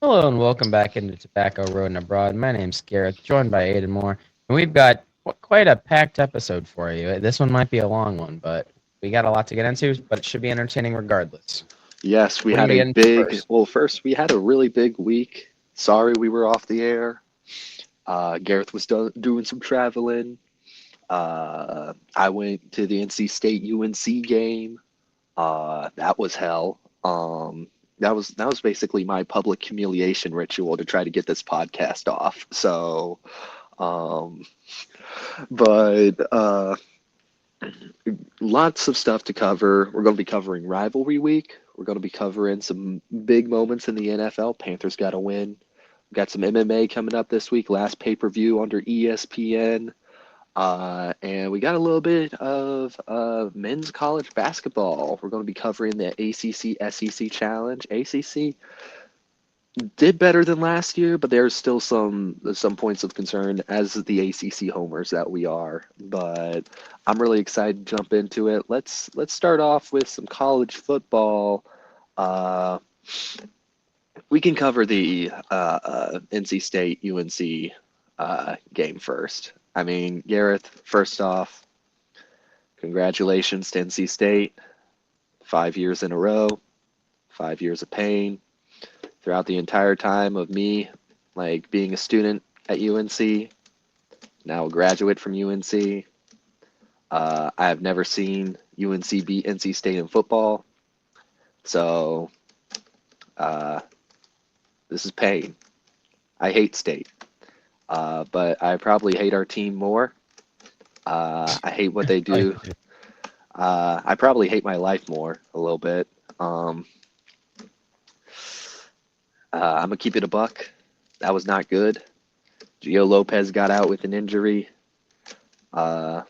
Hello and welcome back into Tobacco Road and Abroad. My name's Gareth, joined by Aiden Moore, and we've got quite a packed episode for you. This one might be a long one, but we got a lot to get into, but it should be entertaining regardless. Yes, we What are you had a getting into big, first? well, first we had a really big week. Sorry we were off the air. Gareth was doing some traveling. I went to the NC State UNC game. That was hell. That was basically my public humiliation ritual to try to get this podcast off. Um, but lots of stuff to cover. We're going to be covering Rivalry Week. We're going to be covering some big moments in the NFL. Panthers got a win. We've got some MMA coming up this week. Last pay per view under ESPN. And we got a little bit of men's college basketball. We're going to be covering the ACC SEC Challenge. ACC did better than last year, but there's still some points of concern as the ACC homers that we are. But I'm really excited to jump into it. Let's start off with some college football. Uh, we can cover the NC State UNC game first. I mean, Gareth, first off, congratulations to NC State. 5 years in a row, 5 years of pain throughout the entire time of me, like being a student at UNC, now a graduate from UNC. I have never seen UNC beat NC State in football, so uh, this is pain. I hate State, but I probably hate our team more. I hate what they I do. I probably hate my life more a little bit. Um, I'm gonna keep it a buck. That was not good. Gio Lopez got out with an injury. Uh,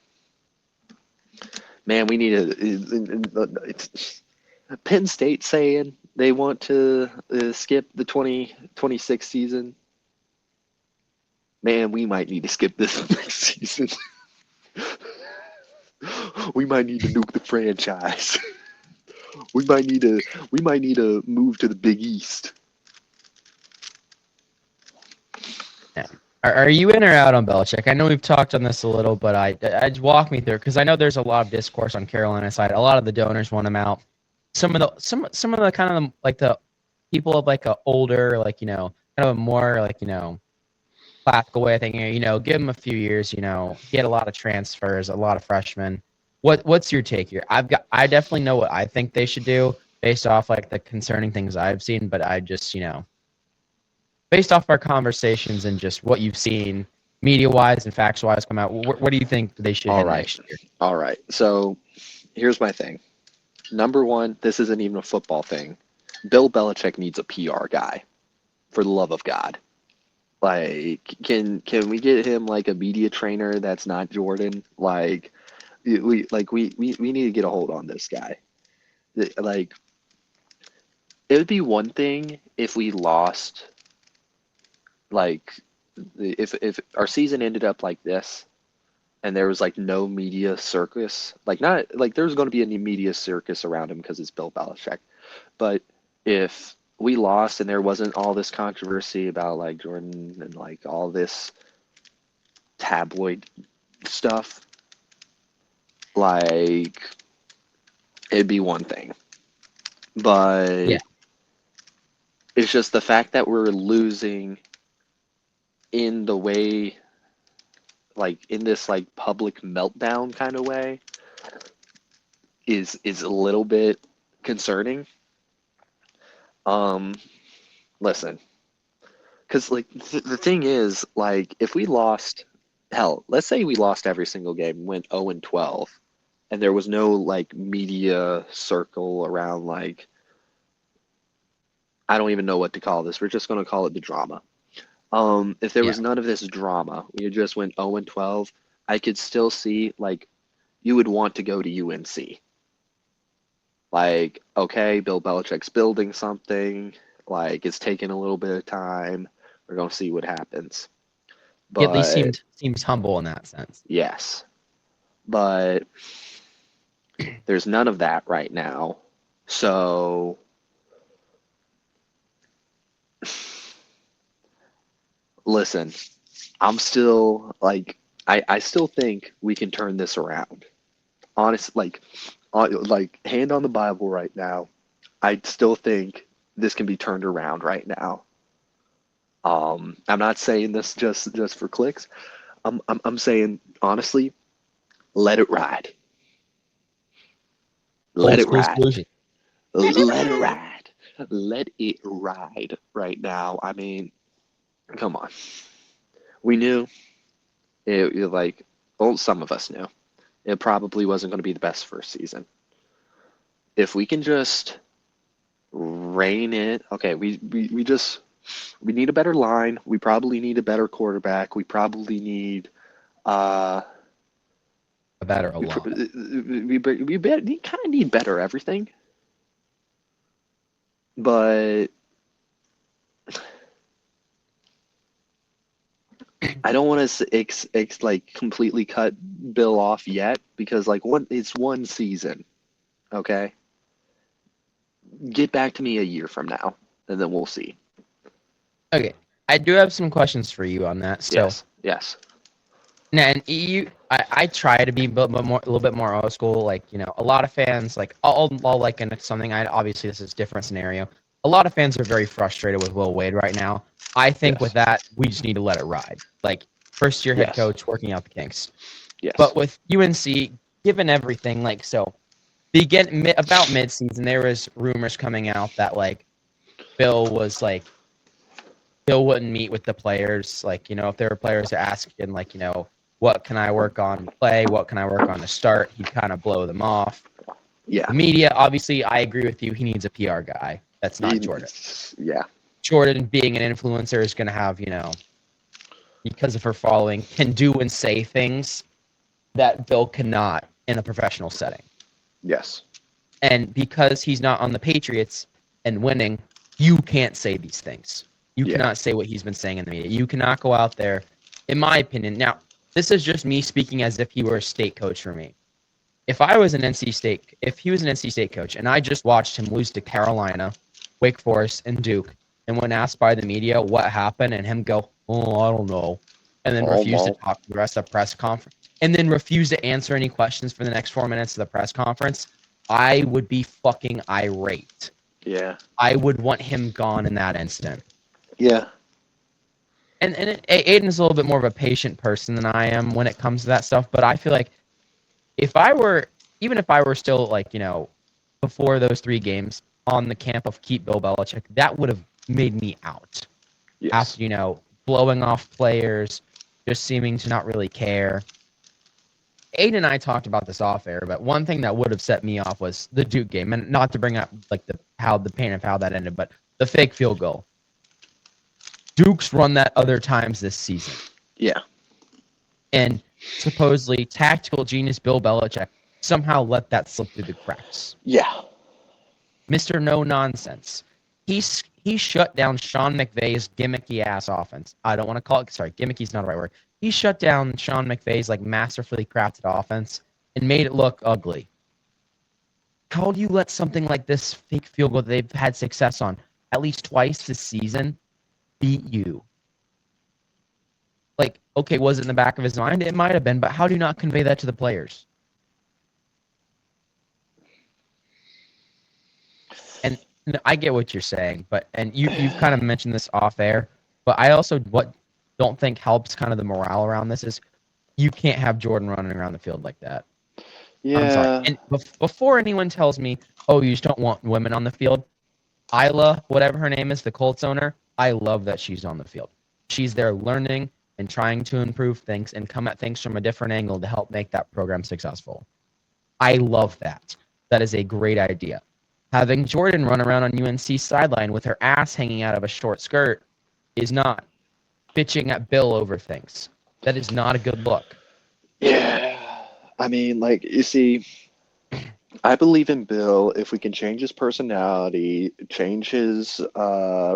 Man, we need a Penn State saying they want to skip the 2026 season. Man, we might need to skip this next season. We might need to nuke the franchise. We might need to move to the Big East. Yeah. Are you in or out on Belichick? I know we've talked on this a little, but I walk me through because I know there's a lot of discourse on Carolina side. A lot of the donors want him out. Some of the kind of like the people of like a older, like kind of a more like classical way of thinking. Give him a few years. Get a lot of transfers, a lot of freshmen. What's your take here? I definitely know what I think they should do based off like the concerning things I've seen, but I just based off our conversations and just what you've seen media wise and facts wise come out, what do you think they should All hit right, next year? all right. So here's my thing. Number one, this isn't even a football thing. Bill Belichick needs a PR guy, for the love of God. Like, can we get him like a media trainer that's not Jordan? We need to get a hold on this guy. Like, it would be one thing if we lost, like, if our season ended up like this and there was like no media circus, like not like there's going to be any media circus around him because it's Bill Belichick. But if we lost and there wasn't all this controversy about like Jordan and like all this tabloid stuff, like it'd be one thing. But Yeah, it's just the fact that we're losing in the way, like in this like public meltdown kind of way, is a little bit concerning. Um, Listen, because like the thing is, like if we lost, hell, let's say we lost every single game, went 0-12, and there was no like media circle around like I don't even know what to call this. We're just gonna call it the drama. If there yeah. was none of this drama, we just went 0-12, I could still see like you would want to go to UNC. Like, okay, Bill Belichick's building something, like it's taking a little bit of time. We're gonna see what happens. He at least But seems humble in that sense. yes, but there's none of that right now. So Listen, I'm still like I still think we can turn this around. Honest, like hand on the Bible right now. I still think this can be turned around right now. I'm not saying this just for clicks. I'm saying honestly, let it ride. Let Old it school ride. solution. Let it ride. Let it ride right now. I mean, come on. We knew like, well, some of us knew it probably wasn't going to be the best first season. If we can just rein it, okay, we need a better line. We probably need a better quarterback. We probably need uh A better a we lot. kind of need better everything. But I don't want to like completely cut Bill off yet because like it's one season. Okay, get back to me a year from now, and then we'll see. Okay, I do have some questions for you on that. So, Yes, yes, and I try to be a little bit more old school. Like, a lot of fans, like, I'll like into something. Obviously this is a different scenario. A lot of fans are very frustrated with Will Wade right now. I think with yes, that, we just need to let it ride. Like, first year head yes, coach working out the kinks. yes, But with UNC, given everything, like, so about mid-season, there was rumors coming out that like Bill was like Bill wouldn't meet with the players. Like, if there were players asking, like, what can I work on to play? What can I work on to start? He'd kind of blow them off. yeah, The media, obviously, I agree with you. He needs a PR guy. That's not Jordan. yeah, Jordan, being an influencer, is going to have, because of her following, can do and say things that Bill cannot in a professional setting. yes, And because he's not on the Patriots and winning, you can't say these things. You yeah, cannot say what he's been saying in the media. You cannot go out there, in my opinion. Now, this is just me speaking as if he were a state coach for me. If he was an NC State coach, and I just watched him lose to Carolina, Wake Forest, and Duke, and when asked by the media what happened, and him go, "Oh, I don't know," and then oh, refuse to well, talk to the rest of the press conference, and then refuse to answer any questions for the next 4 minutes of the press conference, I would be fucking irate. yeah, I would want him gone in that instant. yeah, And Aiden's a little bit more of a patient person than I am when it comes to that stuff, but I feel like even if I were still like, before those 3 games on the camp of keep Bill Belichick, that would have made me out. yes, After, blowing off players, just seeming to not really care. Aiden and I talked about this off air, but one thing that would have set me off was the Duke game, and not to bring up like the pain of how that ended, but the fake field goal. Duke's run that other times this season, yeah, and supposedly tactical genius Bill Belichick somehow let that slip through the cracks. yeah, Mr. No Nonsense. He shut down Sean McVay's gimmicky ass offense. I don't want to call it, sorry, gimmicky's not the right word. He shut down Sean McVay's like masterfully crafted offense and made it look ugly. How do you let something like this fake field goal that they've had success on at least twice this season beat you? Like, okay, was it in the back of his mind? It might have been, but how do you not convey that to the players? And I get what you're saying, and you've kind of mentioned this off air, but I also don't think helps kind of the morale around this is you can't have Jordan running around the field like that. I'm sorry. yeah, And before anyone tells me, oh, you just don't want women on the field, Isla, whatever her name is, the Colts owner, I love that she's on the field. She's there learning and trying to improve things and come at things from a different angle to help make that program successful. I love that. That is a great idea. Having Jordan run around on UNC's sideline with her ass hanging out of a short skirt is not bitching at Bill over things. That is not a good look. yeah. I mean, like, you see, I believe in Bill. If we can change his personality, change his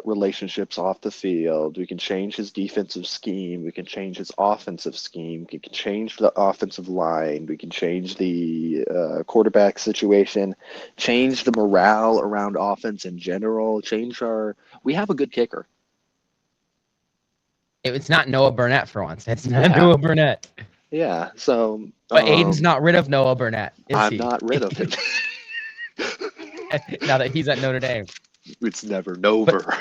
relationships off the field, we can change his defensive scheme, we can change his offensive scheme, we can change the offensive line, we can change the quarterback situation, change the morale around offense in general, change our. We have a good kicker. It's not Noah Burnett for once. It's not Yeah, Noah Burnett. yeah. So But Aiden's not rid of Noah Burnett, is I'm he? not rid of him. Now that he's at Notre Dame. It's never But over.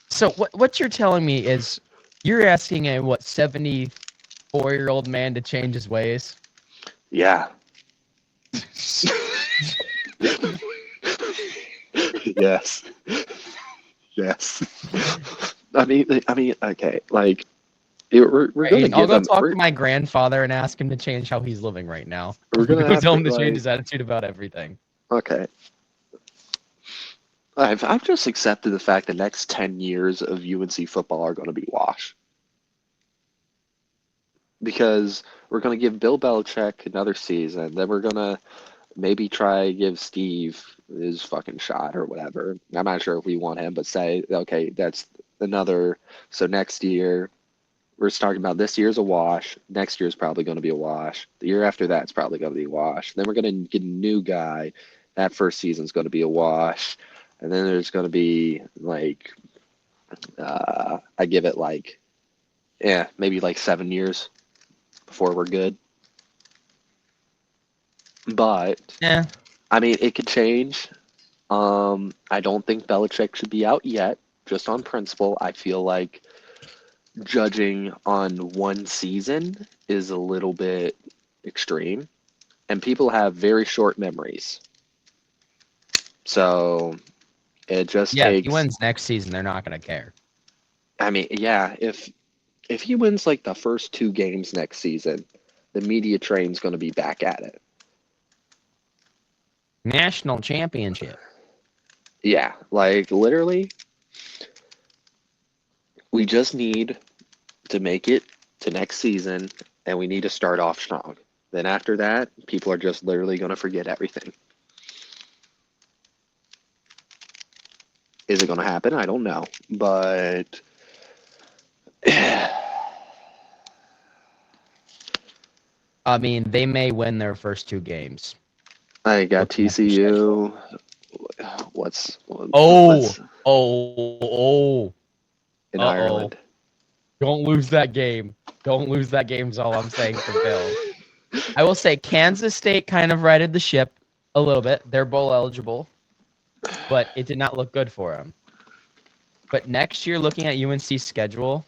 so what you're telling me is you're asking a 74-year-old man to change his ways? Yeah. Yes. Yes. I mean, okay. Like we're gonna Aiden, I'll give go him. talk to my grandfather and ask him to change how he's living right now. We're I'm gonna gonna have tell to him to change like. his attitude about everything. Okay. I've just accepted the fact the next 10 years of UNC football are going to be wash because we're going to give Bill Belichick another season. Then we're going to maybe try give Steve his fucking shot or whatever. I'm not sure if we want him, but say, okay, that's another. So next year, we're talking about this year's a wash. Next year's probably going to be a wash. The year after that's probably going to be a wash. Then we're going to get a new guy. That first season's going to be a wash. And then there's going to be like, I give it like, yeah, maybe like 7 years before we're good. But Yeah. I mean, it could change. I don't think Belichick should be out yet, just on principle. I feel like judging on one season is a little bit extreme, and people have very short memories. So it just Yeah, if he takes. wins next season, they're not gonna care. I mean, yeah, if he wins like the first two games next season, the media train's going to be back at it. National championship. Yeah, like literally, we just need to make it to next season, and we need to start off strong. Then after that, people are just literally going to forget everything. Is it going to happen? I don't know, but I mean, they may win their first two games. I got Looking at their schedule. TCU. What's Oh, let's oh, in uh-oh. Ireland? Don't lose that game. Don't lose that game is all I'm saying for Bill. I will say Kansas State kind of righted the ship a little bit. They're bowl eligible, but it did not look good for them. But next year, looking at UNC's schedule,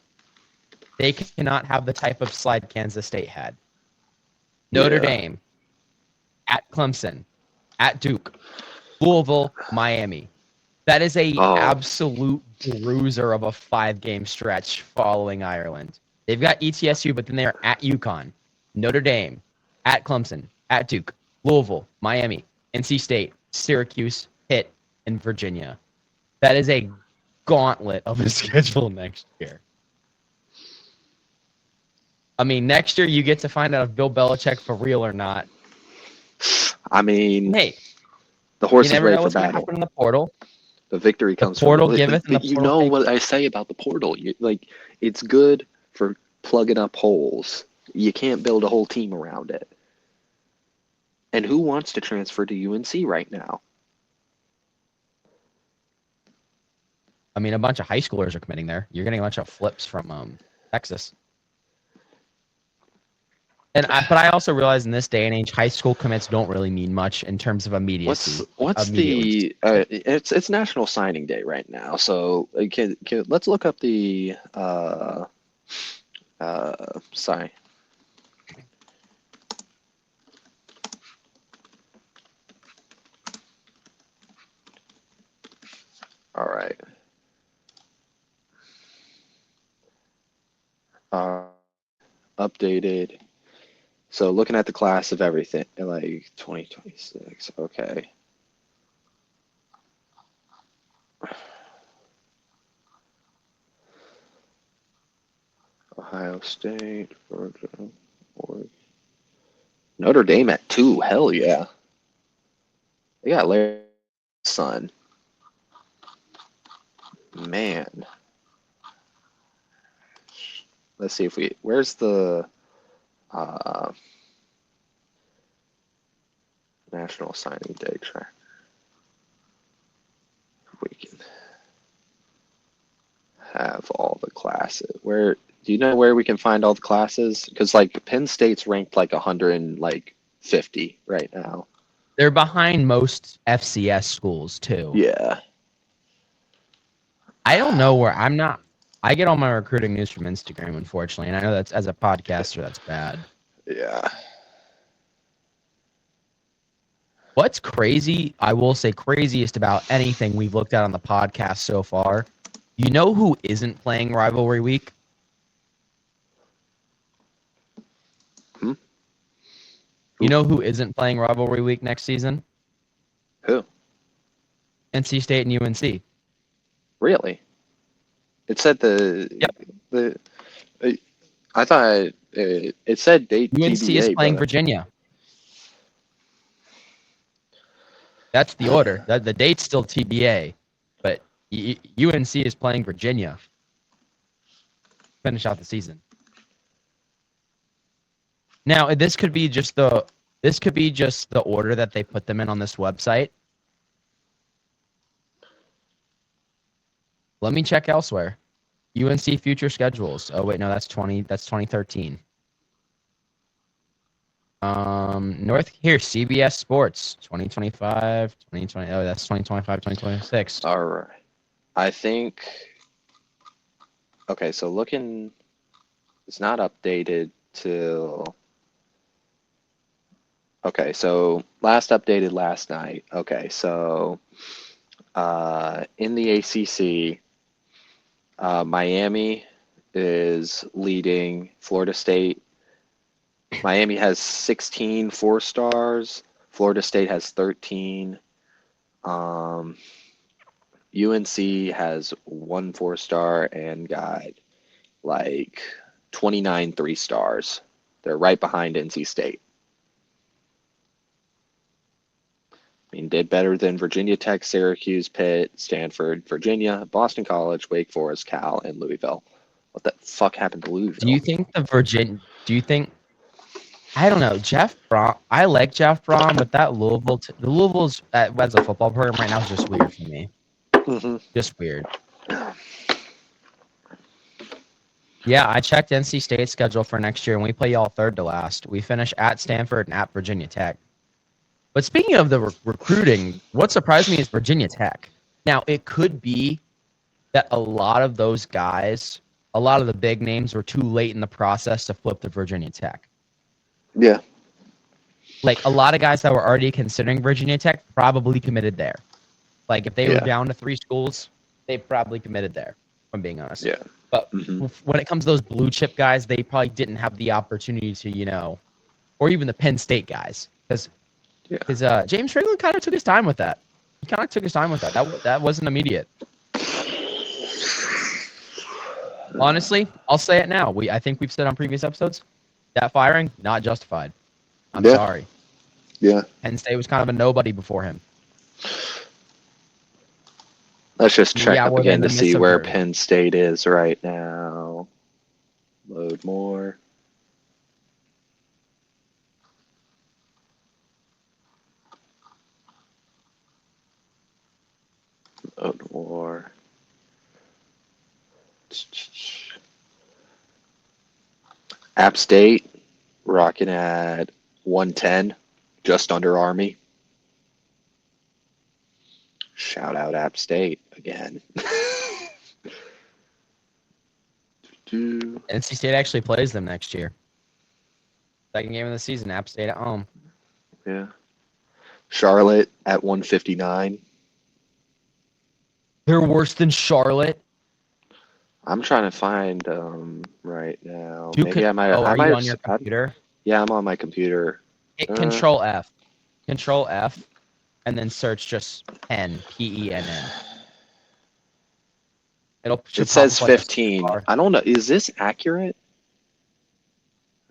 they cannot have the type of slide Kansas State had. Notre Yeah. Dame, at Clemson, at Duke, Louisville, Miami. That is a Oh, absolute bruiser of a 5-game stretch following Ireland. They've got ETSU, but then they're at UConn, Notre Dame, at Clemson, at Duke, Louisville, Miami, NC State, Syracuse, Pitt, and Virginia. That is a gauntlet of a schedule next year. I mean, next year you get to find out if Bill Belichick for real or not. I mean, Hey, the you horse is never ready know for what's going to battle. happen in the portal. The victory The comes from portal it. giveth and the But you portal know what taketh. I say about the portal? Like, it's good for plugging up holes. You can't build a whole team around it. And who wants to transfer to UNC right now? I mean, a bunch of high schoolers are committing there. You're getting a bunch of flips from Texas. But I also realize in this day and age, high school commits don't really mean much in terms of What's immediacy. what's Immediately. the it's National Signing Day right now. So let's look up the sorry. All right. Uh, Updated. So looking at the class of everything, like 2026. Okay. Ohio State, Georgia, Oregon. Notre Dame at 2. Hell yeah. They got Larry's son. Man. Let's see if where's the uh, National Signing Day track? We can. have all the classes. Where do you know where we can find all the classes? Because like Penn State's ranked like 150 right now. They're behind most FCS schools too. Yeah. I don't know where I'm not. I get all my recruiting news from Instagram, unfortunately, and I know that's as a podcaster, that's bad. Yeah. What's crazy, I will say craziest about anything we've looked at on the podcast so far, you know who isn't playing Rivalry Week? Hmm? You know who isn't playing Rivalry Week next season? Who? NC State and UNC. Really? It said the I thought it said date UNC is TBA, playing but Virginia. That's the order. The date's still TBA, but UNC is playing Virginia. Finish out the season. Now, this could be just the order that they put them in on this website. Let me check elsewhere. UNC future schedules. Oh wait, no, that's 2013. CBS Sports 2025, 2020. Oh, that's 2025, 2026. all right. I think okay, so looking it's not updated till okay, so last updated last night. Okay, so in the ACC, Miami is leading Florida State. Miami has 16 4-stars. Florida State has 13. UNC has 1 4-star and got like 29 3-stars. They're right behind NC State. I mean, did better than Virginia Tech, Syracuse, Pitt, Stanford, Virginia, Boston College, Wake Forest, Cal, and Louisville. What the fuck happened to Louisville? Do you think I don't know, Jeff Brom. I like Jeff Brom, but that Louisville's as a football program right now is just weird for me. Mm-hmm. Just weird. Yeah, I checked NC State's schedule for next year, and we play y'all third to last. We finish at Stanford and at Virginia Tech. But speaking of the recruiting, what surprised me is Virginia Tech. Now, it could be that a lot of those guys, a lot of the big names were too late in the process to flip to Virginia Tech. Yeah. Like, a lot of guys that were already considering Virginia Tech probably committed there. Like, if they were down to 3 schools, they probably committed there, if I'm being honest. Yeah. But when it comes to those blue chip guys, they probably didn't have the opportunity to, or even the Penn State guys. Because James Franklin kind of took his time with that. He kind of took his time with that. That wasn't immediate. Honestly, I'll say it now. I think we've said on previous episodes, that firing, not justified. I'm sorry. Yeah. Penn State was kind of a nobody before him. Let's just check up were they again the to see where Missouri? Penn State is right now. Load more. Load more. App State rocking at 110, just under Army. Shout out App State again. NC State actually plays them next year. Second game of the season, App State at home. Yeah. Charlotte at 159. They're worse than Charlotte. I'm trying to find right now. You Maybe could, I might. are I might you have, on your computer? Yeah, I'm on my computer. Hit Control F. Control F, and then search just Penn, Penn. It says 15. I don't know. Is this accurate?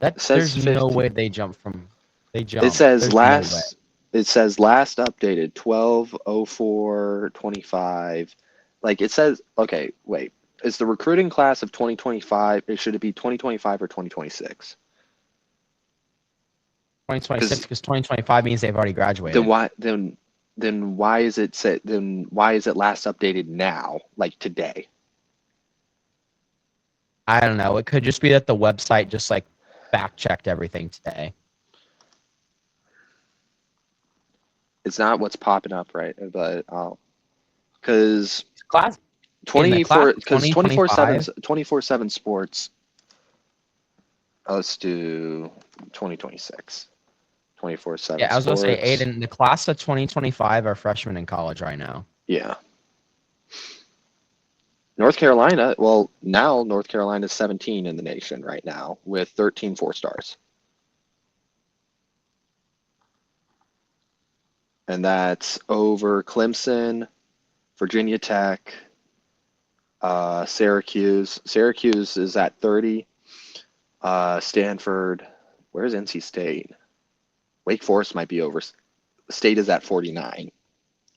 There's 15. No way they jump from. They jump. It says There's last. No it says last updated 12/04/25. Like it says. Okay, wait. Is the recruiting class of 2025? Should it be 2025 or 2026? 2026, because 2025 means they've already graduated. Then why? Then why is it set? Then why is it last updated now? Like today? I don't know. It could just be that the website just like fact checked everything today. It's not what's popping up, right? But because Class in the class of 24/7 2025. 24/7 Sports. Let's do 2026. 24/7 Yeah, I was gonna say Sports. Aiden, the class of 2025 are freshmen in college right now. Yeah. North Carolina, well, now North Carolina is 17 in the nation right now with 13 4-stars. And that's over Clemson, Virginia Tech, Syracuse. Syracuse is at 30. Stanford, where's NC State? Wake Forest might be over. State is at 49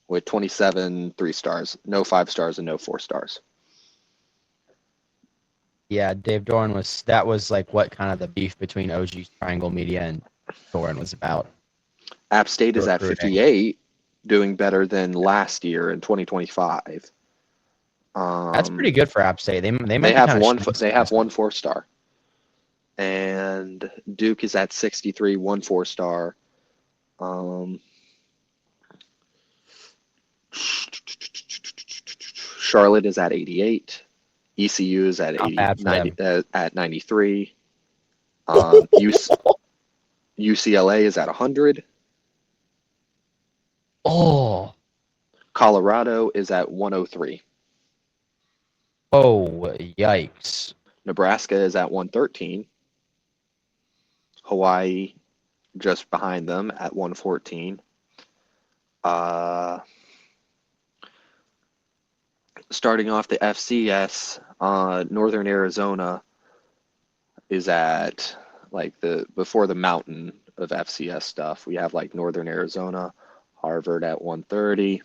with 27 3-stars, no 5-stars, and no 4-stars. Yeah, Dave Doran that was like what kind of the beef between OG Triangle Media and Doran was about. App State is at Recruiting. 58, doing better than last year in 2025. That's pretty good for App State. They They might be have kind of one. showing They some have one discipline. 4-star, and Duke is at 63, one 4-star. Charlotte is at 88. ECU is at Not 80, bad for 90, them. at 93. UCLA is at 100. Oh, Colorado is at 103. oh, yikes! Nebraska is at 113. Hawaii just behind them at 114. Starting off the FCS, Northern Arizona is at like the before the mountain of FCS stuff. We have like Northern Arizona, Harvard at 130,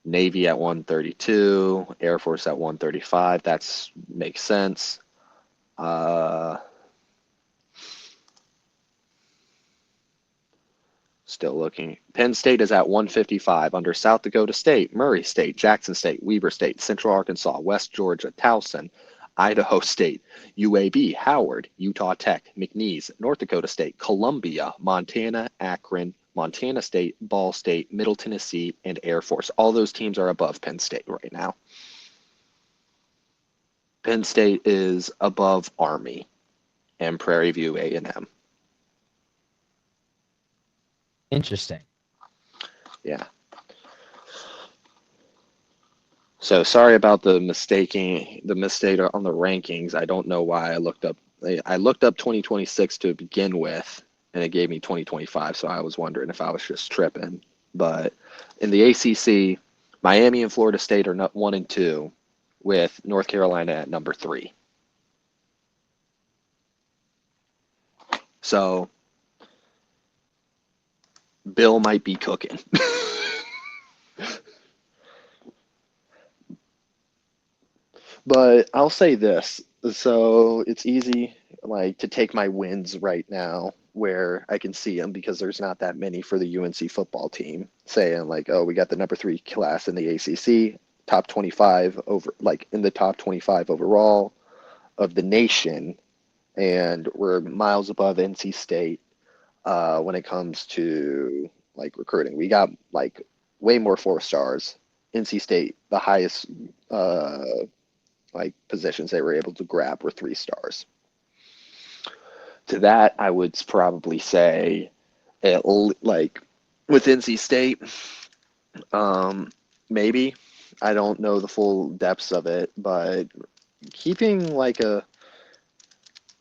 Navy at 132, Air Force at 135. That's makes sense. Still looking. Penn State is at 155 under South Dakota State, Murray State, Jackson State, Weber State, Central Arkansas, West Georgia, Towson, Idaho State, UAB, Howard, Utah Tech, McNeese, North Dakota State, Columbia, Montana, Akron, Montana State, Ball State, Middle Tennessee, and Air Force. All those teams are above Penn State right now. Penn State is above Army and Prairie View A&M. Interesting. Yeah. So sorry about the mistake on the rankings. I don't know why I looked up 2026 to begin with, and it gave me 2025. So I was wondering if I was just tripping. But in the ACC, Miami and Florida State are not 1 and 2, with North Carolina at number 3. So Bill might be cooking. But I'll say this. So it's easy like to take my wins right now where I can see them because there's not that many for the UNC football team saying like, oh, we got the number 3 class in the ACC, top 25 over like in the top 25 overall of the nation, and we're miles above NC State when it comes to like recruiting. We got like way more 4-stars. NC State, the highest like positions they were able to grab were 3-stars. To that, I would probably say, like with NC State, maybe I don't know the full depths of it, but keeping like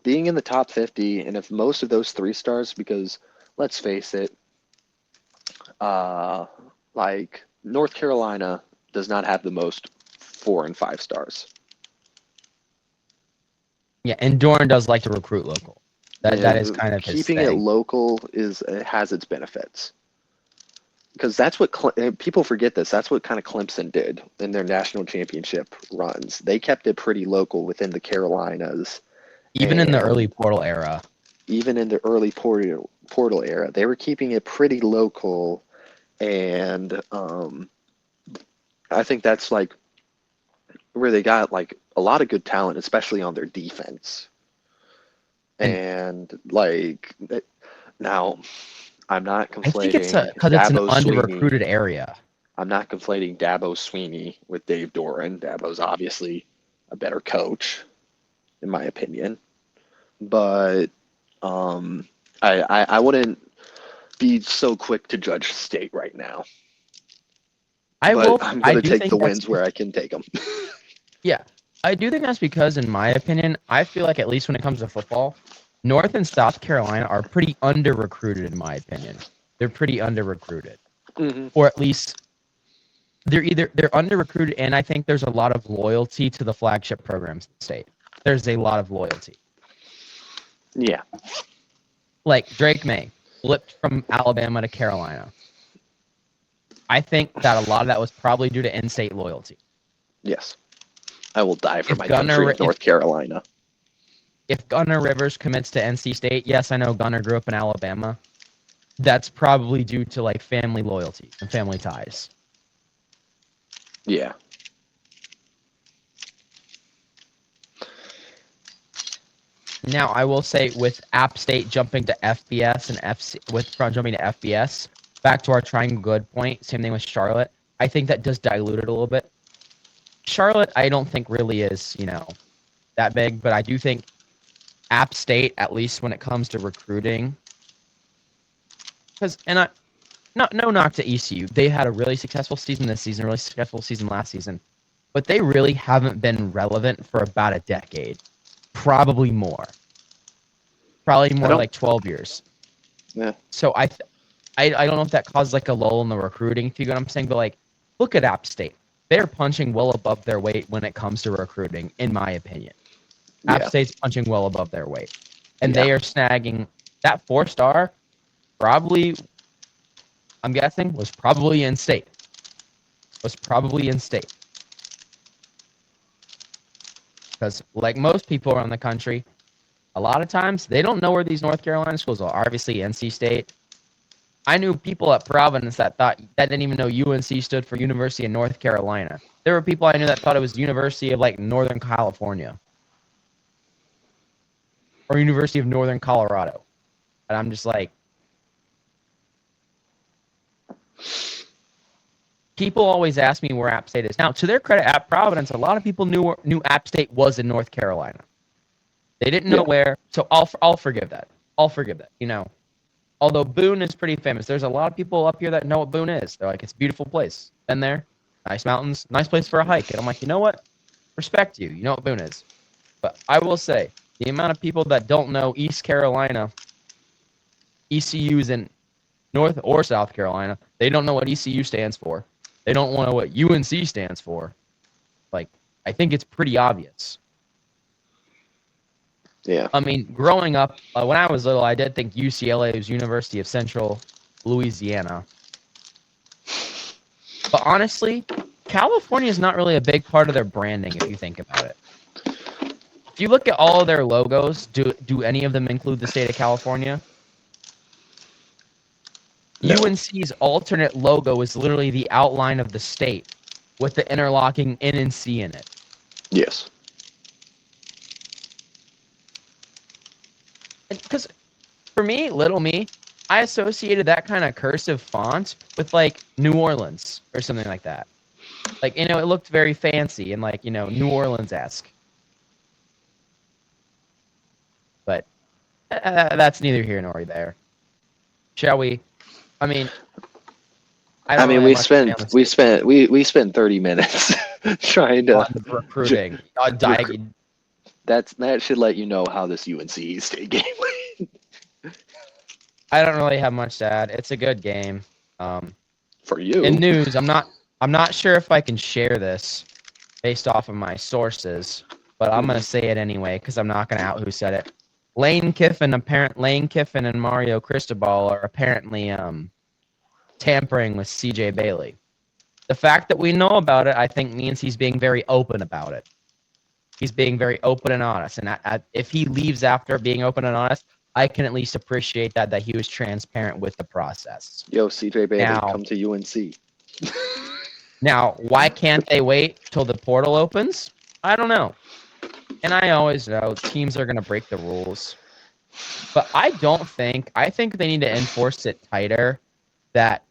being in the top 50, and if most of those 3-stars, because let's face it, like North Carolina does not have the most 4 and 5-stars. Yeah, and Doran does like to recruit local. That is kind of his Keeping it thing. local has its benefits. Because that's what people forget this. That's what kind of Clemson did in their national championship runs. They kept it pretty local within the Carolinas. Even in the early portal era. Even in the early portal era, they were keeping it pretty local. And I think that's like where they got like a lot of good talent, especially on their defense. And And like now, I'm not I think it's conflating because it's an Dabo Sweeney. under-recruited area. I'm not conflating Dabo Sweeney with Dave Doran. Dabo's obviously a better coach, in my opinion. But I wouldn't be so quick to judge State right now. But I'm I going to do take the think that's wins where I can take them. yeah. I do think that's because, in my opinion, I feel like at least when it comes to football, North and South Carolina are pretty under-recruited, in my opinion. They're pretty under-recruited, Hmm. or at least they're under-recruited, and I think there's a lot of loyalty to the flagship programs in the state. There's a lot of loyalty. Yeah. Like Drake May flipped from Alabama to Carolina. I think that a lot of that was probably due to in-state loyalty. Yes. I will die for If my Gunner, country of North Carolina. if Gunner Rivers commits to NC State, yes, I know Gunner grew up in Alabama. That's probably due to like family loyalty and family ties. Yeah. Now, I will say with App State jumping to FBS and jumping to FBS, back to our trying good point, same thing with Charlotte. I think that does dilute it a little bit. Charlotte, I don't think really is, that big, but I do think App State, at least when it comes to recruiting, no knock to ECU. They had a really successful season this season, a really successful season last season, but they really haven't been relevant for about a decade. Probably more like 12 years. Yeah. So I don't know if that caused like a lull in the recruiting, if you get what I'm saying, but like, look at App State. They're punching well above their weight when it comes to recruiting, in my opinion. App State's punching well above their weight. And they are snagging that 4-star, probably, I'm guessing, was probably in state. Because like most people around the country, a lot of times they don't know where these North Carolina schools are. Obviously, NC State. I knew people at Providence that didn't even know UNC stood for University of North Carolina. There were people I knew that thought it was University of like Northern California or University of Northern Colorado. And I'm just like, people always ask me where App State is. Now, to their credit, at Providence, a lot of people knew App State was in North Carolina. They didn't know where, so I'll forgive that. Although Boone is pretty famous, there's a lot of people up here that know what Boone is. They're like, it's a beautiful place. Been there, nice mountains, nice place for a hike. And I'm like, you know what? Respect you. You know what Boone is. But I will say, the amount of people that don't know East Carolina, ECU's in North or South Carolina, they don't know what ECU stands for. They don't know what UNC stands for. Like, I think it's pretty obvious. Yeah. I mean, growing up, when I was little, I did think UCLA was University of Central Louisiana. But honestly, California is not really a big part of their branding if you think about it. If you look at all of their logos, do any of them include the state of California? No. UNC's alternate logo is literally the outline of the state with the interlocking N and C in it. Yes. Because for me, little me, I associated that kind of cursive font with like New Orleans or something like that. Like, it looked very fancy and like, New Orleans-esque. But that's neither here nor there. Shall we? I mean, we spent 30 minutes trying to recruiting. That should let you know how this UNC State game went. I don't really have much to add. It's a good game. For you. In news, I'm not sure if I can share this based off of my sources, but I'm gonna say it anyway because I'm not gonna out who said it. Lane Kiffin and Mario Cristobal are apparently tampering with CJ Bailey. The fact that we know about it, I think, means he's being very open about it. He's being very open and honest. And if he leaves after being open and honest, I can at least appreciate that he was transparent with the process. Yo, CJ Bailey, come to UNC. Now, why can't they wait till the portal opens? I don't know. And I always know teams are going to break the rules. But I think they need to enforce it tighter that,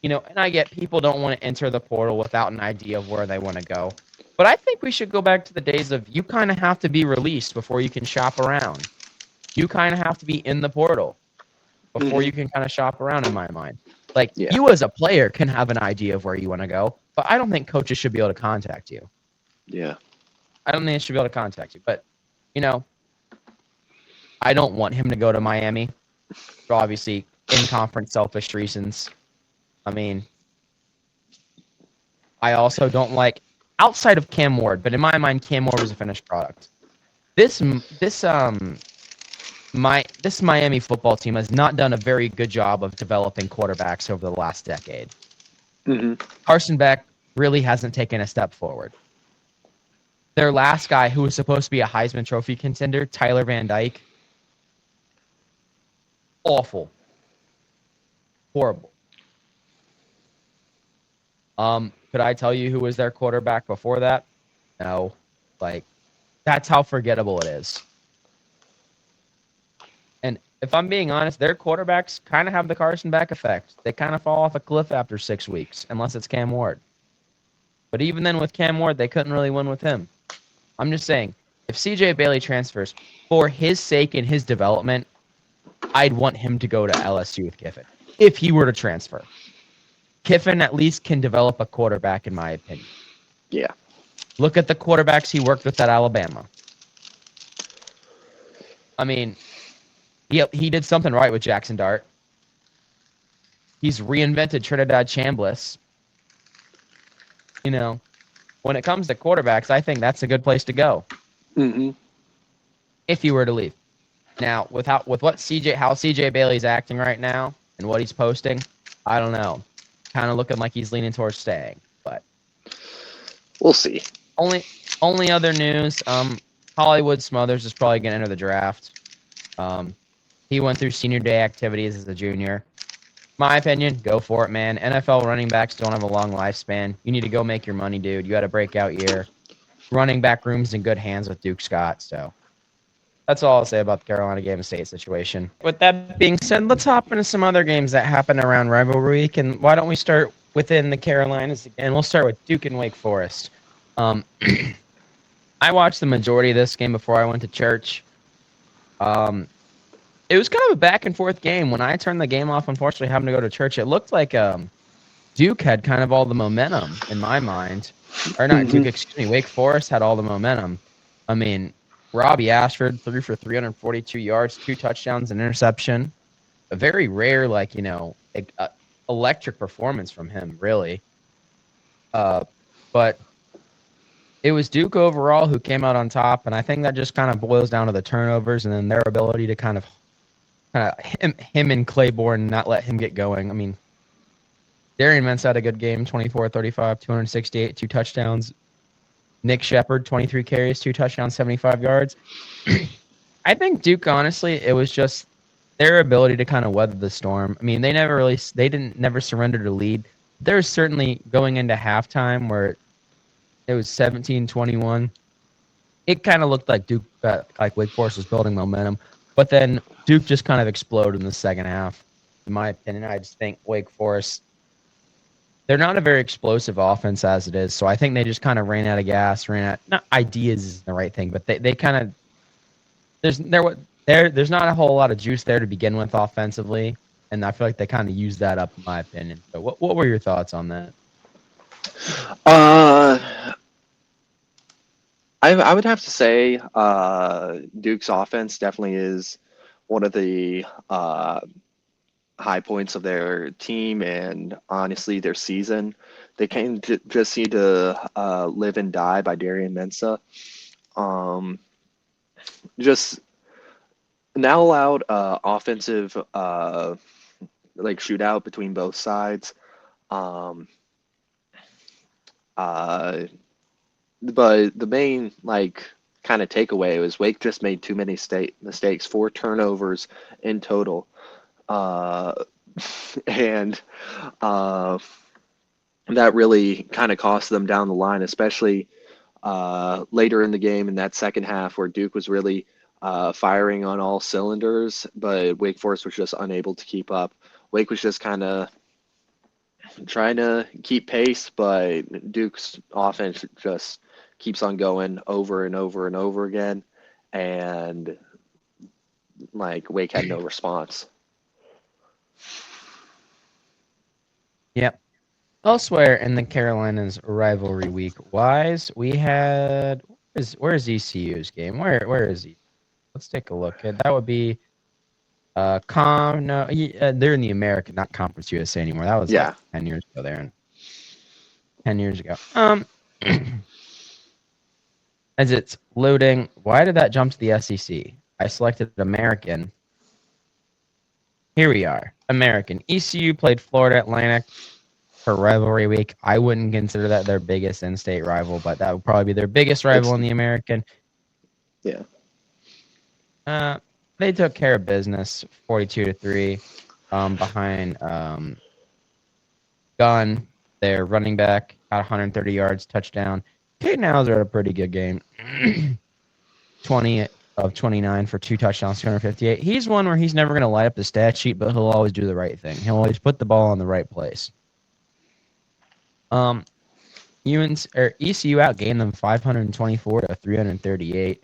and I get people don't want to enter the portal without an idea of where they want to go. But I think we should go back to the days of you kind of have to be released before you can shop around. You kind of have to be in the portal before you can kind of shop around, in my mind. Like, Yeah. you as a player can have an idea of where you want to go, but I don't think coaches should be able to contact you. Yeah. I don't think they should be able to contact you. But, I don't want him to go to Miami for obviously in-conference selfish reasons. I mean, I also don't like, outside of Cam Ward, but in my mind, Cam Ward was a finished product. This Miami football team has not done a very good job of developing quarterbacks over the last decade. Carson Beck really hasn't taken a step forward. Their last guy, who was supposed to be a Heisman Trophy contender, Tyler Van Dyke, awful. Horrible. Could I tell you who was their quarterback before that? No. Like, that's how forgettable it is. And if I'm being honest, their quarterbacks kind of have the Carson Beck effect. They kind of fall off a cliff after 6 weeks, unless it's Cam Ward. But even then with Cam Ward, they couldn't really win with him. I'm just saying, if CJ Bailey transfers, for his sake and his development, I'd want him to go to LSU with Kiffin. If he were to transfer. Kiffin at least can develop a quarterback, in my opinion. Yeah. Look at the quarterbacks he worked with at Alabama. I mean, he did something right with Jackson Dart. He's reinvented Trinidad Chambliss. When it comes to quarterbacks, I think that's a good place to go. If you were to leave. Now, with how CJ Bailey's acting right now and what he's posting, I don't know. Kind of looking like he's leaning towards staying, but we'll see. Only other news, Hollywood Smothers is probably going to enter the draft. He went through senior day activities as a junior. My opinion, go for it, man. NFL running backs don't have a long lifespan. You need to go make your money, dude. You got a breakout year. Running back room's in good hands with Duke Scott, so that's all I'll say about the Carolina Game State situation. With that being said, let's hop into some other games that happen around Rivalry Week, and why don't we start within the Carolinas again? We'll start with Duke and Wake Forest. I watched the majority of this game before I went to church. It was kind of a back-and-forth game. When I turned the game off, unfortunately, having to go to church, it looked like Duke had kind of all the momentum in my mind. Or not Duke, excuse me. Wake Forest had all the momentum. I mean, Robbie Ashford threw for 342 yards, 2 touchdowns, an interception. A very rare, electric performance from him, really. But it was Duke overall who came out on top, and I think that just kind of boils down to the turnovers and then their ability to kind of him and Claiborne not let him get going. I mean, Darian Mintz had a good game, 24-35, 268, 2 touchdowns. Nick Shepard, 23 carries, 2 touchdowns, 75 yards. I think Duke, honestly, it was just their ability to kind of weather the storm. I mean, they never surrendered a lead. There's certainly going into halftime where it was 17-21. It kind of looked like Duke, like Wake Forest was building momentum. But then Duke just kind of exploded in the second half. In my opinion, I just think Wake Forest, they're not a very explosive offense as it is. So I think they just kind of ran out of gas, not ideas is the right thing, but they kind of, there's not a whole lot of juice there to begin with offensively. And I feel like they kind of used that up, in my opinion. So what were your thoughts on that? I would have to say Duke's offense definitely is one of the high points of their team and honestly their season. They just need to live and die by Darian Mensah. Just now allowed offensive shootout between both sides. But the main kind of takeaway was Wake just made too many mistakes, 4 turnovers in total, and that really kind of cost them down the line, especially later in the game in that second half where Duke was really firing on all cylinders, but Wake Forest was just unable to keep up. Wake was just kind of trying to keep pace, but Duke's offense just keeps on going over and over and over again, and like Wake had no response. Yep. Elsewhere in the Carolinas rivalry week wise, we had where's ECU's game? Where is he? Let's take a look. That would be they're in the American, not Conference USA anymore. That was like Yeah, 10 years ago there and 10 years ago. As it's loading, why did that jump to the SEC? I selected American. Here we are. American. ECU played Florida Atlantic for rivalry week. I wouldn't consider that their biggest in-state rival, but that would probably be their biggest rival it's in the American. yeah. They took care of business, 42-3, behind Gunn, their running back, got 130 yards, touchdown. Caden Hauser had a pretty good game. 20 of 29 for 2 touchdowns, 258. He's one where he's never going to light up the stat sheet, but he'll always do the right thing. He'll always put the ball in the right place. UNC or ECU outgained them 524 to 338.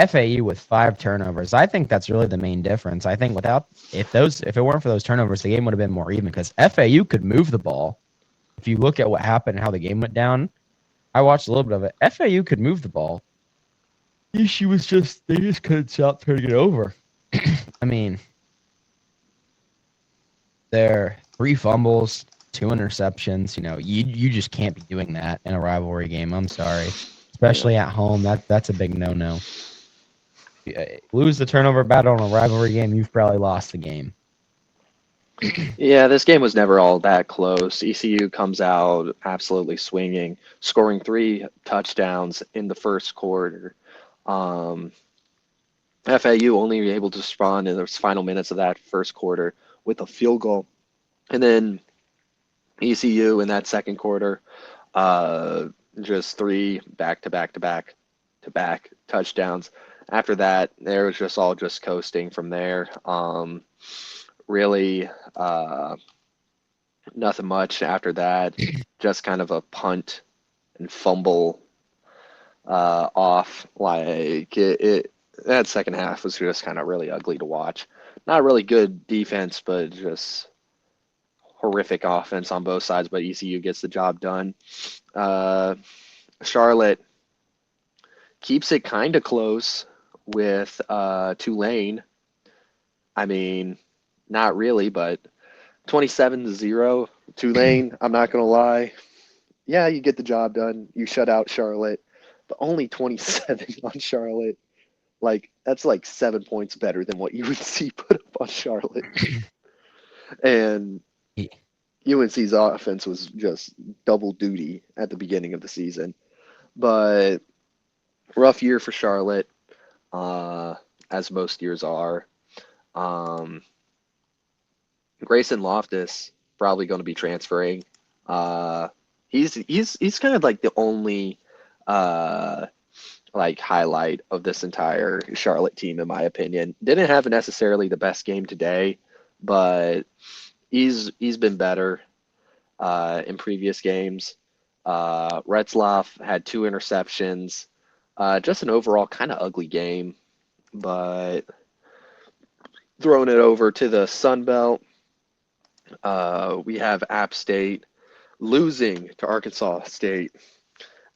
FAU with 5 turnovers. I think that's really the main difference. I think if it weren't for those turnovers, the game would have been more even because FAU could move the ball. If you look at what happened and how the game went down, I watched a little bit of it. FAU could move the ball. They just couldn't stop turning it over. I mean, they're 3 fumbles, 2 interceptions. You just can't be doing that in a rivalry game. I'm sorry, especially at home. That's a big no. Lose the turnover battle in a rivalry game, you've probably lost the game. Yeah, this game was never all that close. ECU comes out absolutely swinging, scoring 3 touchdowns in the first quarter. Um, FAU only able to respond in the final minutes of that first quarter with a field goal. And then ECU in that second quarter, uh, just 3 back-to-back touchdowns. After that, there was just all just coasting from there. Really, nothing much after that. Just kind of a punt and fumble off. Like that second half was just kind of really ugly to watch. Not really good defense, but just horrific offense on both sides. But ECU gets the job done. Charlotte keeps it kind of close with Tulane. I mean, not really, but 27-0 Tulane. I'm not gonna lie. Yeah, you get the job done. You shut out Charlotte, but only 27 on Charlotte. Like that's like 7 points better than what you would see put up on Charlotte. And UNC's offense was just double duty at the beginning of the season. But rough year for Charlotte, as most years are. Grayson Loftus probably going to be transferring. He's kind of like the only like highlight of this entire Charlotte team, in my opinion. Didn't have necessarily the best game today, but he's been better in previous games. Retzloff had 2 interceptions. Just an overall kind of ugly game, but throwing it over to the Sun Belt, we have App State losing to Arkansas State.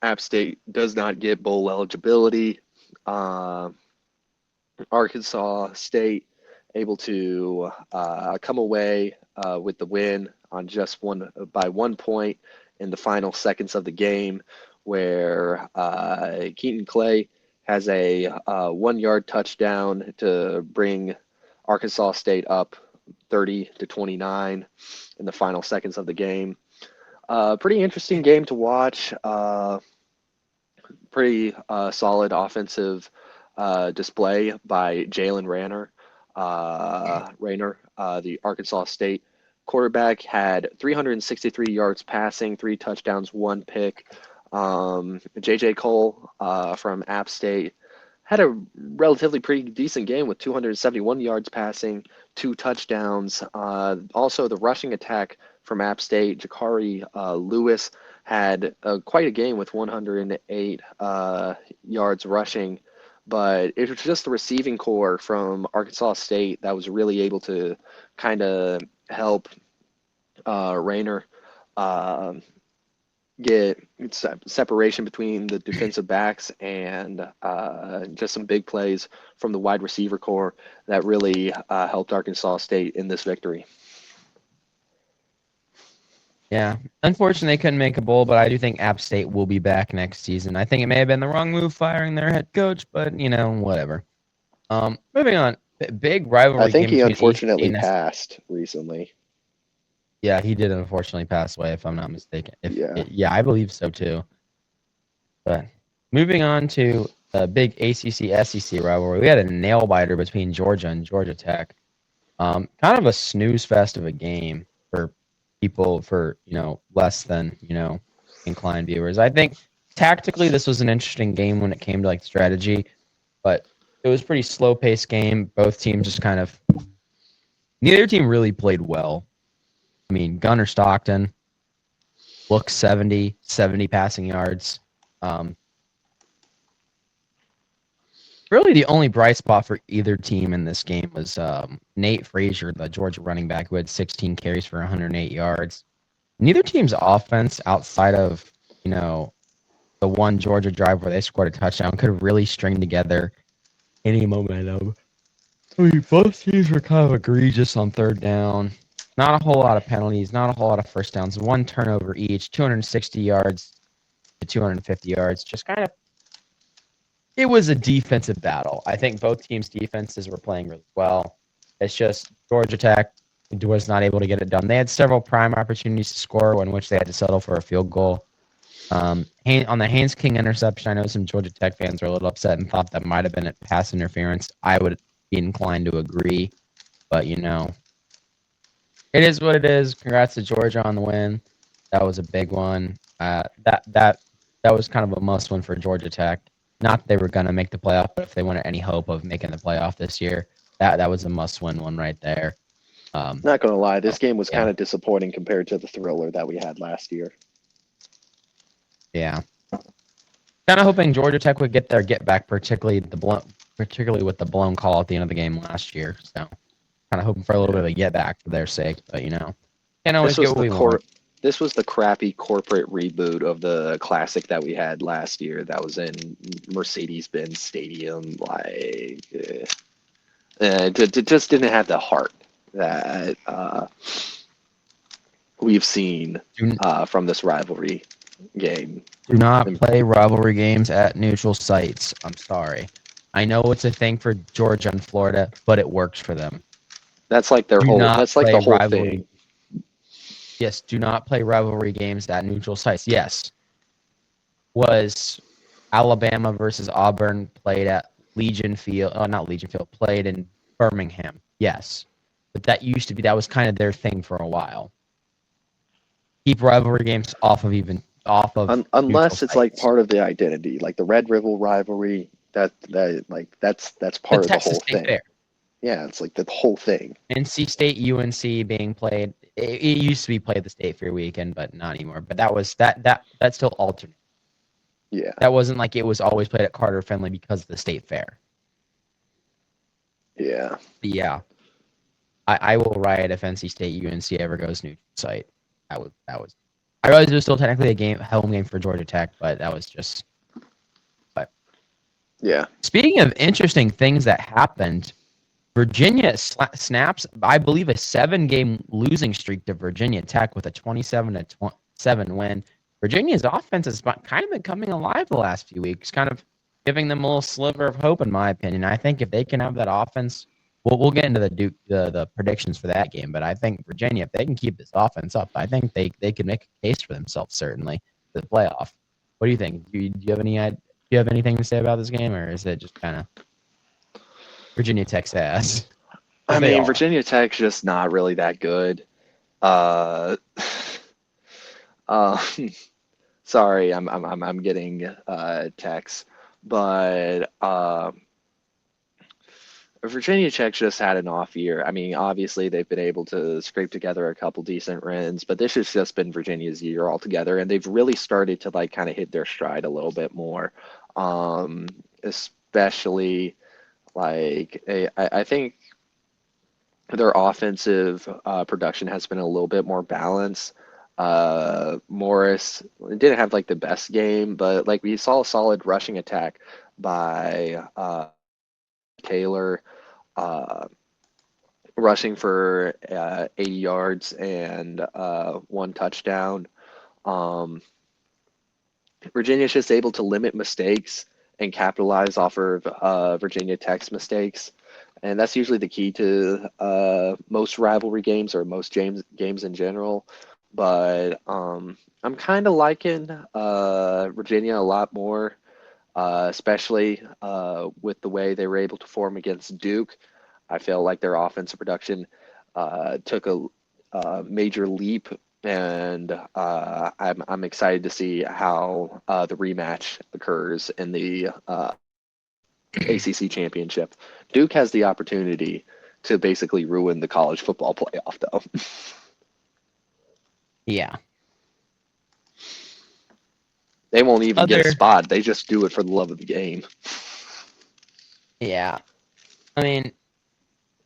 App State does not get bowl eligibility. Arkansas State able to come away with the win on just by 1 point in the final seconds of the game, where Keaton Clay has a 1-yard touchdown to bring Arkansas State up 30-29 in the final seconds of the game. Pretty interesting game to watch. Pretty solid offensive display by Jalen Rayner, the Arkansas State quarterback, had 363 yards passing, 3 touchdowns, 1 pick. J.J. Cole from App State had a relatively pretty decent game with 271 yards passing, 2 touchdowns. Also, the rushing attack from App State, Jakari Lewis, had quite a game with 108 yards rushing. But it was just the receiving core from Arkansas State that was really able to kind of help Rayner get separation between the defensive backs and just some big plays from the wide receiver core that really helped Arkansas State in this victory. Yeah, unfortunately, they couldn't make a bowl, but I do think App State will be back next season. I think it may have been the wrong move firing their head coach, but whatever. Moving on, big rivalry I think game he between unfortunately ACC and passed recently. Yeah, he did unfortunately pass away, if I'm not mistaken. Yeah. I believe so too. But moving on to the big ACC-SEC rivalry, we had a nail biter between Georgia and Georgia Tech. Kind of a snooze fest of a game for people for less than inclined viewers. I think tactically this was an interesting game when it came to strategy, but it was a pretty slow paced game. Both teams just neither team really played well. I mean, Gunnar Stockton looked 70 passing yards. Really, the only bright spot for either team in this game was Nate Frazier, the Georgia running back, who had 16 carries for 108 yards. Neither team's offense, outside of the one Georgia drive where they scored a touchdown, could really string together any momentum. I mean, both teams were kind of egregious on third down. Not a whole lot of penalties, not a whole lot of first downs. 1 turnover each, 260 yards to 250 yards. Just kind of, it was a defensive battle. I think both teams' defenses were playing really well. It's just Georgia Tech was not able to get it done. They had several prime opportunities to score, in which they had to settle for a field goal. On the Haynes King interception, I know some Georgia Tech fans were a little upset and thought that might have been a pass interference. I would be inclined to agree, but it is what it is. Congrats to Georgia on the win. That was a big one. That was kind of a must win for Georgia Tech. Not that they were going to make the playoff, but if they wanted any hope of making the playoff this year, that was a must win one right there. Not going to lie, this game was kind of disappointing compared to the thriller that we had last year. Yeah. Kind of hoping Georgia Tech would get their get back, particularly with the blown call at the end of the game last year. So kind of hoping for a little bit of a get back for their sake, but can't always get what we want. This was the crappy corporate reboot of the classic that we had last year. That was in Mercedes-Benz Stadium. It just didn't have the heart that we've seen from this rivalry game. Do not play rivalry games at neutral sites. I'm sorry. I know it's a thing for Georgia and Florida, but it works for them. That's like their whole. That's like the whole thing. Yes, do not play rivalry games at neutral sites. Yes. Was Alabama versus Auburn played at Legion Field? Oh, not Legion Field. Played in Birmingham. Yes, but that was kind of their thing for a while. Keep rivalry games off of unless it's sites. Like part of the identity, like the Red River rivalry. That's part of the whole thing. Fair. Yeah, it's like the whole thing. NC State UNC being played. It used to be played the State Fair weekend, but not anymore. But that's still alternate. Yeah. That wasn't like it was always played at Carter Finley because of the State Fair. Yeah. But yeah. I will riot if NC State UNC ever goes neutral site. That was. I realize it was still technically a home game for Georgia Tech, but that was just. But yeah. Speaking of interesting things that happened, Virginia snaps, I believe, a 7-game losing streak to Virginia Tech with a 27-7 win. Virginia's offense has kind of been coming alive the last few weeks, kind of giving them a little sliver of hope, in my opinion. I think if they can have that offense, we'll get into the predictions for that game, but I think Virginia, if they can keep this offense up, I think they could make a case for themselves, certainly, for the playoff. What do you think? Do you have anything to say about this game, or is it just kind of Virginia Tech's ass? I mean, Virginia Tech's just not really that good. Uh, um, sorry, I'm getting texts, but Virginia Tech just had an off year. I mean, obviously they've been able to scrape together a couple decent wins, but this has just been Virginia's year altogether, and they've really started to like kind of hit their stride a little bit more. Especially like I think their offensive production has been a little bit more balanced. Morris didn't have like the best game, but like we saw a solid rushing attack by Taylor. Uh, Rushing for 80 yards and one touchdown. Um, Virginia's just able to limit mistakes and capitalize off of Virginia Tech's mistakes. And that's usually the key to most rivalry games or most games in general. But I'm kind of liking Virginia a lot more, especially with the way they were able to form against Duke. I feel like their offensive production took a major leap, and I'm excited to see how the rematch occurs in the ACC championship. Duke has the opportunity to basically ruin the college football playoff, though. Yeah. They won't even get a Other. spot. They just do it for the love of the game. Yeah. I mean,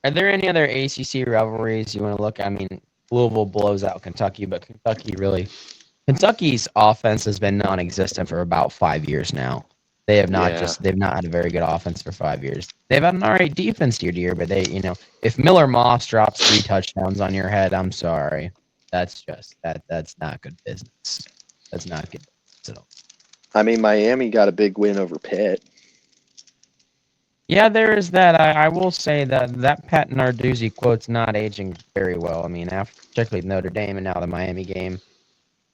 are there any other ACC rivalries you want to look at? I mean, Louisville blows out Kentucky, but Kentucky's offense has been non-existent for about 5 years now. Yeah. They've not had a very good offense for 5 years. They've had an alright defense year to year, but if Miller Moss drops 3 touchdowns on your head, I'm sorry. That's not good business. That's not good business at all. I mean, Miami got a big win over Pitt. Yeah, there is that. I will say that Pat Narduzzi quote's not aging very well. I mean, particularly Notre Dame and now the Miami game,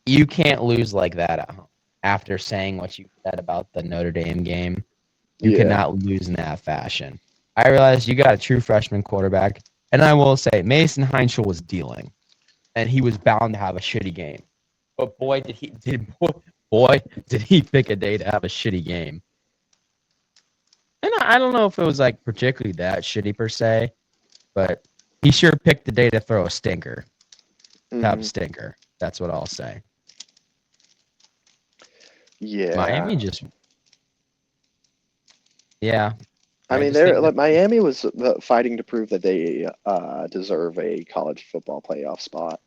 you can't lose like that at home. After saying what you said about the Notre Dame game, you Yeah. cannot lose in that fashion. I realize you got a true freshman quarterback, and I will say Mason Heinschel was dealing, and he was bound to have a shitty game. But boy did he pick a day to have a shitty game. And I don't know if it was like particularly that shitty per se, but he sure picked the day to throw a stinker. To have a Hmm. stinker. That's what I'll say. Yeah. Miami just, yeah. I I mean, just think they're that like Miami was fighting to prove that they deserve a college football playoff spot.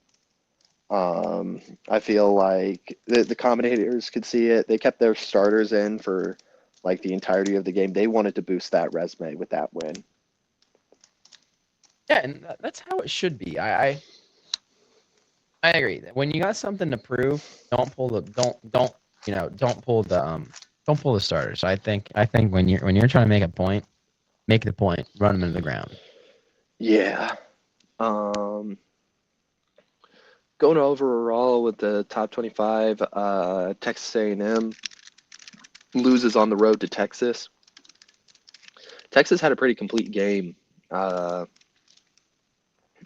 I feel like the commentators could see it. They kept their starters in for like the entirety of the game. They wanted to boost that resume with that win. yeah, and that's how it should be. I agree. When you got something to prove, don't pull the starters. I think when you're trying to make a point, make the point, run them into the ground. Yeah. Um, Going overall with the top 25, Texas A&M loses on the road to Texas. Texas had a pretty complete game uh,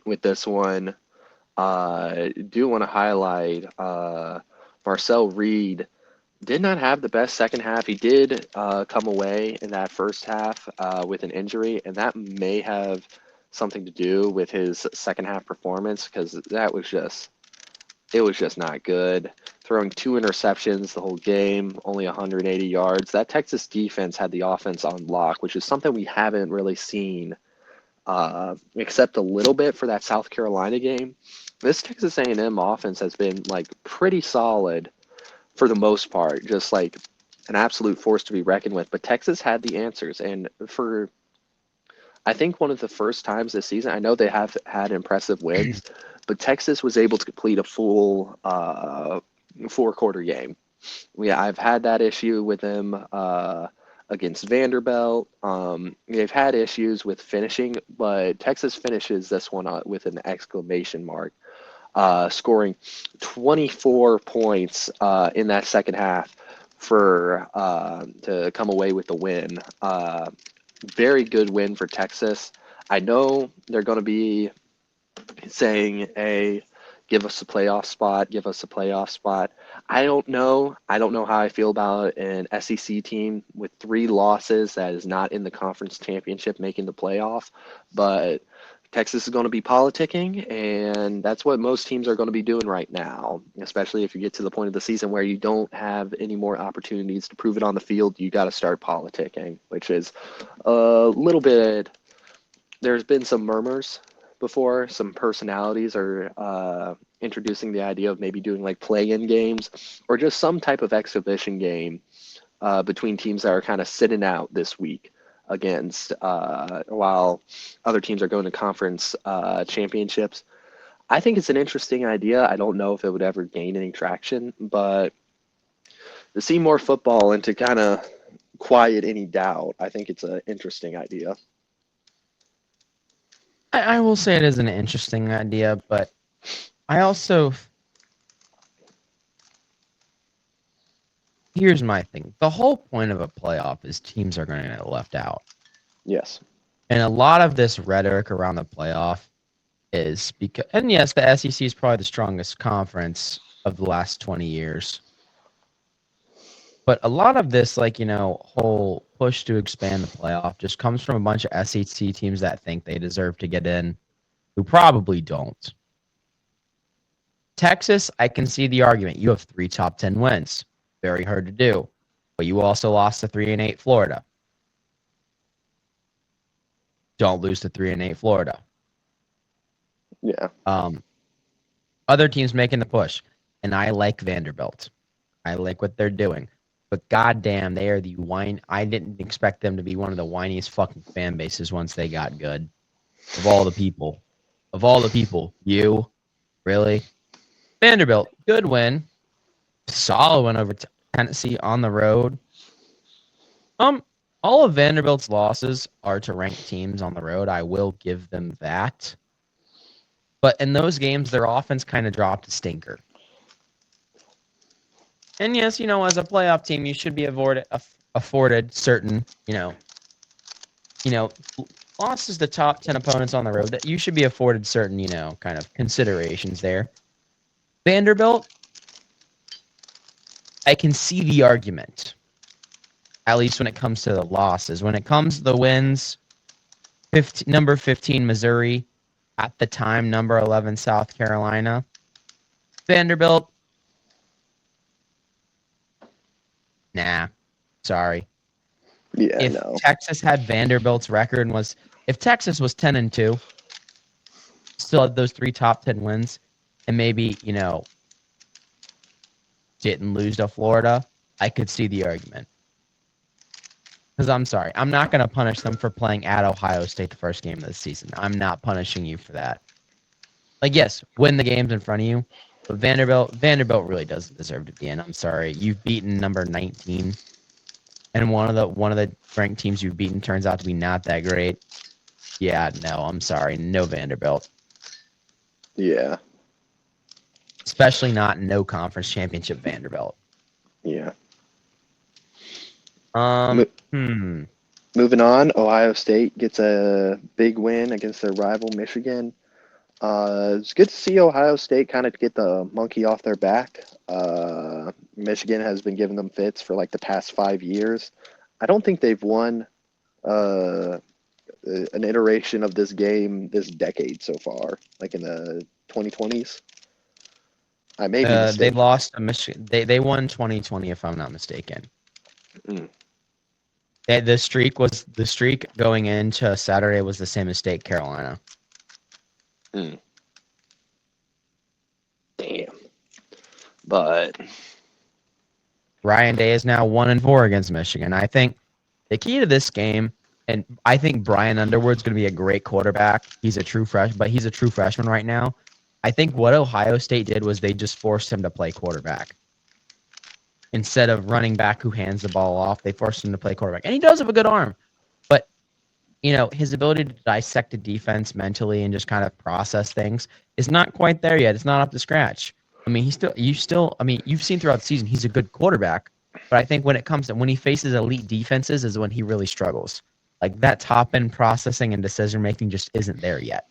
with this one. Do want to highlight Marcel Reed did not have the best second half. He did come away in that first half with an injury, and that may have something to do with his second half performance because it was just not good. Throwing 2 interceptions the whole game, only 180 yards. That Texas defense had the offense on lock, which is something we haven't really seen except a little bit for that South Carolina game. This Texas A&M offense has been like pretty solid for the most part, just like an absolute force to be reckoned with. But Texas had the answers, and for I think one of the first times this season, I know they have had impressive wins, but Texas was able to complete a full 4 quarter game. Yeah, I've had that issue with them against Vanderbilt. They've had issues with finishing, but Texas finishes this one with an exclamation mark, scoring 24 points in that second half for to come away with the win. Very good win for Texas. I know they're going to be saying, "Hey, give us a playoff spot, give us a playoff spot. I don't know. I don't know how I feel about an SEC team with 3 losses that is not in the conference championship making the playoff, but Texas is going to be politicking, and that's what most teams are going to be doing right now, especially if you get to the point of the season where you don't have any more opportunities to prove it on the field. You got to start politicking, which is a little bit. There's been some murmurs before. Some personalities are introducing the idea of maybe doing like play-in games or just some type of exhibition game between teams that are kind of sitting out this week against while other teams are going to conference championships. I think it's an interesting idea. I don't know if it would ever gain any traction, but to see more football and to kind of quiet any doubt, I think it's an interesting idea. I will say it is an interesting idea, but I also. Here's my thing. The whole point of a playoff is teams are going to get left out. Yes. And a lot of this rhetoric around the playoff is because, and yes, the SEC is probably the strongest conference of the last 20 years. But a lot of this, whole push to expand the playoff just comes from a bunch of SEC teams that think they deserve to get in, who probably don't. Texas, I can see the argument. You have 3 top 10 wins. Very hard to do. But you also lost to 3-8 Florida. Don't lose to 3-8 Florida. Yeah. Other teams making the push. And I like Vanderbilt. I like what they're doing. But goddamn, they are the whine. I didn't expect them to be one of the whiniest fucking fan bases once they got good. Of all the people. You? Really? Vanderbilt, good win. Solid win over Tennessee on the road. All of Vanderbilt's losses are to ranked teams on the road. I will give them that. But in those games, their offense kind of dropped a stinker. And yes, as a playoff team, you should be afforded certain, losses to top 10 opponents on the road. That you should be afforded certain, kind of considerations there. Vanderbilt, I can see the argument, at least when it comes to the losses. When it comes to the wins, number 15, Missouri, at the time, number 11, South Carolina. Vanderbilt, nah, sorry. Yeah, if no. Texas had Vanderbilt's record and if Texas was 10-2, still had those 3 top 10 wins, and maybe, didn't lose to Florida, I could see the argument. Because I'm sorry, I'm not going to punish them for playing at Ohio State the first game of the season. I'm not punishing you for that. Yes, win the games in front of you, but Vanderbilt really doesn't deserve to be in. I'm sorry, you've beaten number 19, and one of the ranked teams you've beaten turns out to be not that great. Yeah, no, I'm sorry, no Vanderbilt. Yeah. Especially not no conference championship Vanderbilt. Yeah. Moving on, Ohio State gets a big win against their rival Michigan. It's good to see Ohio State kind of get the monkey off their back. Michigan has been giving them fits for the past 5 years. I don't think they've won an iteration of this game this decade so far, in the 2020s. I may be mistaken. They lost to Michigan. They won 2020, if I'm not mistaken. The streak going into Saturday was the same as State Carolina. Damn. But Ryan Day is now 1-4 against Michigan. I think the key to this game, and I think Brian Underwood's going to be a great quarterback. He's a true freshman right now. I think what Ohio State did was they just forced him to play quarterback. Instead of running back who hands the ball off, they forced him to play quarterback. And he does have a good arm. But, his ability to dissect a defense mentally and just kind of process things is not quite there yet. It's not up to scratch. I mean, you've seen throughout the season, he's a good quarterback. But I think when he faces elite defenses is when he really struggles. That top-end processing and decision-making just isn't there yet.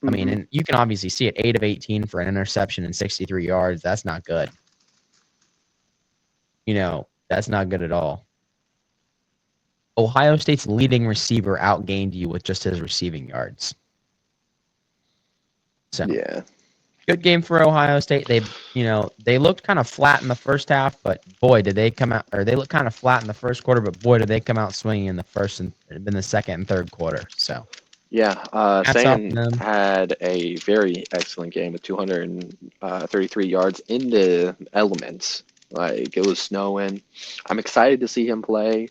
I mean, and you can obviously see it, 8 of 18 for an interception and 63 yards. That's not good. That's not good at all. Ohio State's leading receiver outgained you with just his receiving yards. So Yeah. good game for Ohio State. They looked kind of flat in the first half, but boy, did they come out, or they looked kind of flat in the first quarter, but boy, did they come out swinging in the second and third quarter. So Yeah, hats off to Sagan them. had a very excellent game with 233 yards in the elements. Like, it was snowing. I'm excited to see him play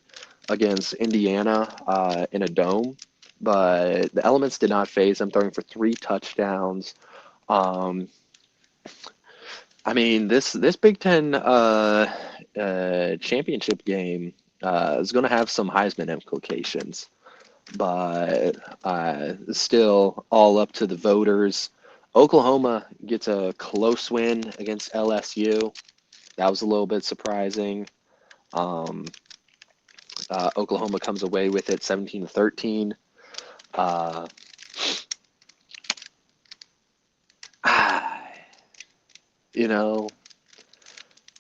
against Indiana in a dome, but the elements did not phase him, throwing for 3 touchdowns. Um, I mean, this Big Ten championship game is going to have some Heisman implications, but still all up to the voters. Oklahoma gets a close win against LSU. That was a little bit surprising. Um, Oklahoma comes away with it 17-13. Uh, you know,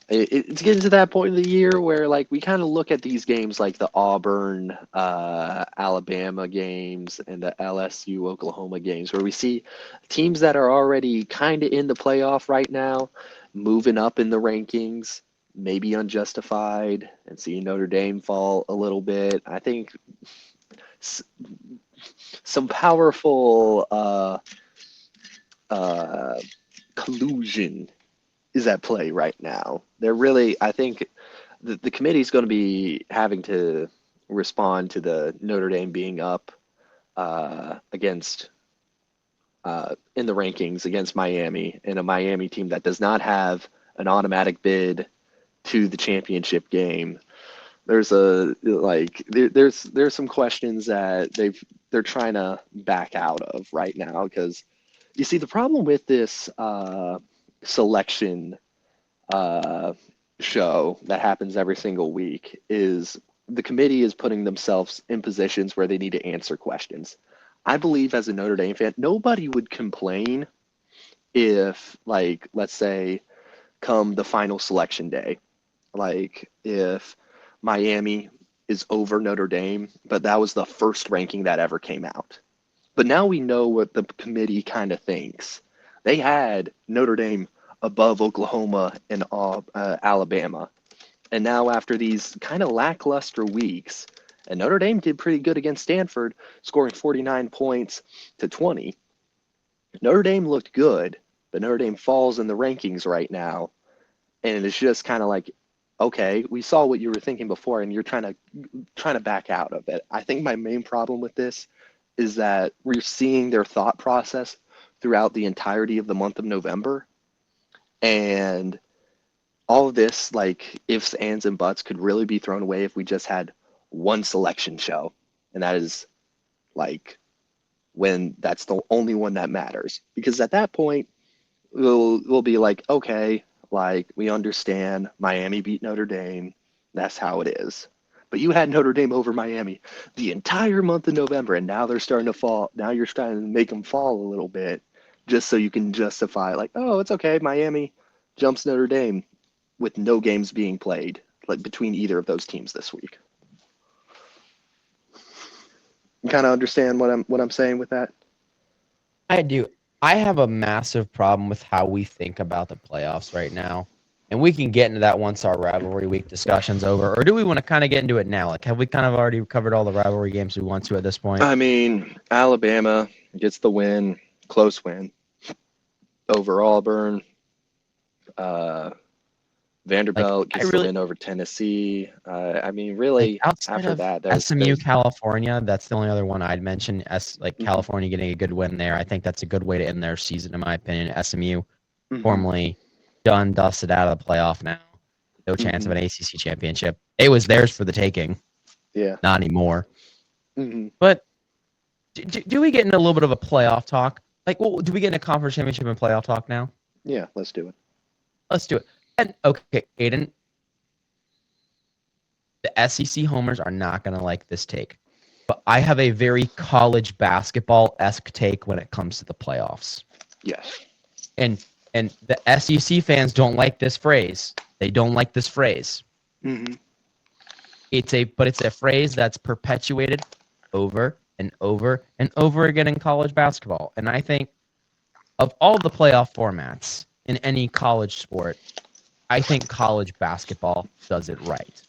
it's getting to that point of the year where, like, we kind of look at these games like the Auburn, Alabama games and the LSU, Oklahoma games, where we see teams that are already kind of in the playoff right now, moving up in the rankings, maybe unjustified, and seeing Notre Dame fall a little bit. I think some powerful collusion is at play right now. I think the committee is going to be having to respond to the Notre Dame being up against in the rankings against Miami, and a Miami team that does not have an automatic bid to the championship game. There's there's some questions that they're trying to back out of right now, because you see the problem with this selection show that happens every single week is the committee is putting themselves in positions where they need to answer questions. I believe, as a Notre Dame fan, nobody would complain if, like, let's say, come the final selection day, like, if Miami is over Notre Dame, but that was the first ranking that ever came out. But now we know what the committee kind of thinks. They had Notre Dame above Oklahoma and Alabama. And now, after these kind of lackluster weeks, and Notre Dame did pretty good against Stanford, scoring 49 points to 20. Notre Dame looked good, but Notre Dame falls in the rankings right now. And it's just kind of like, okay, we saw what you were thinking before, and you're trying to back out of it. I think my main problem with this is that we're seeing their thought process throughout the entirety of the month of November. And all of this, like, ifs, ands, and buts, could really be thrown away if we just had one selection show. And that is, like, when that's the only one that matters. Because at that point, we'll be like, okay, like, we understand Miami beat Notre Dame. That's how it is. But you had Notre Dame over Miami the entire month of November, and now they're starting to fall. Now you're starting to make them fall a little bit, just so you can justify, like, oh, it's okay, Miami jumps Notre Dame with no games being played, like, between either of those teams this week. You kind of understand what I'm saying with that? I do. I have a massive problem with how we think about the playoffs right now. And we can get into that once our rivalry week discussion's over. Or do we want to kind of get into it now? Like, have we kind of already covered all the rivalry games we want to at this point? I mean, Alabama gets the win, close win, over Auburn. Vanderbilt gets the win over Tennessee. I mean, really, outside after of that, SMU, California, that's the only other one I'd mention. California getting a good win there. I think that's a good way to end their season, in my opinion. SMU, formerly done, dusted out of the playoff now. No chance of an ACC championship. It was theirs for the taking. Yeah. Not anymore. But do we get into a little bit of a playoff talk? Like, well, do we get into conference championship and playoff talk now? Yeah, let's do it. Let's do it. And okay, Aiden, the SEC homers are not going to like this take. but I have a very college basketball-esque take when it comes to the playoffs. Yes. And the SEC fans don't like this phrase. They don't like this phrase. Mm-hmm. It's a phrase that's perpetuated over and over and over again in college basketball. And I think of all the playoff formats in any college sport, I think college basketball does it right.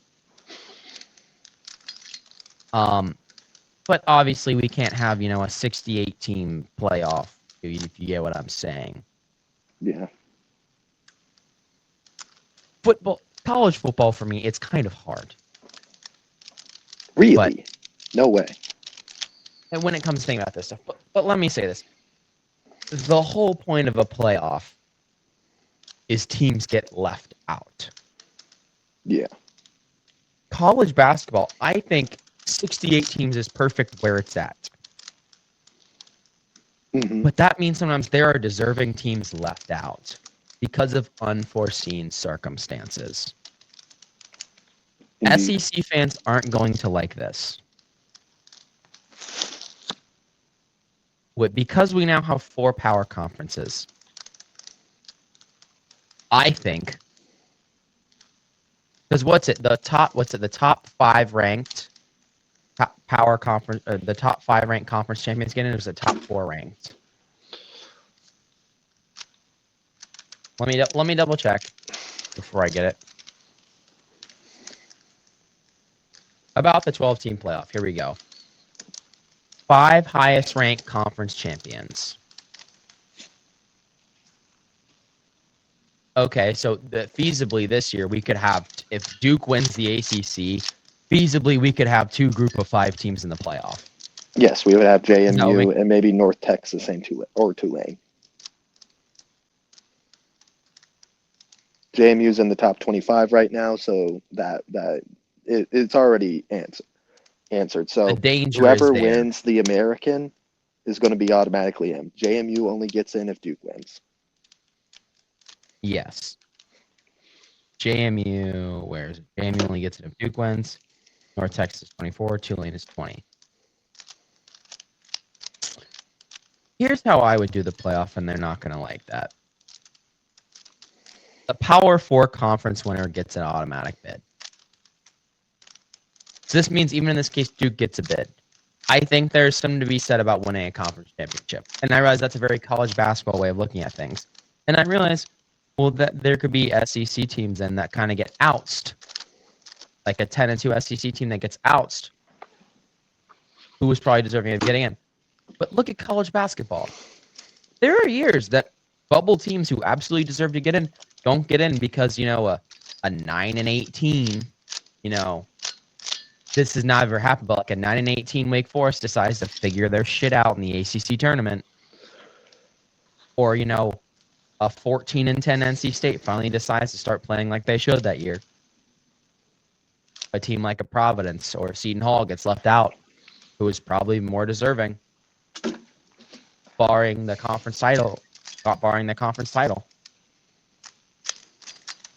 But obviously we can't have, a 68 team playoff if you get what I'm saying. Yeah. College football for me, it's kind of hard. Really? But, no way. And when it comes to thinking about this stuff, but let me say this. The whole point of a playoff is teams get left out. Yeah. College basketball, I think 68 teams is perfect where it's at. Mm-hmm. But that means sometimes there are deserving teams left out because of unforeseen circumstances. Indeed. SEC fans aren't going to like this. Because we now have 4 power conferences, I think, because the top 5 ranked power conference, the top 5 ranked conference champions get in, it was the top 4 ranked. Let me double check before I get it. About the 12-team playoff. Here we go. 5 highest ranked conference champions. Okay, so feasibly this year we could have, if Duke wins the ACC, feasibly we could have 2 group of 5 teams in the playoff. Yes, we would have JMU and maybe North Texas and Tulane. JMU's in the top 25 right now, so it's already answered. So whoever wins the American is going to be automatically in. JMU only gets in if Duke wins. Yes. JMU only gets in if Duke wins. North Texas 24, Tulane is 20. Here's how I would do the playoff, and they're not going to like that. The Power 4 conference winner gets an automatic bid. So this means even in this case, Duke gets a bid. I think there's something to be said about winning a conference championship. And I realize that's a very college basketball way of looking at things. And I realize, that there could be SEC teams then that kind of get ousted. Like a 10-2 SEC team that gets ousted, who was probably deserving of getting in. But look at college basketball. There are years that bubble teams who absolutely deserve to get in don't get in because, a 9-18, this has never happened, but like a 9-18 Wake Forest decides to figure their shit out in the ACC tournament. Or, a 14-10 NC State finally decides to start playing like they should that year. A team like a Providence or Seton Hall gets left out, who is probably more deserving, barring the conference title.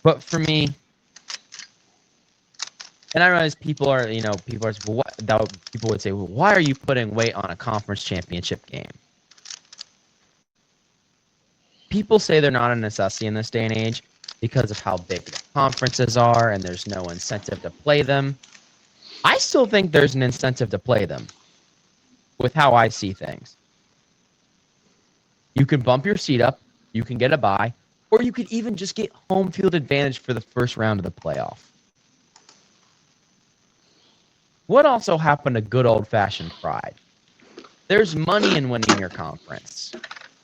But for me, and I realize people would say, well, why are you putting weight on a conference championship game? People say they're not a necessity in this day and age because of how big the conferences are and there's no incentive to play them. I still think there's an incentive to play them with how I see things. You can bump your seat up, you can get a bye, or you could even just get home field advantage for the first round of the playoff. What also happened to good old-fashioned pride? There's money in winning your conference.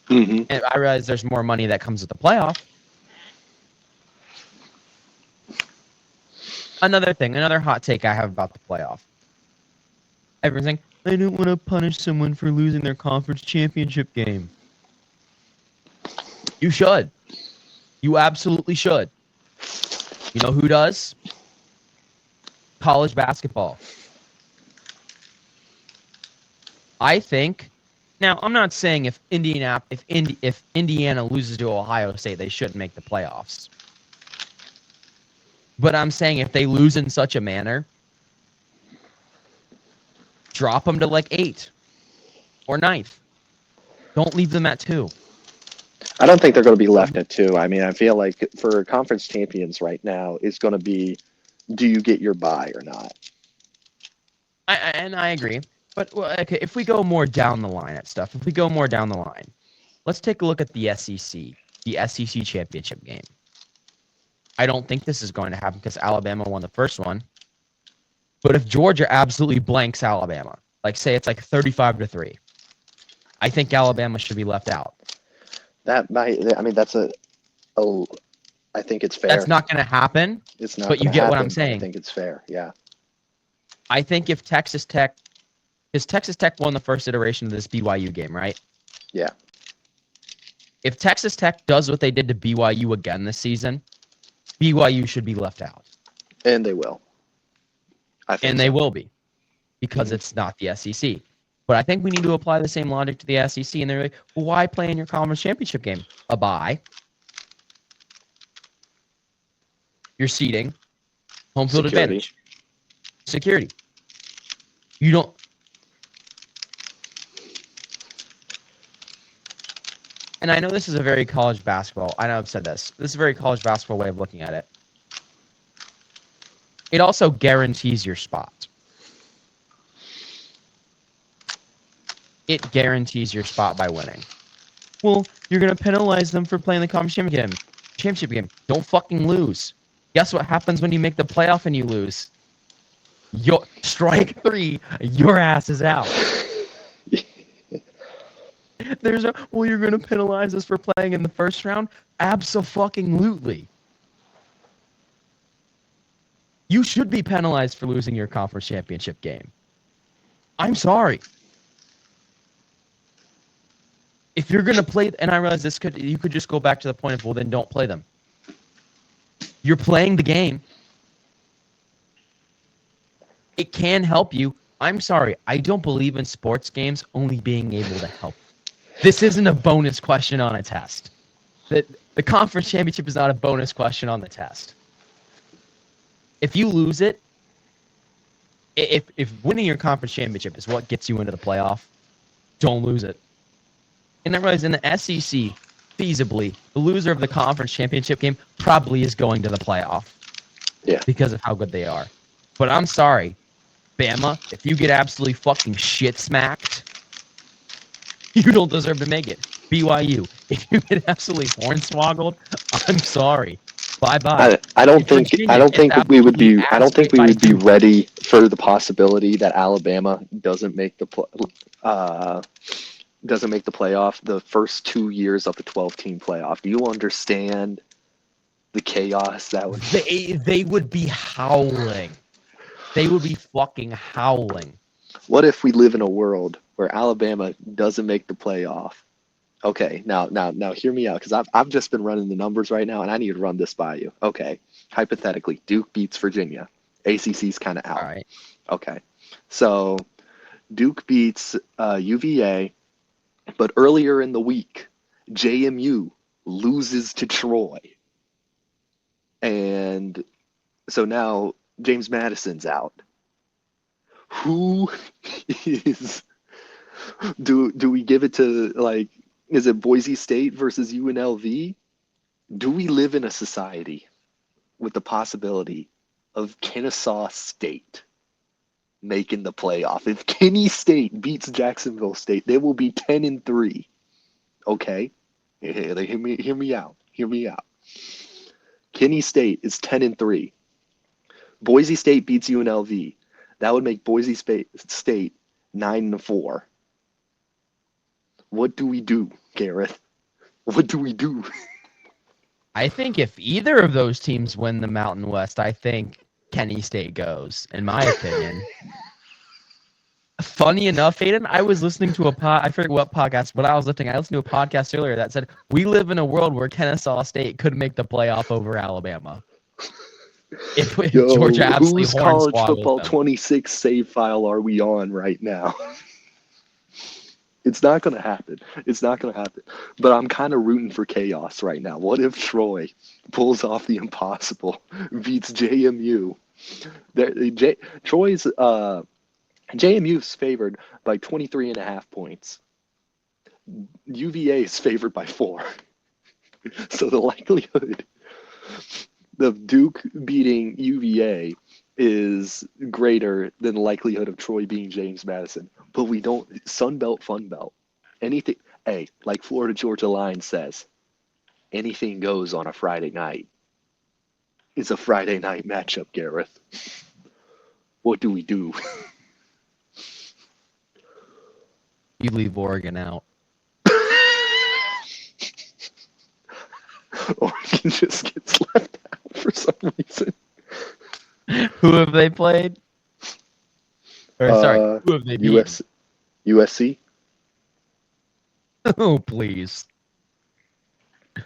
Mm-hmm. And I realize there's more money that comes with the playoff. Another hot take I have about the playoff. Everyone's saying, I don't want to punish someone for losing their conference championship game. You should. You absolutely should. You know who does? College basketball. I think. Now, I'm not saying if Indiana loses to Ohio State, they shouldn't make the playoffs. But I'm saying if they lose in such a manner, Drop them to like 8 or 9th. Don't leave them at 2. I don't think they're going to be left at 2. I mean, I feel like for conference champions right now, it's going to be, do you get your bye or not? I agree. But okay, if we go more down the line at stuff, let's take a look at the SEC championship game. I don't think this is going to happen because Alabama won the first one. But if Georgia absolutely blanks Alabama, like say it's like 35-3, I think Alabama should be left out. That might. I mean, that's I think it's fair. That's not going to happen. It's not. But you get happen. what I'm saying. I think it's fair. Yeah. I think if Texas Tech won the first iteration of this BYU game, right? Yeah. If Texas Tech does what they did to BYU again this season, BYU should be left out. And they will. They will be, because it's not the SEC. But I think we need to apply the same logic to the SEC. And they're like, well, why play in your conference championship game? A bye. You're seeding. Home field advantage. Security. You don't. And I know this is a very college basketball. I know I've said this. This is a very college basketball way of looking at it. It also guarantees your spot. It guarantees your spot by winning. Well, you're going to penalize them for playing the conference championship game. Don't fucking lose. Guess what happens when you make the playoff and you lose? Strike 3, your ass is out. Well, you're going to penalize us for playing in the first round? Abso-fucking-lutely. You should be penalized for losing your conference championship game. I'm sorry. If you're going to play, and I realize you could just go back to the point of, well, then don't play them. You're playing the game. It can help you. I'm sorry. I don't believe in sports games only being able to help. This isn't a bonus question on a test. The conference championship is not a bonus question on the test. If you lose it, if winning your conference championship is what gets you into the playoff, don't lose it. And I realize in the SEC, feasibly, the loser of the conference championship game probably is going to the playoff. Yeah. Because of how good they are. But I'm sorry, Bama, if you get absolutely fucking shit smacked, you don't deserve to make it. BYU, if you get absolutely hornswoggled, I'm sorry. Bye-bye. I don't think we would be ready for the possibility that Alabama doesn't make the playoff the first 2 years of the 12-team playoff. Do you understand the chaos that would they would be howling. They would be fucking howling. What if we live in a world where Alabama doesn't make the playoff? Okay, now hear me out, because I've just been running the numbers right now, and I need to run this by you. Okay, hypothetically, Duke beats Virginia. ACC's kind of out. All right. Okay, so Duke beats UVA, but earlier in the week, JMU loses to Troy. And so now James Madison's out. Who is... Do we give it to, like, is it Boise State versus UNLV? Do we live in a society with the possibility of Kennesaw State making the playoff? If Kenny State beats Jacksonville State, they will be 10-3. Okay? Hear me out. Kenny State is 10-3. Boise State beats UNLV. That would make Boise State 9-4. What do we do, Gareth? What do we do? I think if either of those teams win the Mountain West, I think Kenny State goes, in my opinion. Funny enough, Aiden, I was listening to I forget what podcast, but I listened to a podcast earlier that said, we live in a world where Kennesaw State could make the playoff over Alabama. If Georgia absolutely whose college football them. 26 save file are we on right now? It's not going to happen. But I'm kind of rooting for chaos right now. What if Troy pulls off the impossible, beats JMU? Troy's JMU's favored by 23.5 points. UVA is favored by 4. So the likelihood of Duke beating UVA is greater than the likelihood of Troy beating James Madison. But we don't Sun Belt, Fun Belt. Anything, hey, like Florida Georgia Line says, anything goes on a Friday night. It's a Friday night matchup, Gareth. What do we do? You leave Oregon out. Oregon just gets left out for some reason. Who have they played? Or sorry, who have they beaten? USC. Oh, please. I'm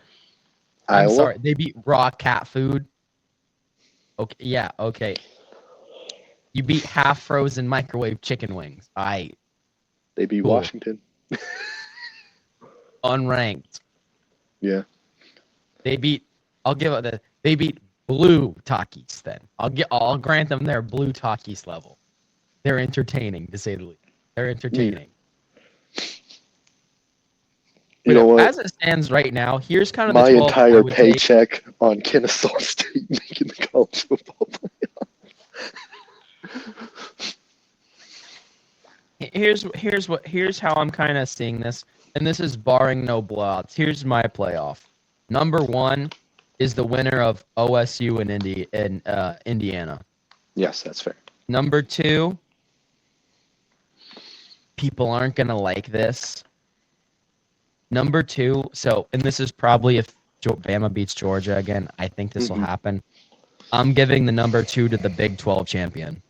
Iowa. sorry. They beat raw cat food. Okay, yeah, okay. You beat half frozen microwave chicken wings. They beat Cool. Washington. Unranked. Yeah. They beat. I'll give it the. They beat blue Takis. Then I'll grant them their blue Takis level. They're entertaining to say the least. They're entertaining. You know what? As it stands right now, here's kind of My the 12 I entire would take. paycheck on Kennesaw State making the college football playoff. Here's how I'm kind of seeing this, and this is barring no blowouts. Here's my playoff. Number 1 is the winner of OSU and Indiana. Yes, that's fair. Number 2, people aren't gonna like this. Number 2, and this is probably if Bama beats Georgia again. I think this will happen. I'm giving the number 2 to the Big 12 champion.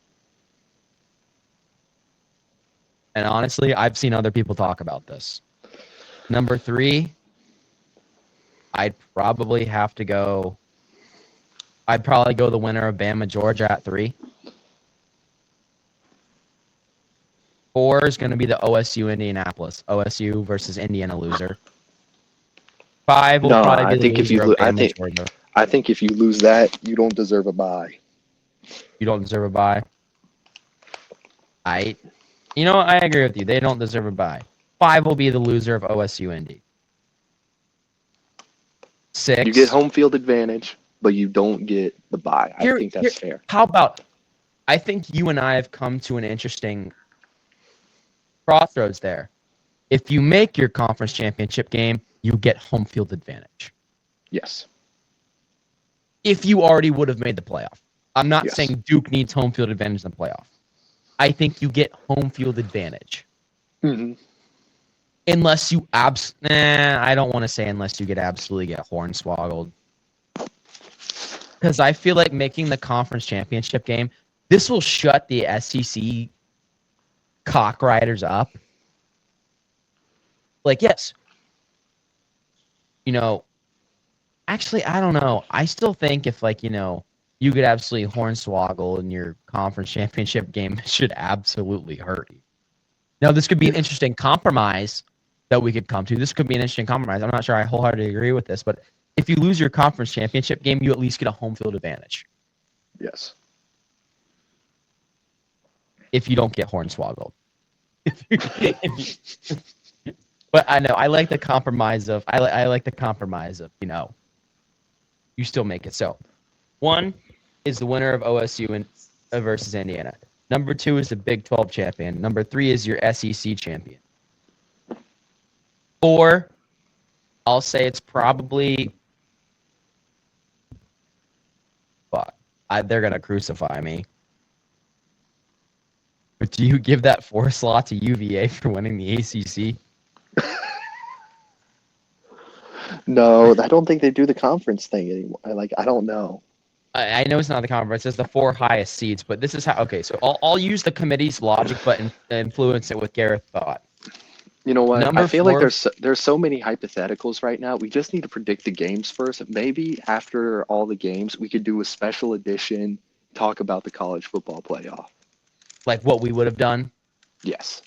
And honestly, I've seen other people talk about this. Number 3, I'd probably go the winner of Bama Georgia at 3. 4 is going to be the OSU Indianapolis. OSU versus Indiana loser. 5 will probably be the loser of Bama Georgia. I think if you lose that, you don't deserve a bye. You don't deserve a bye. You know what? I agree with you. They don't deserve a bye. 5 will be the loser of OSU Indy. 6. You get home field advantage, but you don't get the bye. I think that's fair. How about? I think you and I have come to an interesting crossroads there. If you make your conference championship game, you get home field advantage. Yes. If you already would have made the playoff. I'm not saying Duke needs home field advantage in the playoff. I think you get home field advantage. Mm-hmm. Unless you I don't want to say unless you get hornswoggled. Because I feel like making the conference championship game, this will shut the SEC cock riders up. Like, yes. Actually, I don't know. I still think if, you could absolutely hornswoggle in your conference championship game, it should absolutely hurt you. Now, this could be an interesting compromise that we could come to. This could be an interesting compromise. I'm not sure I wholeheartedly agree with this, but if you lose your conference championship game, you at least get a home field advantage. Yes. If you don't get hornswoggled. But I know I like the compromise of you still make it. So 1 is the winner of OSU versus Indiana. Number 2 is the Big 12 champion. Number 3 is your SEC champion. 4, I'll say it's probably. But they're gonna crucify me. But do you give that 4 slot to UVA for winning the ACC? No, I don't think they do the conference thing anymore. I don't know. I know it's not the conference; it's the 4 highest seeds. But this is how. Okay, so I'll use the committee's logic, but influence it with Gareth's thought. You know what? I feel 4, like there's so many hypotheticals right now. We just need to predict the games first. Maybe after all the games, we could do a special edition, talk about the college football playoff. Like what we would have done? Yes.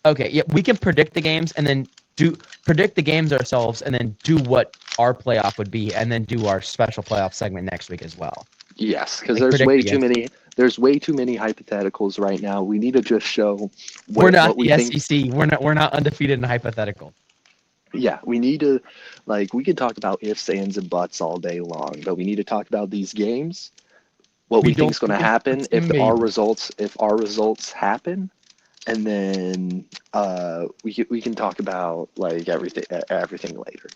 Okay, yeah, we can predict the games and then predict the games ourselves and then do what our playoff would be and then do our special playoff segment next week as well. Yes, because there's way too many. There's way too many hypotheticals right now. We need to just show We're not what we the think. SEC. We're not undefeated in hypothetical. Yeah, we need to, like, we could talk about ifs, ands, and buts all day long, but we need to talk about these games, what We we think don't is going do to if happen buts and maybe. if our results happen, and then we can talk about like everything later.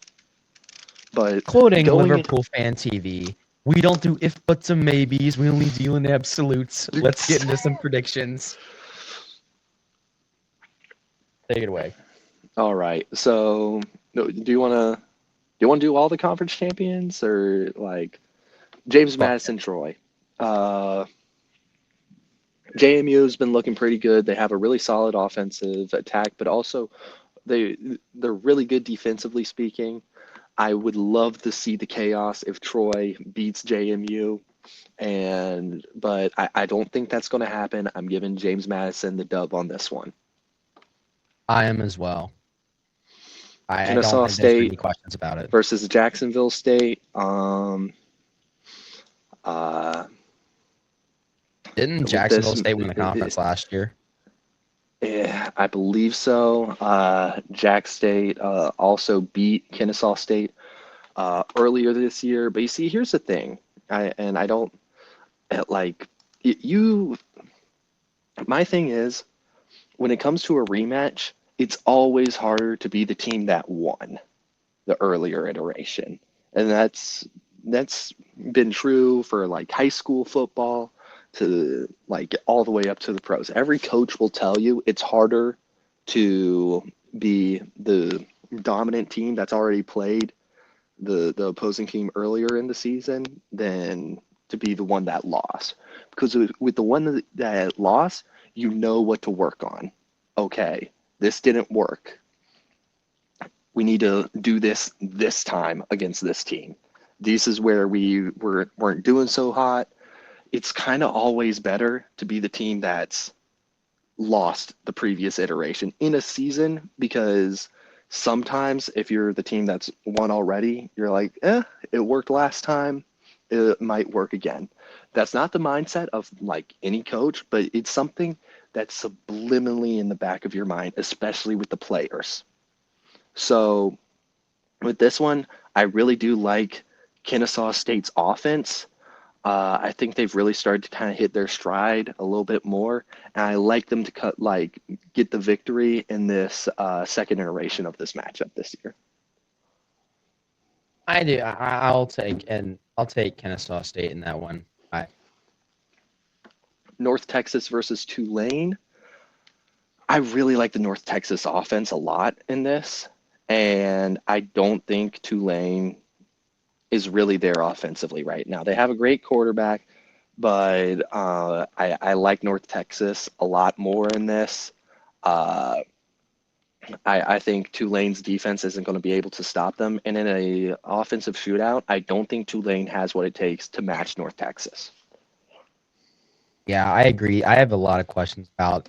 But Quoting going Liverpool Fan TV, we don't do if buts and maybes. We only deal in absolutes. Let's get into some predictions. Take it away. all right, so do you want to do all the conference champions or like James Fuck Madison, Troy? Uh, JMU has been looking pretty good. They have a really solid offensive attack, but also they they're really good defensively speaking. I would love to see the chaos if Troy beats JMU, but I don't think that's going to happen. I'm giving James Madison the dub on this one. I am as well. I don't Kennesaw think there's any State questions about it. versus Jacksonville State. Uh, Didn't with this, Jacksonville State win the conference last year? yeah, I believe so. Jack State also beat Kennesaw State earlier this year. But you see, here's the thing, I don't like you. My thing is, when it comes to a rematch, it's always harder to be the team that won the earlier iteration, and that's been true for like high school football to like all the way up to the pros. Every coach will tell you it's harder to be the dominant team that's already played the opposing team earlier in the season than to be the one that lost. Because with the one that lost, you know what to work on. Okay, this didn't work. We need to do this time against this team. This is where weren't doing so hot. It's kind of always better to be the team that's lost the previous iteration in a season, because sometimes if you're the team that's won already, you're like, it worked last time, it might work again. That's not the mindset of like any coach, but it's something that's subliminally in the back of your mind, especially with the players. So with this one, I really do like Kennesaw State's offense. I think they've really started to kind of hit their stride a little bit more, and I like them to get the victory in this second iteration of this matchup this year. I do. I'll take Kennesaw State in that one. North Texas versus Tulane. I really like the North Texas offense a lot in this, and I don't think Tulane is really there offensively right now. They have a great quarterback, but I like North Texas a lot more in this. Uh, I think Tulane's defense isn't going to be able to stop them, and in a offensive shootout, I don't think Tulane has what it takes to match North Texas. Yeah, I agree. I have a lot of questions about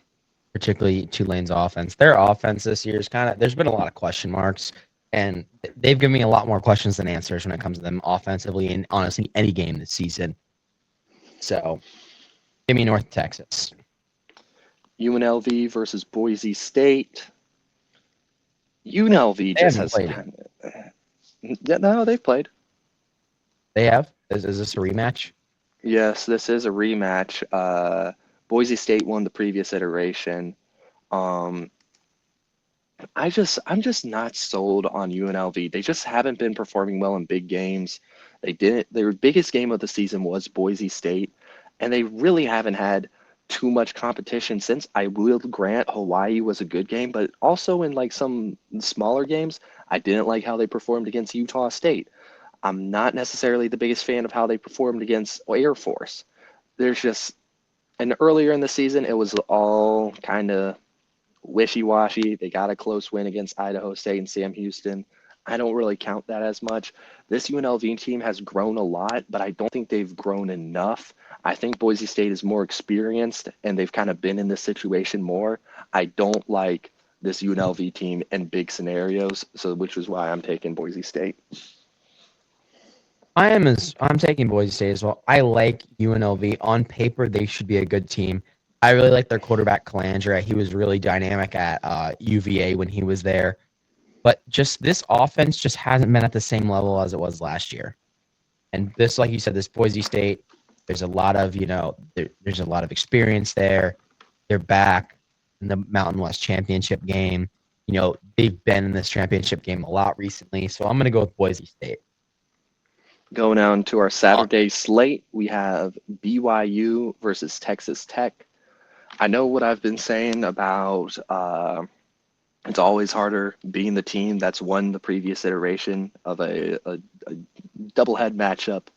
particularly Tulane's offense. Their offense this year is there's been a lot of question marks, and they've given me a lot more questions than answers when it comes to them offensively and honestly any game this season. So give me North Texas. UNLV versus Boise State. UNLV They just haven't has, played. yeah, no, they've played. They have? Is this a rematch? Yes, this is a rematch. Boise State won the previous iteration. Um, I'm just not sold on UNLV. They just haven't been performing well in big games. They didn't. Their biggest game of the season was Boise State, and they really haven't had too much competition since. I will grant Hawaii was a good game, but also in like some smaller games, I didn't like how they performed against Utah State. I'm not necessarily the biggest fan of how they performed against Air Force. There's just, and earlier in the season, it was all kind of wishy-washy. They got a close win against Idaho State and Sam Houston. I don't really count that as much. This UNLV team has grown a lot, but I don't think they've grown enough. I think Boise State is more experienced and they've kind of been in this situation more. I don't like this UNLV team in big scenarios, so which is why I'm taking Boise State. I'm taking Boise State as well. I like UNLV. On paper, they should be a good team. I really like their quarterback Calandra. He was really dynamic at UVA when he was there. But just this offense just hasn't been at the same level as it was last year. And this, like you said, this Boise State, there's a lot of, there's a lot of experience there. They're back in the Mountain West Championship game. They've been in this championship game a lot recently. So I'm going to go with Boise State. Going on to our Uh, Saturday slate, we have BYU versus Texas Tech. I know what I've been saying about it's always harder being the team that's won the previous iteration of a double head matchup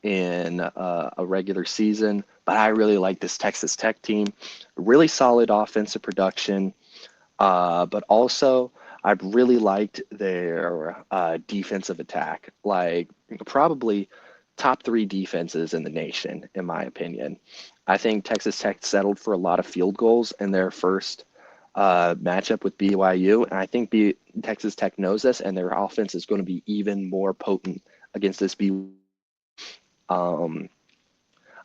in a regular season, but I really like this Texas Tech team. Really solid offensive production, but also I've really liked their defensive attack. Like probably top three defenses in the nation, in my opinion. I think Texas Tech settled for a lot of field goals in their first matchup with BYU, and I think Texas Tech knows this, and their offense is going to be even more potent against this BYU. Um,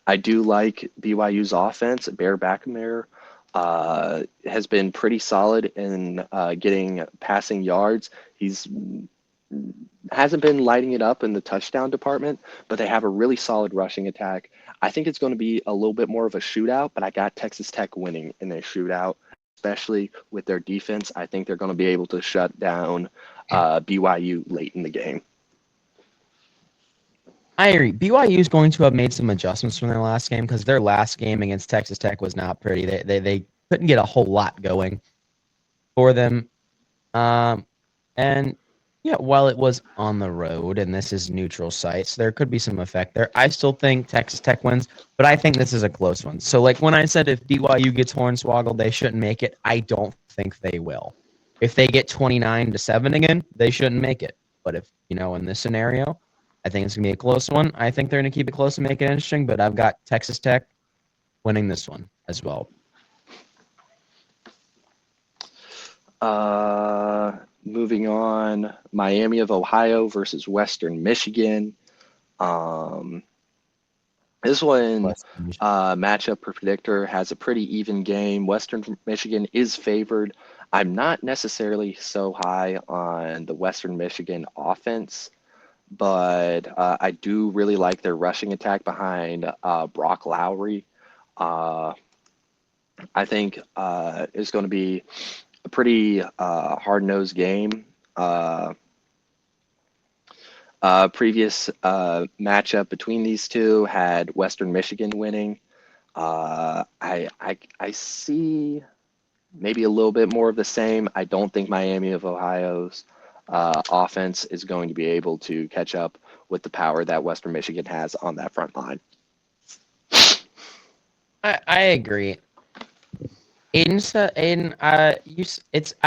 I do like BYU's offense. Bear McNamara has been pretty solid in getting passing yards. He's hasn't been lighting it up in the touchdown department, but they have a really solid rushing attack. I think it's going to be a little bit more of a shootout, but I got Texas Tech winning in a shootout, especially with their defense. I think they're going to be able to shut down BYU late in the game. I agree. BYU is going to have made some adjustments from their last game because their last game against Texas Tech was not pretty. They couldn't get a whole lot going for them. Um, and yeah, while it was on the road and this is neutral sites, there could be some effect there. I still think Texas Tech wins, but I think this is a close one. So, like when I said if BYU gets hornswoggled, they shouldn't make it. I don't think they will. If they get 29-7 again, they shouldn't make it. But if in this scenario, I think it's gonna be a close one. I think they're gonna keep it close and make it interesting. But I've got Texas Tech winning this one as well. Moving on, Miami of Ohio versus Western Michigan. Um, this one matchup predictor has a pretty even game. Western Michigan is favored. I'm not necessarily so high on the Western Michigan offense, but I do really like their rushing attack behind Brock Lowry. Uh, I think it's going to be a pretty hard-nosed game. Previous matchup between these two had Western Michigan winning. I see maybe a little bit more of the same. I don't think Miami of Ohio's offense is going to be able to catch up with the power that Western Michigan has on that front line. I agree. Aiden, I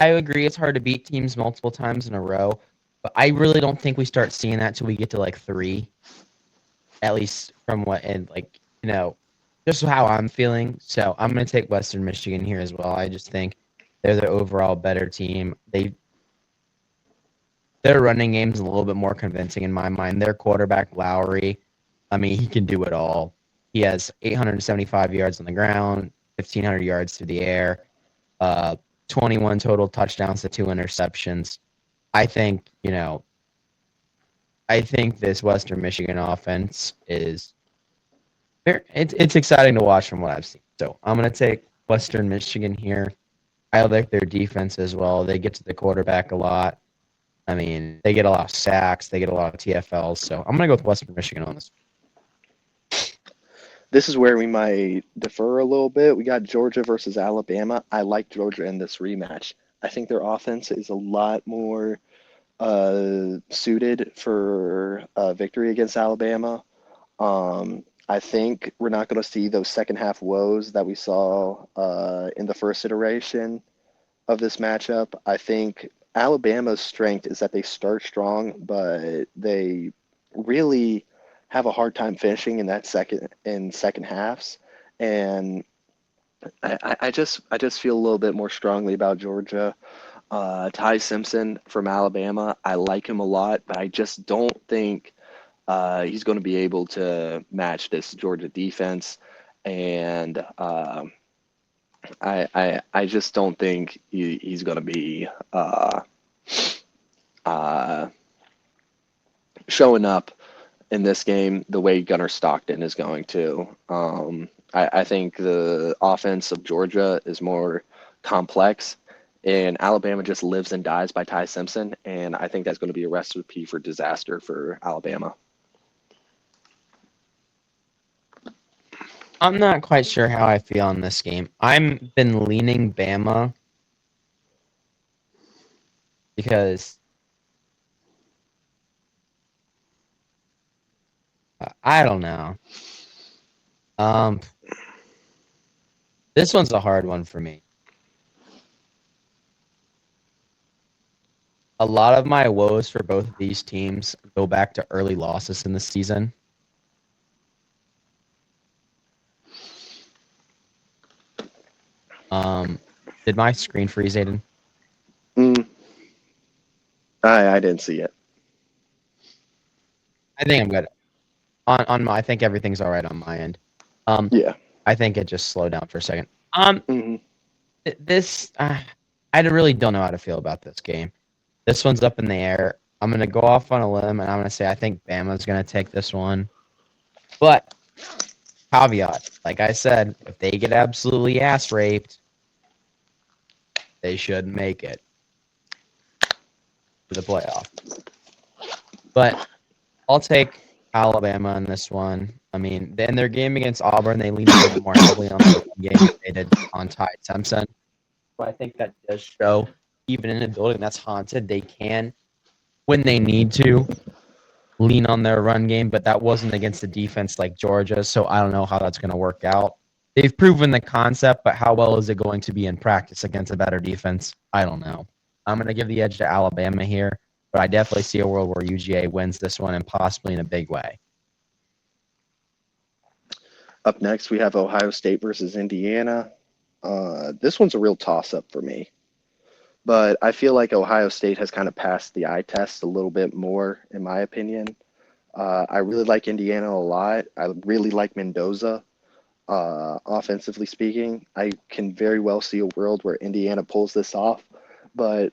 agree. It's hard to beat teams multiple times in a row, but I really don't think we start seeing that till we get to like 3, at least from what and just how I'm feeling. So I'm gonna take Western Michigan here as well. I just think they're the overall better team. Their running game's a little bit more convincing in my mind. Their quarterback Lowry, I mean, he can do it all. He has 875 yards on the ground, 1,500 yards through the air, uh, 21 total touchdowns to 2 interceptions. I think, I think this Western Michigan offense is it's exciting to watch from what I've seen. So I'm going to take Western Michigan here. I like their defense as well. They get to the quarterback a lot. I mean, they get a lot of sacks. They get a lot of TFLs. So I'm going to go with Western Michigan on this. This is where we might defer a little bit. We got Georgia versus Alabama. I like Georgia in this rematch. I think their offense is a lot more suited for victory against Alabama. I think we're not going to see those second half woes that we saw in the first iteration of this matchup. I think Alabama's strength is that they start strong, but they really have a hard time finishing in that second halves. And I just feel a little bit more strongly about Georgia. Ty Simpson from Alabama, I like him a lot, but I just don't think He's going to be able to match this Georgia defense, and I just don't think he's going to be uh, showing up in this game the way Gunnar Stockton is going to. I think the offense of Georgia is more complex, and Alabama just lives and dies by Ty Simpson, and I think that's going to be a recipe for disaster for Alabama. I'm not quite sure how I feel on this game. I've been leaning Bama because I don't know. Um, this one's a hard one for me. A lot of my woes for both of these teams go back to early losses in the season. Did my screen freeze, Aiden? I didn't see it. I think I'm good. On my, I think everything's all right on my end. Yeah. I think it just slowed down for a second. Mm-hmm. This I really don't know how to feel about this game. This one's up in the air. I'm gonna go off on a limb and I'm gonna say I think Bama's gonna take this one. But caveat, like I said, if they get absolutely ass raped, they should make it to the playoff. But I'll take Alabama in this one. I mean, in their game against Auburn, they leaned a little more heavily on the game than they did on Ty Simpson. But I think that does show, even in a building that's haunted, they can, when they need to, lean on their run game. But that wasn't against a defense like Georgia, so I don't know how that's going to work out. They've proven the concept, but how well is it going to be in practice against a better defense? I don't know. I'm going to give the edge to Alabama here, but I definitely see a world where UGA wins this one and possibly in a big way. Up next, we have Ohio State versus Indiana. This one's a real toss-up for me. But I feel like Ohio State has kind of passed the eye test a little bit more, in my opinion. I really like Indiana a lot. I really like Mendoza, offensively speaking. I can very well see a world where Indiana pulls this off. But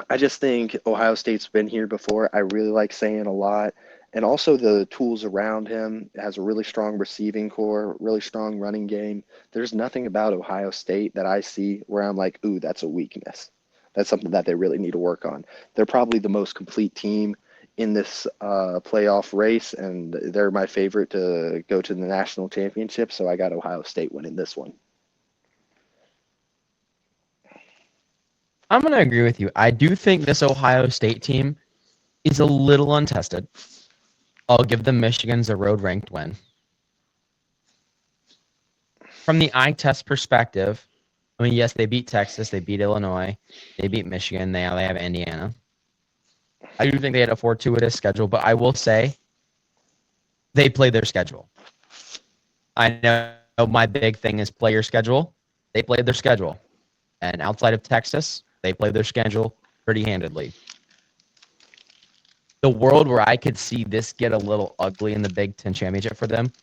I just think Ohio State's been here before. I really like saying a lot. And also the tools around him has a really strong receiving core, really strong running game. There's nothing about Ohio State that I see where I'm like, ooh, that's a weakness. That's something that they really need to work on. They're probably the most complete team in this playoff race, and they're my favorite to go to the national championship. So I got Ohio State winning this one. I'm going to agree with you. I do think this Ohio State team is a little untested. I'll give them Michigan's a road ranked win. From the eye test perspective, I mean, yes, they beat Texas, they beat Illinois, they beat Michigan, now they have Indiana. I do think they had a fortuitous schedule, but I will say they played their schedule. I know my big thing is play your schedule. They played their schedule. And outside of Texas, they played their schedule pretty handedly. The world where I could see this get a little ugly in the Big Ten championship for them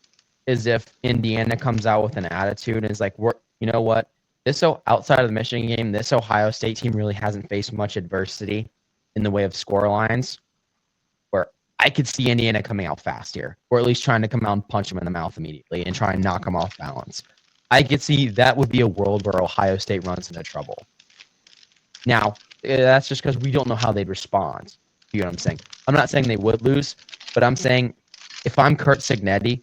is if Indiana comes out with an attitude and is like, you know what? This outside of the Michigan game, this Ohio State team really hasn't faced much adversity in the way of score lines. Where I could see Indiana coming out fast here, or at least trying to come out and punch them in the mouth immediately and try and knock them off balance. I could see that would be a world where Ohio State runs into trouble. Now, that's just because we don't know how they'd respond. You know what I'm saying? I'm not saying they would lose, but I'm saying if I'm Kurt Signetti,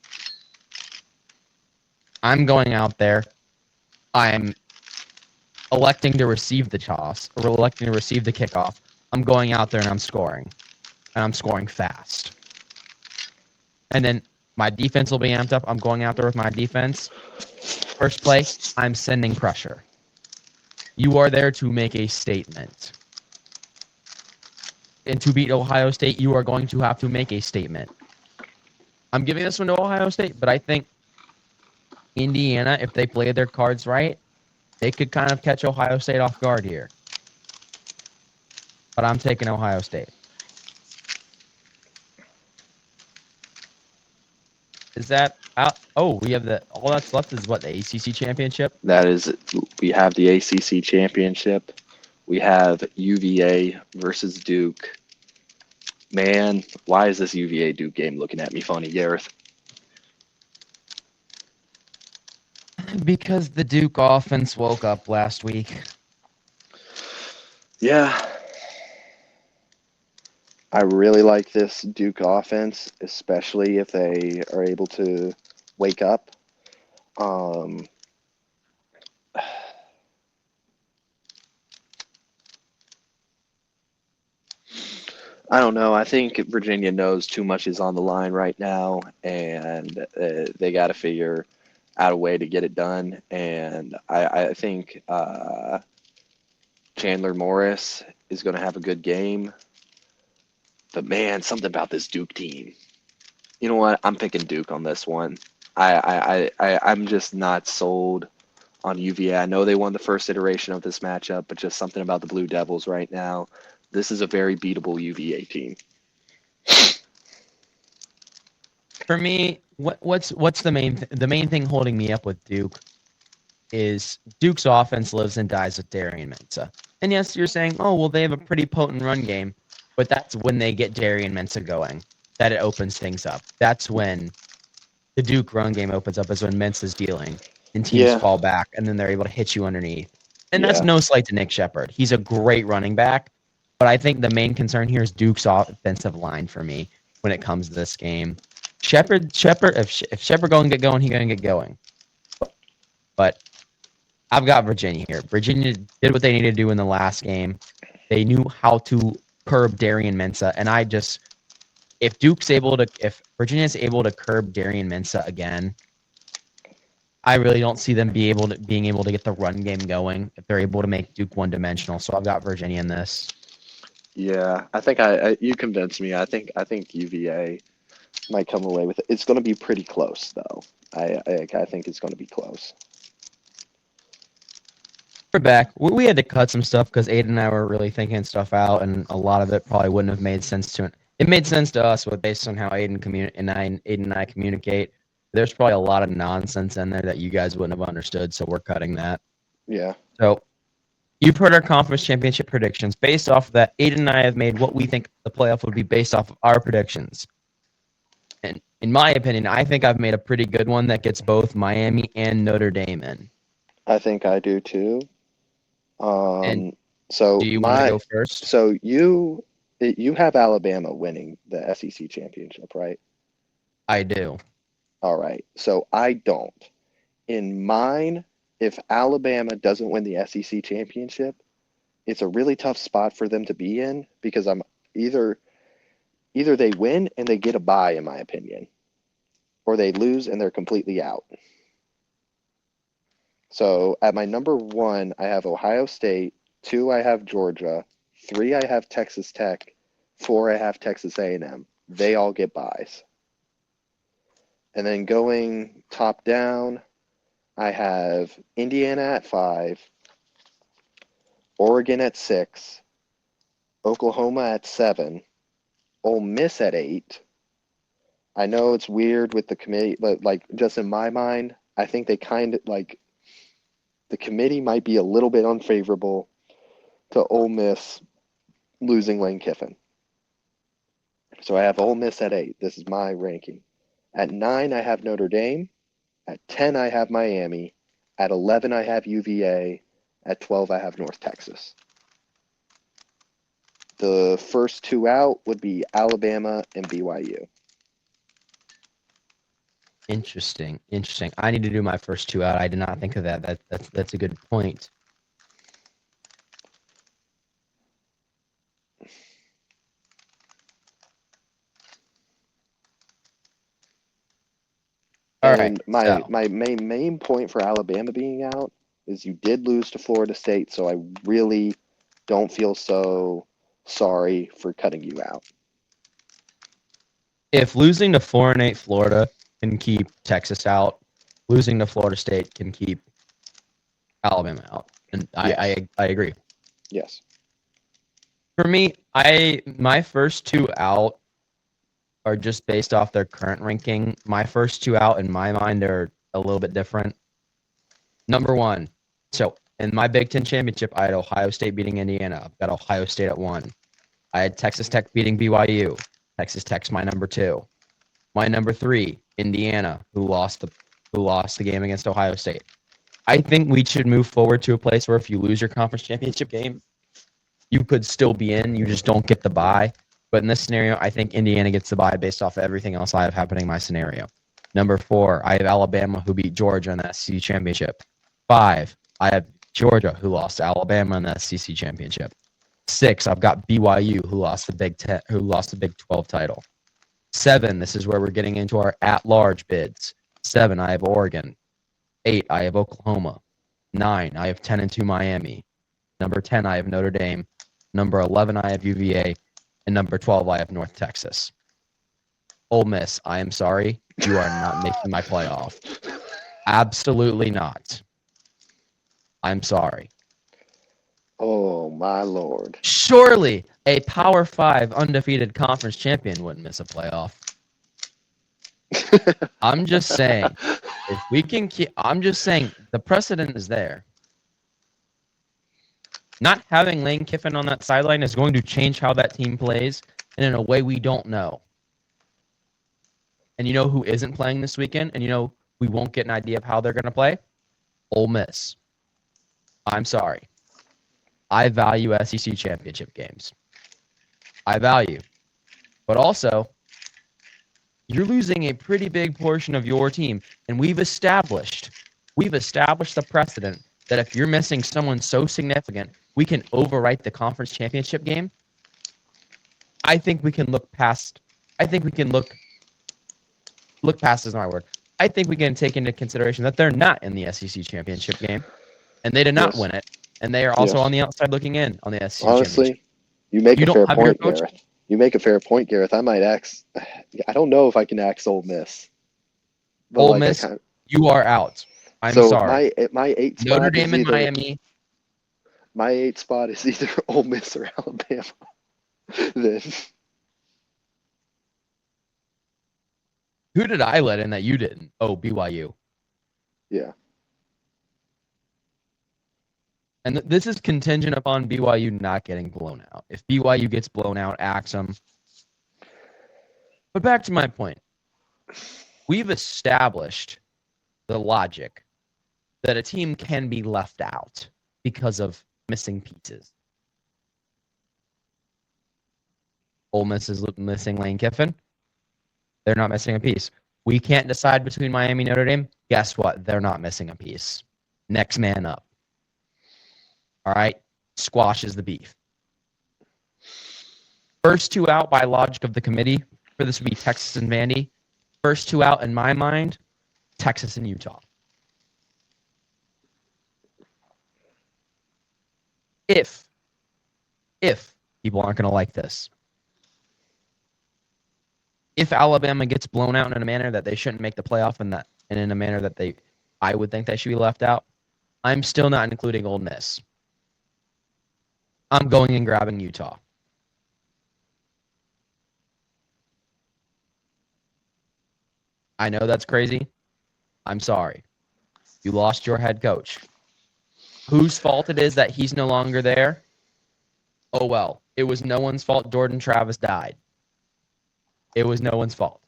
I'm going out there, I'm electing to receive the toss, or electing to receive the kickoff. I'm going out there and I'm scoring. And I'm scoring fast. And then my defense will be amped up. I'm going out there with my defense. First play, I'm sending pressure. You are there to make a statement. And to beat Ohio State, you are going to have to make a statement. I'm giving this one to Ohio State, but I think Indiana, if they play their cards right, they could kind of catch Ohio State off guard here. But I'm taking Ohio State. Is that out? Oh, we have all that's left is what, the ACC championship. That is, we have the ACC championship. We have UVA versus Duke. Man, why is this UVA Duke game looking at me funny, Gareth? Because the Duke offense woke up last week. Yeah. I really like this Duke offense, especially if they are able to wake up. I don't know. I think Virginia knows too much is on the line right now, and they got to figure out a way to get it done. And I think Chandler Morris is going to have a good game. But man, something about this Duke team. You know what? I'm picking Duke on this one. I'm just not sold on UVA. I know they won the first iteration of this matchup, but just something about the Blue Devils right now. This is a very beatable UVA team. For me, what's the main thing holding me up with Duke is Duke's offense lives and dies with Darian Mensah. And yes, you're saying, oh well, they have a pretty potent run game, but that's when they get Darian Mensah going that it opens things up. That's when the Duke run game opens up, is when Mensah's dealing and teams Yeah, fall back, and then they're able to hit you underneath. And that's yeah, no slight to Nick Shepard. He's a great running back, but I think the main concern here is Duke's offensive line for me when it comes to this game. Shepard, if Shepard going to get going, he's going to get going. But I've got Virginia here. Virginia did what they needed to do in the last game. They knew how to curb Darian Mensah, and if Virginia's able to curb Darian Mensah again, I really don't see them being able to get the run game going if they're able to make Duke one dimensional. So I've got Virginia in this. yeah. I think you convinced me. I think UVA might come away with it. It's going to be pretty close, though. I think it's going to be close. We're back. We had to cut some stuff because Aiden and I were really thinking stuff out, and a lot of it probably wouldn't have made sense to it. It made sense to us, but based on how Aiden and I communicate, there's probably a lot of nonsense in there that you guys wouldn't have understood. So we're cutting that. Yeah. So you've heard our conference championship predictions. Based off of that, Aiden and I have made what we think the playoff would be based off of our predictions. And in my opinion, I think I've made a pretty good one that gets both Miami and Notre Dame in. I think I do too. And So do you want to go first? so you have Alabama winning the SEC championship, right? I do. All right. So I don't. In mine, if Alabama doesn't win the SEC championship, it's a really tough spot for them to be in because I'm either they win and they get a bye, in my opinion, or they lose and they're completely out. So at my number one, I have Ohio State. Two, I have Georgia. Three, I have Texas Tech. Four, I have Texas A&M. They all get byes. And then going top down, I have Indiana at 5, Oregon at 6, Oklahoma at 7, Ole Miss at 8. I know it's weird with the committee, but like just in my mind, I think they kind of like the committee might be a little bit unfavorable to Ole Miss losing Lane Kiffin. So I have Ole Miss at 8. This is my ranking. At 9, I have Notre Dame. At 10, I have Miami. At 11, I have UVA. At 12, I have North Texas. The first two out would be Alabama and BYU. Interesting. I need to do my first two out. I did not think of that. That's a good point. All And right. my main point for Alabama being out is you did lose to Florida State, so I really don't feel so sorry for cutting you out. If losing to 4-8 Florida can keep Texas out, losing to Florida State can keep Alabama out. And Yes. I agree. Yes. For me, my first two out are just based off their current ranking. My first two out, in my mind, are a little bit different. Number one, so in my Big Ten championship, I had Ohio State beating Indiana. I've got Ohio State at 1. I had Texas Tech beating BYU. Texas Tech's my number 2. My number 3, Indiana, who lost the game against Ohio State. I think we should move forward to a place where if you lose your conference championship game, you could still be in. You just don't get the bye. But in this scenario, I think Indiana gets the bye based off of everything else I have happening in my scenario. Number 4, I have Alabama, who beat Georgia in the SEC championship. 5, I have Georgia, who lost to Alabama in the SEC championship. 6, I've got BYU, who lost the Big 12 title. 7, this is where we're getting into our at-large bids. 7, I have Oregon. 8, I have Oklahoma. 9, I have 10-2 Miami. Number 10, I have Notre Dame. Number 11, I have UVA. And number 12, I have North Texas. Ole Miss, I am sorry. You are not making my playoff. Absolutely not. I'm sorry. Oh, my Lord. Surely a Power 5 undefeated conference champion wouldn't miss a playoff. I'm just saying, if we can keep, I'm just saying the precedent is there. Not having Lane Kiffin on that sideline is going to change how that team plays, and in a way we don't know. And you know who isn't playing this weekend? And you know we won't get an idea of how they're going to play? Ole Miss. I'm sorry. I value SEC championship games. I value. But also, you're losing a pretty big portion of your team. And we've established the precedent that if you're missing someone so significant, we can overwrite the conference championship game. I think we can look past is not my word. I think we can take into consideration that they're not in the SEC championship game, and they did not win it, and they are also on the outside looking in on the SEC championship. Honestly, you make a fair point, Gareth. You make a fair point, Gareth. I might axe. I don't know if I can axe Ole Miss. But Ole Miss, you are out. I'm sorry. My 8 spot Notre Dame and Miami. My 8 spot is either Ole Miss or Alabama. Then. Who did I let in that you didn't? Oh, BYU. Yeah. And this is contingent upon BYU not getting blown out. If BYU gets blown out, axe them. But back to my point. We've established the logic that a team can be left out because of missing pieces. Ole Miss is missing Lane Kiffin. They're not missing a piece. We can't decide between Miami and Notre Dame. Guess what? They're not missing a piece. Next man up. All right? Squashes the beef. First 2 out by logic of the committee for this would be Texas and Vandy. First 2 out in my mind, Texas and Utah. If people aren't going to like this, if Alabama gets blown out in a manner that they shouldn't make the playoff and in a manner that I would think they should be left out, I'm still not including Ole Miss. I'm going and grabbing Utah. I know that's crazy. I'm sorry. You lost your head coach. Whose fault it is that he's no longer there? Oh, well. It was no one's fault Jordan Travis died. It was no one's fault.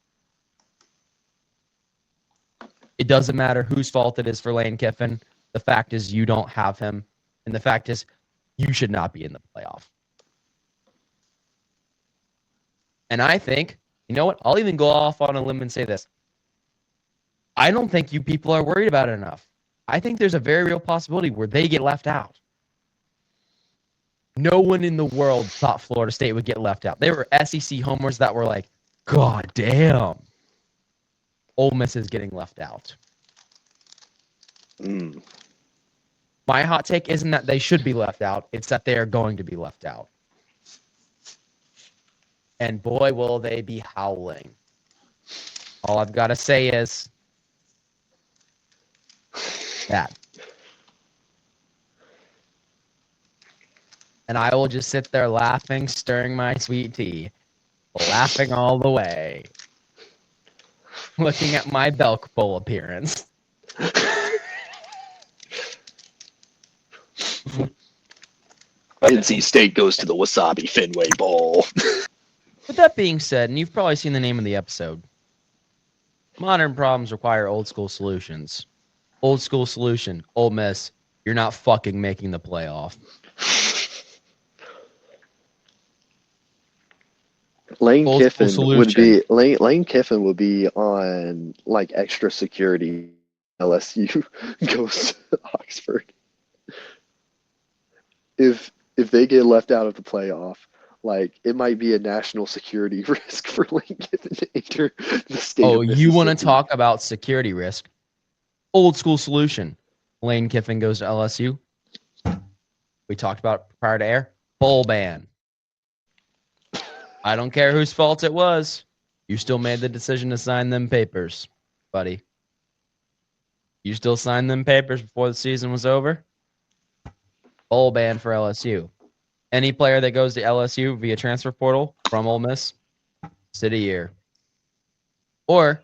It doesn't matter whose fault it is for Lane Kiffin. The fact is you don't have him. And the fact is you should not be in the playoff. And I think, you know what? I'll even go off on a limb and say this. I don't think you people are worried about it enough. I think there's a very real possibility where they get left out. No one in the world thought Florida State would get left out. There were SEC homers that were like, God damn. Ole Miss is getting left out. My hot take isn't that they should be left out. It's that they are going to be left out. And boy, will they be howling. All I've got to say is that. And I will just sit there laughing, stirring my sweet tea, laughing all the way, looking at my Belk Bowl appearance. NC State goes to the Wasabi Fenway Bowl. With that being said, and you've probably seen the name of the episode, modern problems require old school solutions. Old school solution, Ole Miss, you're not fucking making the playoff. Lane Old school Kiffin would solution. be Lane Kiffin would be on like extra security LSU goes to Oxford. If they get left out of the playoff, like it might be a national security risk for Lane Kiffin to enter the state Oh, of you want to Mississippi. talk about security risk? Old school solution. Lane Kiffin goes to LSU. We talked about prior to air. Bowl ban. I don't care whose fault it was. You still made the decision to sign them papers, buddy. You still signed them papers before the season was over. Bowl ban for LSU. Any player that goes to LSU via transfer portal from Ole Miss, sit a year. Or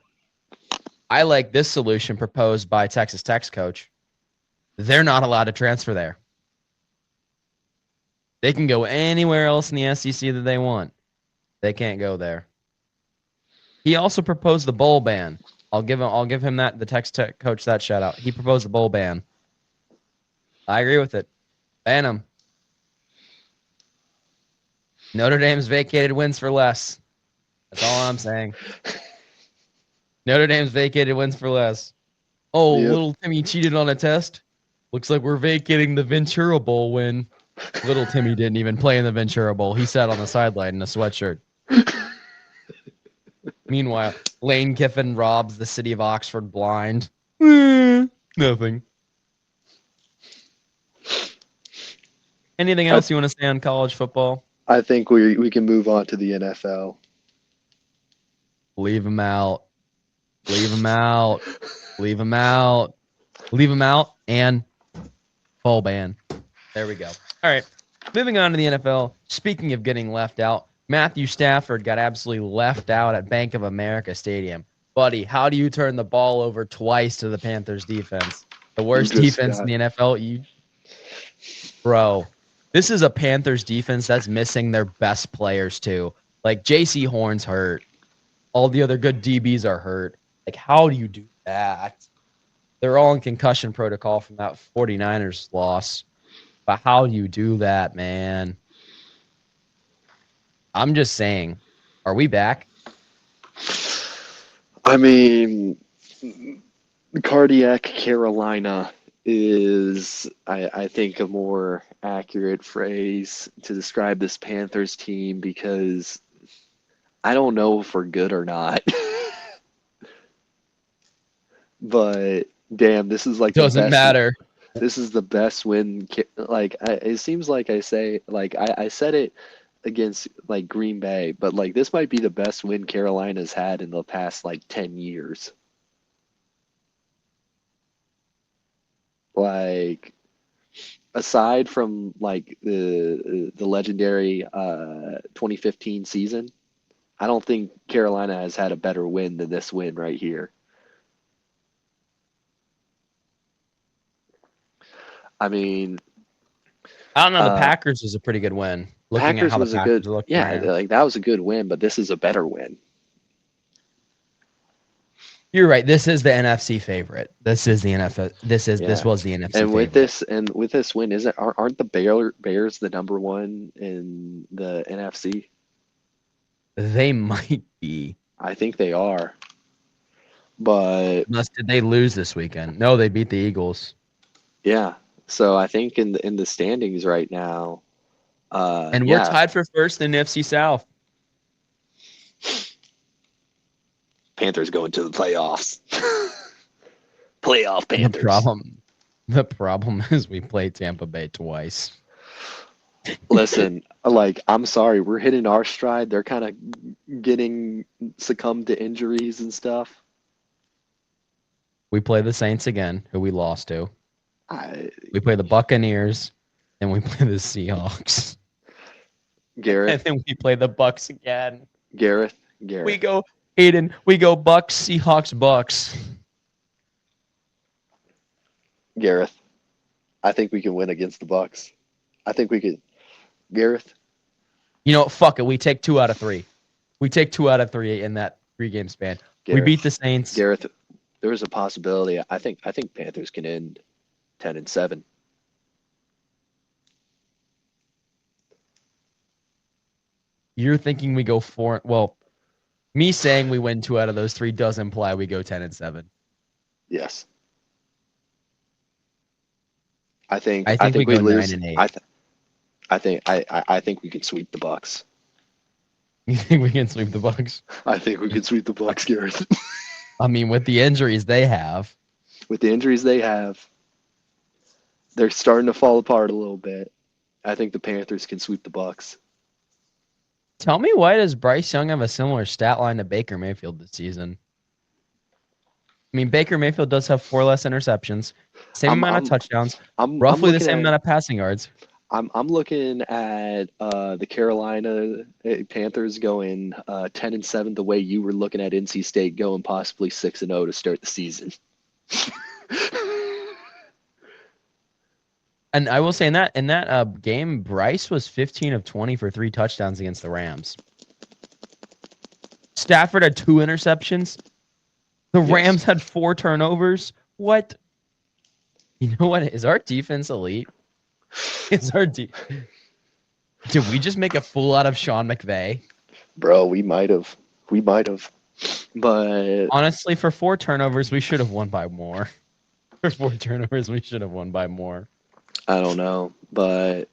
I like this solution proposed by Texas Tech's coach. They're not allowed to transfer there. They can go anywhere else in the SEC that they want. They can't go there. He also proposed the bowl ban. I'll give him that, the Texas Tech coach, that shout out. He proposed the bowl ban. I agree with it. Ban him. Notre Dame's vacated wins for less. That's all I'm saying. Notre Dame's vacated wins for less. Oh, Yep. Little Timmy cheated on a test. Looks like we're vacating the Ventura Bowl win. Little Timmy didn't even play in the Ventura Bowl. He sat on the sideline in a sweatshirt. Meanwhile, Lane Kiffin robs the city of Oxford blind. Nothing. Anything else you want to say on college football? I think we can move on to the NFL. Leave him out. Leave him out. Leave him out. Leave him out and bowl ban. There we go. All right. Moving on to the NFL. Speaking of getting left out, Matthew Stafford got absolutely left out at Bank of America Stadium. Buddy, how do you turn the ball over twice to the Panthers defense? The worst defense in the NFL. Bro, this is a Panthers defense that's missing their best players too. Like J.C. Horn's hurt. All the other good DBs are hurt. Like, how do you do that? They're all in concussion protocol from that 49ers loss. But how do you do that, man? I'm just saying, are we back? I mean, cardiac Carolina is, I think, a more accurate phrase to describe this Panthers team because I don't know if we're good or not. But damn, this is like Doesn't matter. This is the best win. Like it seems like I said it against like Green Bay, but like this might be the best win Carolina's had in the past like 10 years. Like aside from like the legendary 2015 season, I don't think Carolina has had a better win than this win right here. I mean, I don't know. The Packers was a pretty good win. Looking Packers at how was the a Packers good, look yeah, right now. like that was a good win, but this is a better win. You're right. This is the NFC favorite. This is the NFL. This was the NFC And with favorite. with this win, aren't the Bears the number one in the NFC? They might be. I think they are. But Did they lose this weekend? No, they beat the Eagles. yeah. So I think in the standings right now, and we're tied for first in the NFC South. Panthers going to the playoffs. Playoff Panthers. The problem is we played Tampa Bay twice. Listen, like I'm sorry, we're hitting our stride. They're kind of getting succumbed to injuries and stuff. We play the Saints again, who we lost to. We play the Buccaneers, and we play the Seahawks. Garrett, And then we play the Bucks again. Gareth, We Gareth, go, Aiden. We go Bucks, Seahawks, Bucks. Gareth. I think we can win against the Bucks. I think we could. Gareth, You know what? Fuck it. We take 2 out of 3. We take 2 out of 3 in that 3-game span. We beat the Gareth, Saints. Gareth. There is a possibility. I think Panthers can end 10-7. You're thinking we go 4. Well, me saying we win 2 out of those 3 does imply we go 10-7. Yes. I think I I think we think we go 9 lose. and 8. I think we can sweep the Bucks. You think we can sweep the Bucks? I think we can sweep the Bucks, Gareth. I mean, with the injuries they have. With the injuries they have, they're starting to fall apart a little bit. I think the Panthers can sweep the Bucks. Tell me, why does Bryce Young have a similar stat line to Baker Mayfield this season? I mean, Baker Mayfield does have 4 less interceptions, same I'm amount of I'm touchdowns, I'm roughly the looking same at amount of passing yards. I'm looking at the Carolina Panthers going 10-7 the way you were looking at NC State going possibly 6-0 to start the season. And I will say in that game, Bryce was 15 of 20 for 3 touchdowns against the Rams. Stafford had 2 interceptions. The Yes. Rams had 4 turnovers. What? You know what? Is our defense elite? Is our Did we just make a fool out of Sean McVay? Bro, we might have. We might have. But Honestly, for 4 turnovers, we should have won by more. For 4 turnovers, we should have won by more. I don't know. But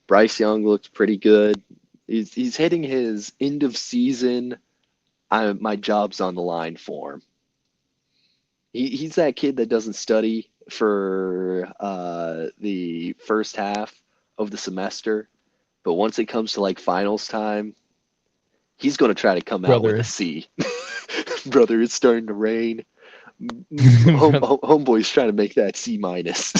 Bryce Young looked pretty good. He's hitting his end of season. My job's on the line for him. He's that kid that doesn't study for the first half of the semester, but once it comes to like finals time, he's going to try to come out with a Brother. C. Brother, it's starting to rain. Homeboy's trying to make that C minus.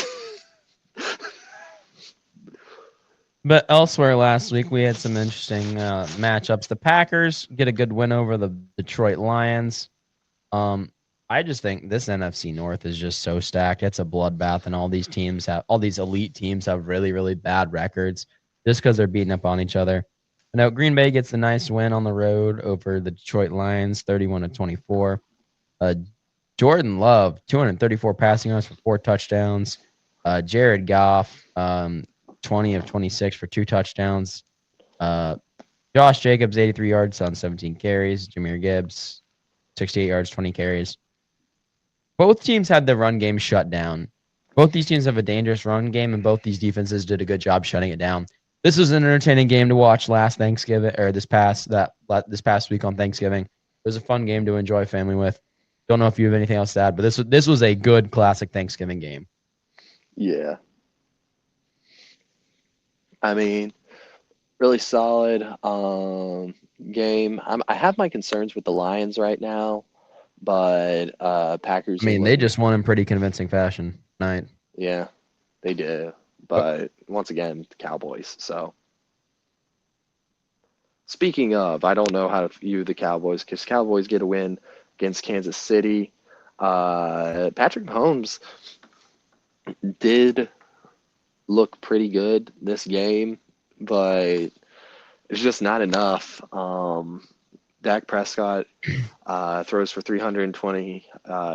But elsewhere last week, we had some interesting matchups. The Packers get a good win over the Detroit Lions. I just think this NFC North is just so stacked. It's a bloodbath, and all these elite teams have really, really bad records just because they're beating up on each other. Now Green Bay gets a nice win on the road over the Detroit Lions, 31-24. Jordan Love, 234 passing yards for 4 touchdowns. Jared Goff, 20 of 26 for 2 touchdowns. Josh Jacobs, 83 yards on 17 carries. Jahmyr Gibbs, 68 yards, 20 carries. Both teams had the run game shut down. Both these teams have a dangerous run game, and both these defenses did a good job shutting it down. This was an entertaining game to watch last Thanksgiving, or this past week on Thanksgiving. It was a fun game to enjoy family with. Don't know if you have anything else to add, but this was a good classic Thanksgiving game. Yeah. I mean, really solid game. I have my concerns with the Lions right now, but Packers I are mean, they looking. just won in pretty convincing fashion tonight. Yeah, they do. But But once again, the Cowboys. So speaking of, I don't know how to view the Cowboys because Cowboys get a win against Kansas City. Patrick Mahomes did look pretty good this game, but it's just not enough. Dak Prescott throws for 320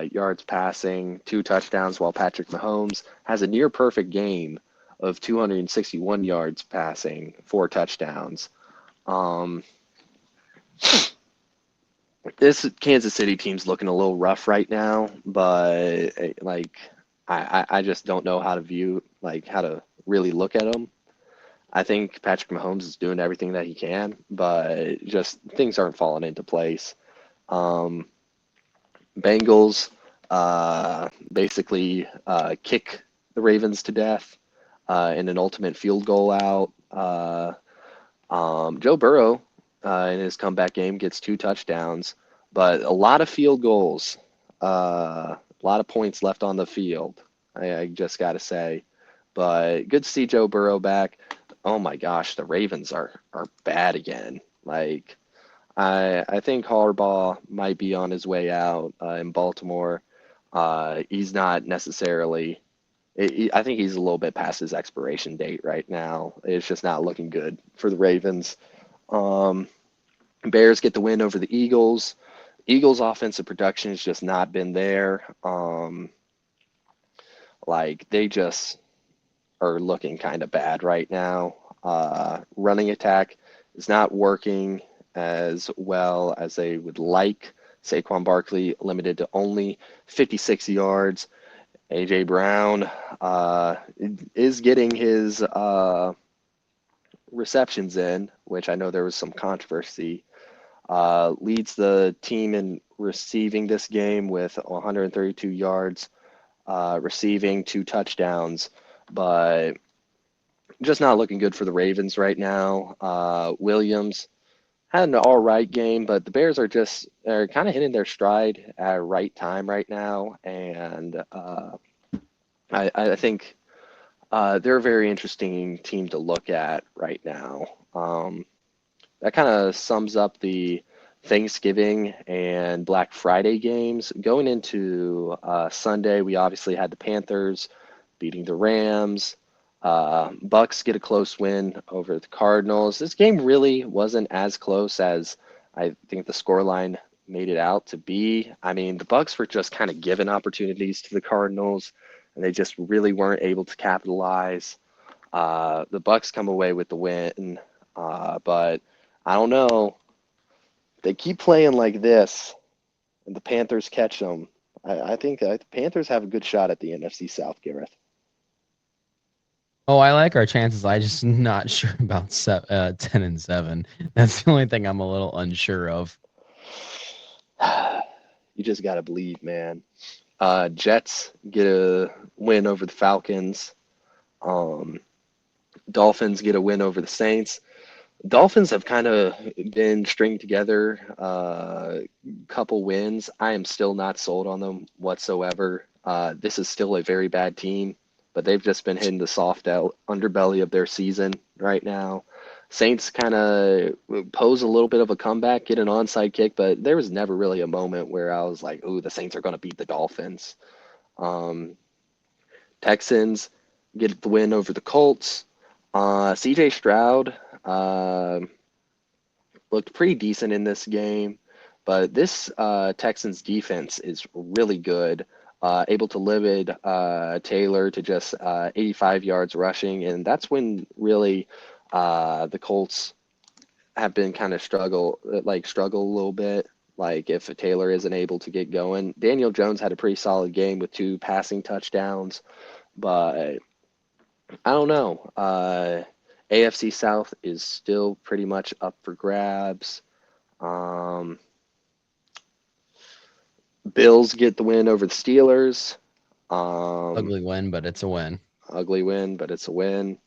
yards passing, 2 touchdowns, while Patrick Mahomes has a near perfect game of 261 yards passing, 4 touchdowns. This Kansas City team's looking a little rough right now, but like I just don't know how to view how to really look at them. I think Patrick Mahomes is doing everything that he can, but just things aren't falling into place. Um, Bengals basically kick the Ravens to death in an ultimate field goal out. Joe Burrow in his comeback game gets 2 touchdowns, but a lot of field goals, a lot of points left on the field. I just got to say, but good to see Joe Burrow back. Oh my gosh, the Ravens are bad again. I think Harbaugh might be on his way out in Baltimore. He's not necessarily. I think he's a little bit past his expiration date right now. It's just not looking good for the Ravens. Um, Bears get the win over the Eagles. Eagles' offensive production has just not been there. Like they just are looking kind of bad right now. Running attack is not working as well as they would like. Saquon Barkley limited to only 56 yards. AJ Brown is getting his receptions in, which I know there was some controversy. Leads the team in receiving this game with 132 yards, receiving 2 touchdowns, but just not looking good for the Ravens right now. Williams had an all right game, but the Bears are kind of hitting their stride at right time right now, and I think they're a very interesting team to look at right now. That kind of sums up the Thanksgiving and Black Friday games. Going into Sunday, we obviously had the Panthers beating the Rams. Bucks get a close win over the Cardinals. This game really wasn't as close as I think the scoreline made it out to be. I mean, the Bucks were just kind of given opportunities to the Cardinals, and they just really weren't able to capitalize. The Bucks come away with the win, but I don't know. They keep playing like this, and the Panthers catch them. I think the Panthers have a good shot at the NFC South, Gareth. Oh, I like our chances. I just not sure about 10-7. That's the only thing I'm a little unsure of. You just got to believe, man. Jets get a win over the Falcons. Um, Dolphins get a win over the Saints. Dolphins have kind of been stringing together a couple wins. I am still not sold on them whatsoever. This is still a very bad team, but they've just been hitting the soft underbelly of their season right now. Saints kind of pose a little bit of a comeback, get an onside kick, but there was never really a moment where I was like, "Ooh, the Saints are going to beat the Dolphins." Um, Texans get the win over the Colts. CJ Stroud uh, looked pretty decent in this game, but this Texans defense is really good. Able to limit Taylor to just 85 yards rushing, and that's when really the Colts have been kind of struggle a little bit. Like if Taylor isn't able to get going, Daniel Jones had a pretty solid game with 2 passing touchdowns, but I don't know. AFC South is still pretty much up for grabs. Um, Bills get the win over the Steelers. Um, Ugly win, but it's a win. Ugly win, but it's a win.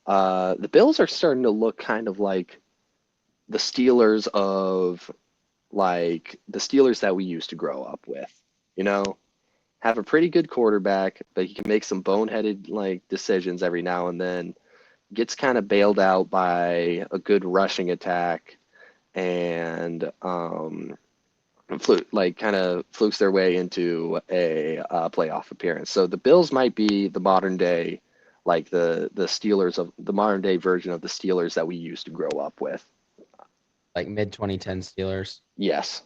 The Bills are starting to look kind of like the Steelers of like the Steelers that we used to grow up with. You know, have a pretty good quarterback, but he can make some boneheaded like decisions every now and then. Gets kind of bailed out by a good rushing attack, and kind of flukes their way into a playoff appearance. So the Bills might be the modern day, like the Steelers of the modern day version of the Steelers that we used to grow up with. Like mid 2010 Steelers. Yes,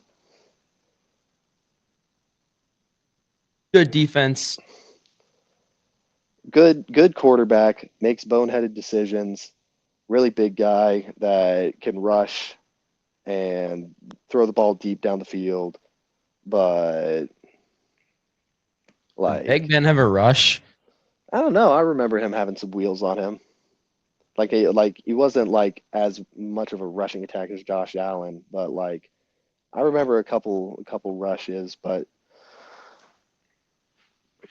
Good defense. good quarterback, makes boneheaded decisions. Really big guy that can rush and throw the ball deep down the field, but Did Big like Ben have a rush? I don't know. I remember him having some wheels on him. Like he wasn't like as much of a rushing attack as Josh Allen, but like I remember a couple rushes, but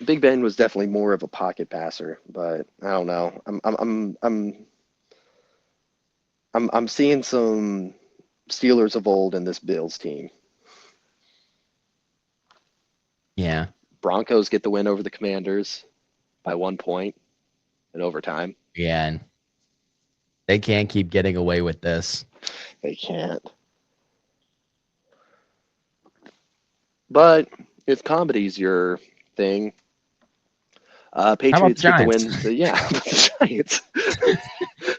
Big Ben was definitely more of a pocket passer. But I don't know. I'm seeing some Steelers of old in this Bills team. Yeah. Broncos get the win over the Commanders by 1 point in overtime. Yeah. And they can't keep getting away with this. They can't. But if comedy's your thing, How about the Patriots get the Giants? win. Yeah, the Giants.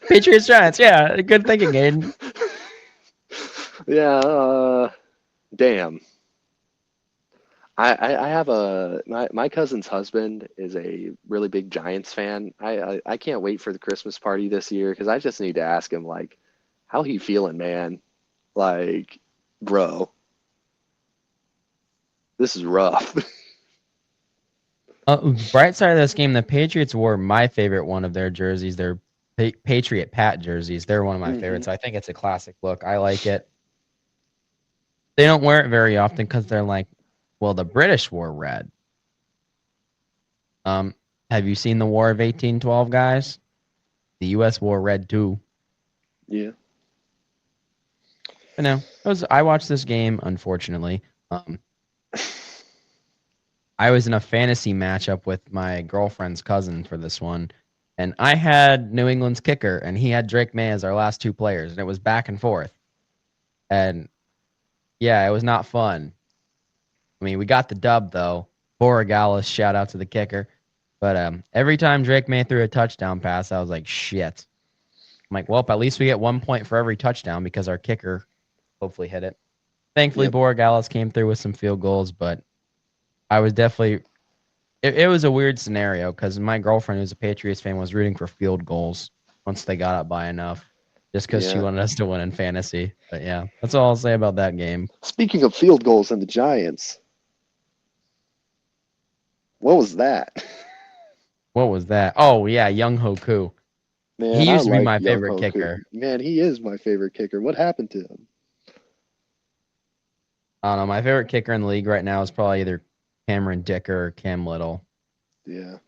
Patriots Giants. Yeah, good thinking, Aiden. Yeah, damn. I have my cousin's husband is a really big Giants fan. I can't wait for the Christmas party this year because I just need to ask him like, how he feeling, man? Like, bro, this is rough. Bright side of this game, the Patriots wore my favorite one of their jerseys. Their Patriot Pat jerseys. They're one of my hmm favorites. I think it's a classic look. I like it. They don't wear it very often because they're like, well, the British wore red. Um, have you seen the War of 1812, guys? The U.S. wore red too. Yeah, But no, I watched this game. Unfortunately, um, I was in a fantasy matchup with my girlfriend's cousin for this one, and I had New England's kicker, and he had Drake May as our last two players, and it was back and forth. And yeah, it was not fun. I mean, we got the dub though. Borogalis, shout out to the kicker. But every time Drake May threw a touchdown pass, I was like, shit. I'm like, well, at least we get 1 point for every touchdown because our kicker hopefully hit it. Thankfully, yep, Borogalis came through with some field goals, but I was definitely. It was a weird scenario because my girlfriend, who's a Patriots fan, was rooting for field goals once they got up by enough, just because she yeah. wanted us to win in fantasy. But yeah, that's all I'll say about that game. Speaking of field goals and the Giants, what was that? What was that? Oh yeah, Young Hoku. He Man, I used to be like my Young favorite Hoku. kicker. Man, he is my favorite kicker. What happened to him? I don't know. My favorite kicker in the league right now is probably either Cameron Dicker or Cam Little. Yeah,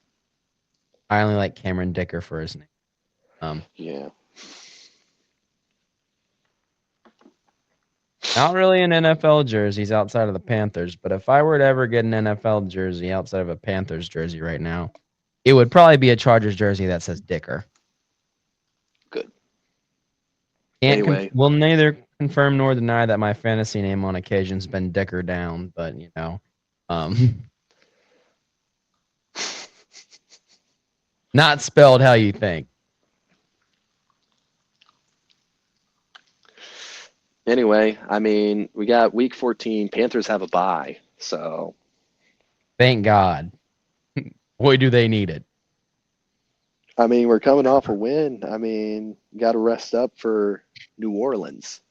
I only like Cameron Dicker for his name. yeah. Not really an NFL jerseys outside of the Panthers, but if I were to ever get an NFL jersey outside of a Panthers jersey right now, it would probably be a Chargers jersey that says Dicker. Good. Can't Anyway, will neither confirm nor deny that my fantasy name on occasion's been Dicker down, but um, not spelled how you think. anyway, I mean, we got week 14. Panthers have a bye, so Thank God. Boy, do they need it. I mean, we're coming off a win. I mean, got to rest up for New Orleans.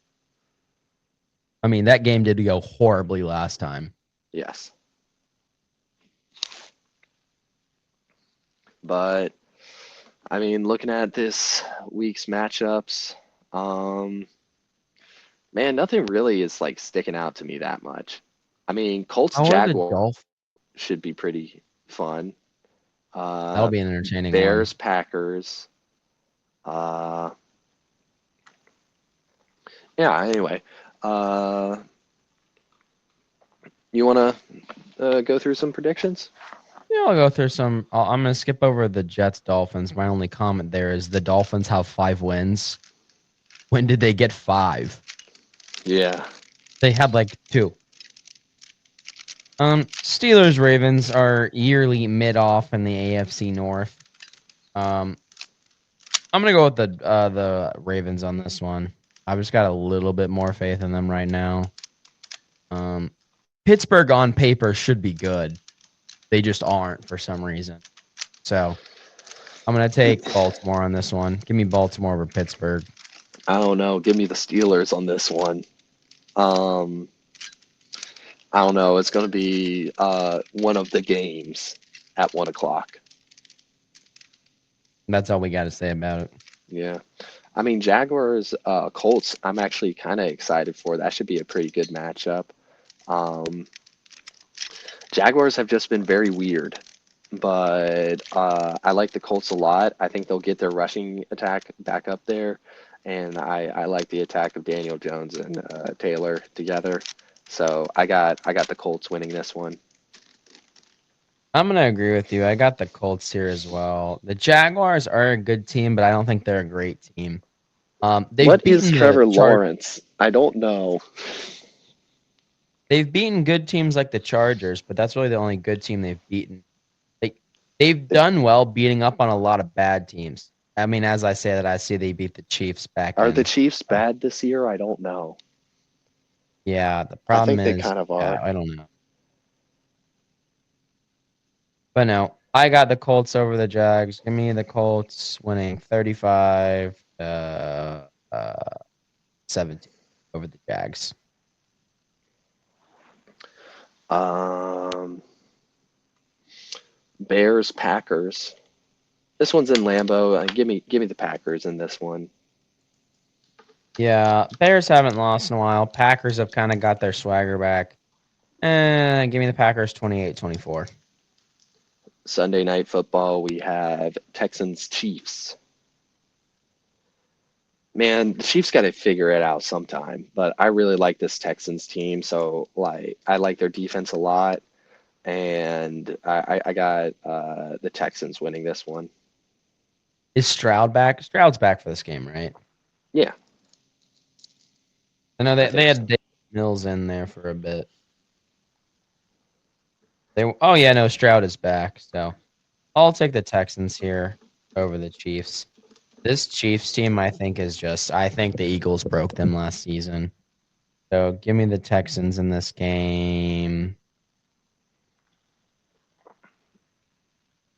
I mean, that game did go horribly last time. Yes. But I mean, looking at this week's matchups, um, man, nothing really is like sticking out to me that much. I mean, Colts How are the Jaguars Dolphins? should be pretty fun. That'll Uh, be an entertaining one. Bears Packers. Uh, yeah. Anyway, uh, you want to go through some predictions? Yeah, I'll go through some. I'm going to skip over the Jets Dolphins. My only comment there is the Dolphins have 5 wins. When did they get 5? Yeah. They had like 2. Steelers Ravens are yearly mid off in the AFC North. Um, I'm gonna go with the Ravens on this one. I've just got a little bit more faith in them right now. Um, Pittsburgh on paper should be good. They just aren't for some reason. So I'm gonna take Baltimore on this one. Give me Baltimore over Pittsburgh. I don't know. Give me the Steelers on this one. Um, I don't know. It's going to be one of the games at 1 o'clock. That's all we got to say about it. Yeah. I mean, Jaguars, Colts, I'm actually kind of excited for. That should be a pretty good matchup. Um, Jaguars have just been very weird, but I like the Colts a lot. I think they'll get their rushing attack back up there, and I like the attack of Daniel Jones and Taylor together. So I got the Colts winning this one. I'm gonna agree with you. I got the Colts here as well. The Jaguars are a good team, but I don't think they're a great team. They've What is beaten the Trevor Chart. Lawrence? I don't know. they've beaten good teams like the Chargers, but that's really the only good team they've beaten. They've done well beating up on a lot of bad teams. I mean, as I say that, I see they beat the Chiefs back Are the in. Chiefs bad this year? I don't know. Yeah, the I problem think they is, kind of yeah, are. I don't know. But no, I got the Colts over the Jags. Give me the Colts winning 35 17 over the Jags. Um, Bears, Packers. This one's in Lambeau. Give me the Packers in this one. Yeah, Bears haven't lost in a while. Packers have kind of got their swagger back. Give me the Packers 28-24. Sunday night football, we have Texans, Chiefs. Man, the Chiefs got to figure it out sometime, but I really like this Texans team. So, like, I like their defense a lot, and I got the Texans winning this one. Is Stroud back? Stroud's back for this game, right? Yeah, I know I they think had so. Dave Mills in there for a bit. Oh yeah, no, Stroud is back. So I'll take the Texans here over the Chiefs. This Chiefs team, I think, is just. I think the Eagles broke them last season. So give me the Texans in this game.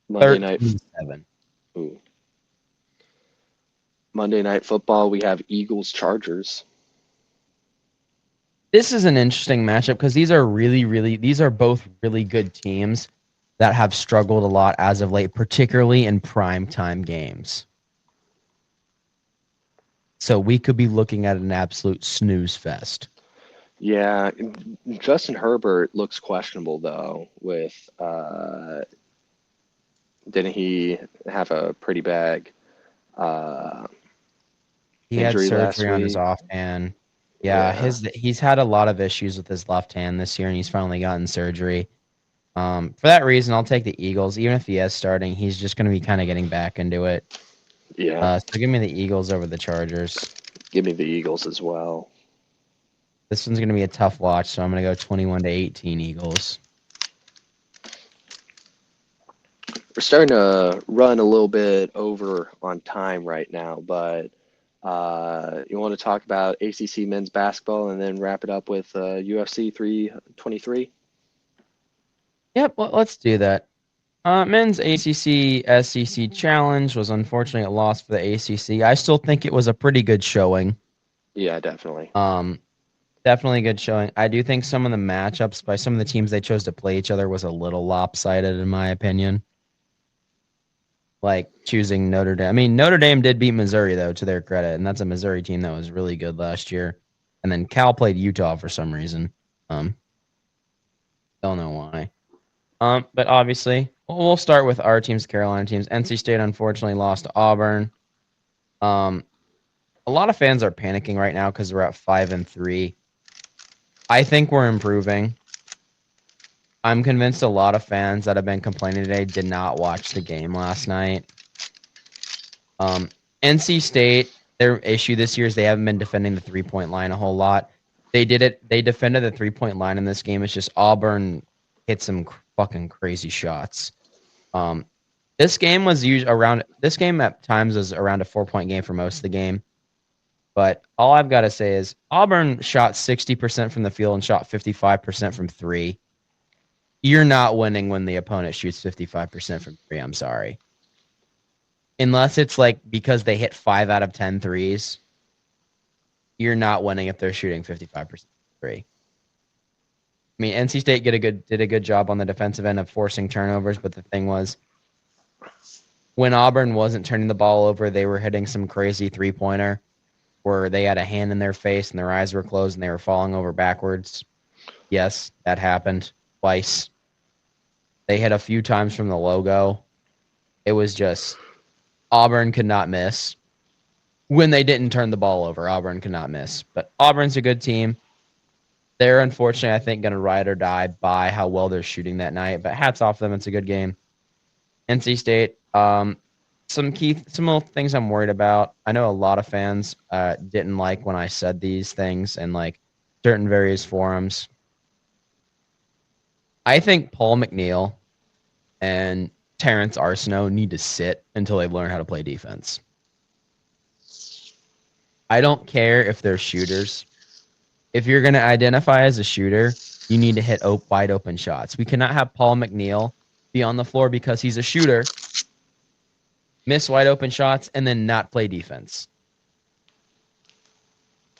Monday night, 13-7. ooh, Monday night football, we have Eagles, Chargers. This is an interesting matchup because these are both really good teams that have struggled a lot as of late, particularly in prime time games. So we could be looking at an absolute snooze fest. Yeah, Justin Herbert looks questionable though. With didn't he have a pretty bad uh, He had injury last surgery on his week? offhand. Yeah, Yeah, he's had a lot of issues with his left hand this year, and he's finally gotten surgery. For that reason, I'll take the Eagles. Even if he is starting, he's just going to be kind of getting back into it. yeah. So give me the Eagles over the Chargers. Give me the Eagles as well. This one's going to be a tough watch, so I'm going to go 21-18 Eagles. We're starting to run a little bit over on time right now, but you want to talk about ACC men's basketball and then wrap it up with UFC 323? Yep, let's do that. Men's ACC SEC challenge was unfortunately a loss for the ACC. I still think it was a pretty good showing. Yeah, definitely. Um, Definitely a good showing. I do think some of the matchups by some of the teams they chose to play each other was a little lopsided, in my opinion. Like choosing Notre Dame. I mean, Notre Dame did beat Missouri, though, to their credit, and that's a Missouri team that was really good last year. And then Cal played Utah for some reason. Um, don't know why. But obviously, we'll start with our teams, Carolina teams. NC State unfortunately lost to Auburn. Um, a lot of fans are panicking right now because we're at 5-3. I think we're improving. I'm convinced a lot of fans that have been complaining today did not watch the game last night. Um, NC State, their issue this year is they haven't been defending the 3-point line a whole lot. They did it. They defended the 3-point line in this game. It's just Auburn hit some fucking crazy shots. Um, this game was usually around. This game at times was around a 4-point game for most of the game. But all I've got to say is Auburn shot 60% from the field and shot 55% from three. You're not winning when the opponent shoots 55% from three. I'm sorry. Unless it's like because they hit 5 out of 10 threes, you're not winning if they're shooting 55% three. I mean, NC State did a good job on the defensive end of forcing turnovers, but the thing was, when Auburn wasn't turning the ball over, they were hitting some crazy 3-pointer where they had a hand in their face and their eyes were closed and they were falling over backwards. Yes, that happened twice. They hit a few times from the logo. It was just Auburn could not miss. When they didn't turn the ball over, Auburn could not miss. But Auburn's a good team. They're unfortunately, I think, going to ride or die by how well they're shooting that night. But hats off to them. It's a good game. NC State, some little things I'm worried about. I know a lot of fans didn't like when I said these things in like certain various forums. I think Paul McNeil and Terrence Arsenault need to sit until they learn how to play defense. I don't care if they're shooters. If you're going to identify as a shooter, you need to hit wide open shots. We cannot have Paul McNeil be on the floor because he's a shooter, miss wide open shots, and then not play defense.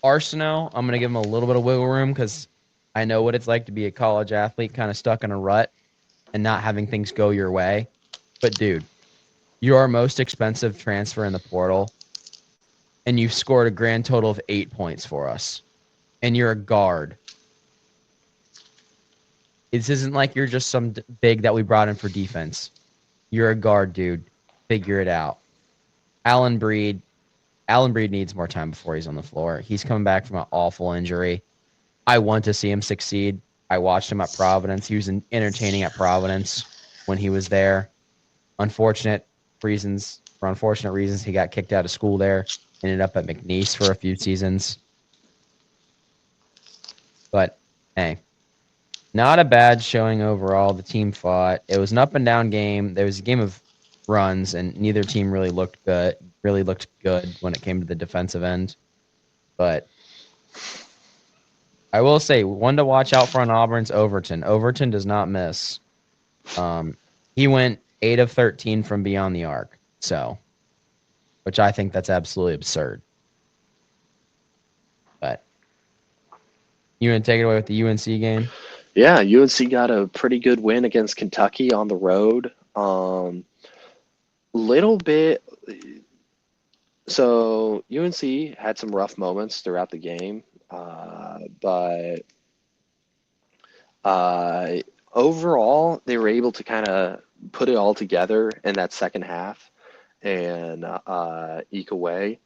Arsenault, I'm going to give him a little bit of wiggle room because I know what it's like to be a college athlete kind of stuck in a rut and not having things go your way. But, dude, you're our most expensive transfer in the portal, and you've scored a grand total of 8 points for us. And you're a guard. This isn't like you're just some big that we brought in for defense. You're a guard, dude. Figure it out. Allen Breed needs more time before he's on the floor. He's coming back from an awful injury. I want to see him succeed. I watched him at Providence. He was entertaining at Providence when he was there. For unfortunate reasons, he got kicked out of school there. Ended up at McNeese for a few seasons. But, hey, not a bad showing overall. The team fought. It was an up and down game. There was a game of runs, and neither team really looked good. When it came to the defensive end. But I will say, one to watch out for on Auburn's Overton. Overton does not miss. He went 8 of 13 from beyond the arc, which I think that's absolutely absurd. But you want to take it away with the UNC game? Yeah, UNC got a pretty good win against Kentucky on the road. Little bit. So UNC had some rough moments throughout the game, but overall they were able to kind of put it all together in that second half and eke away.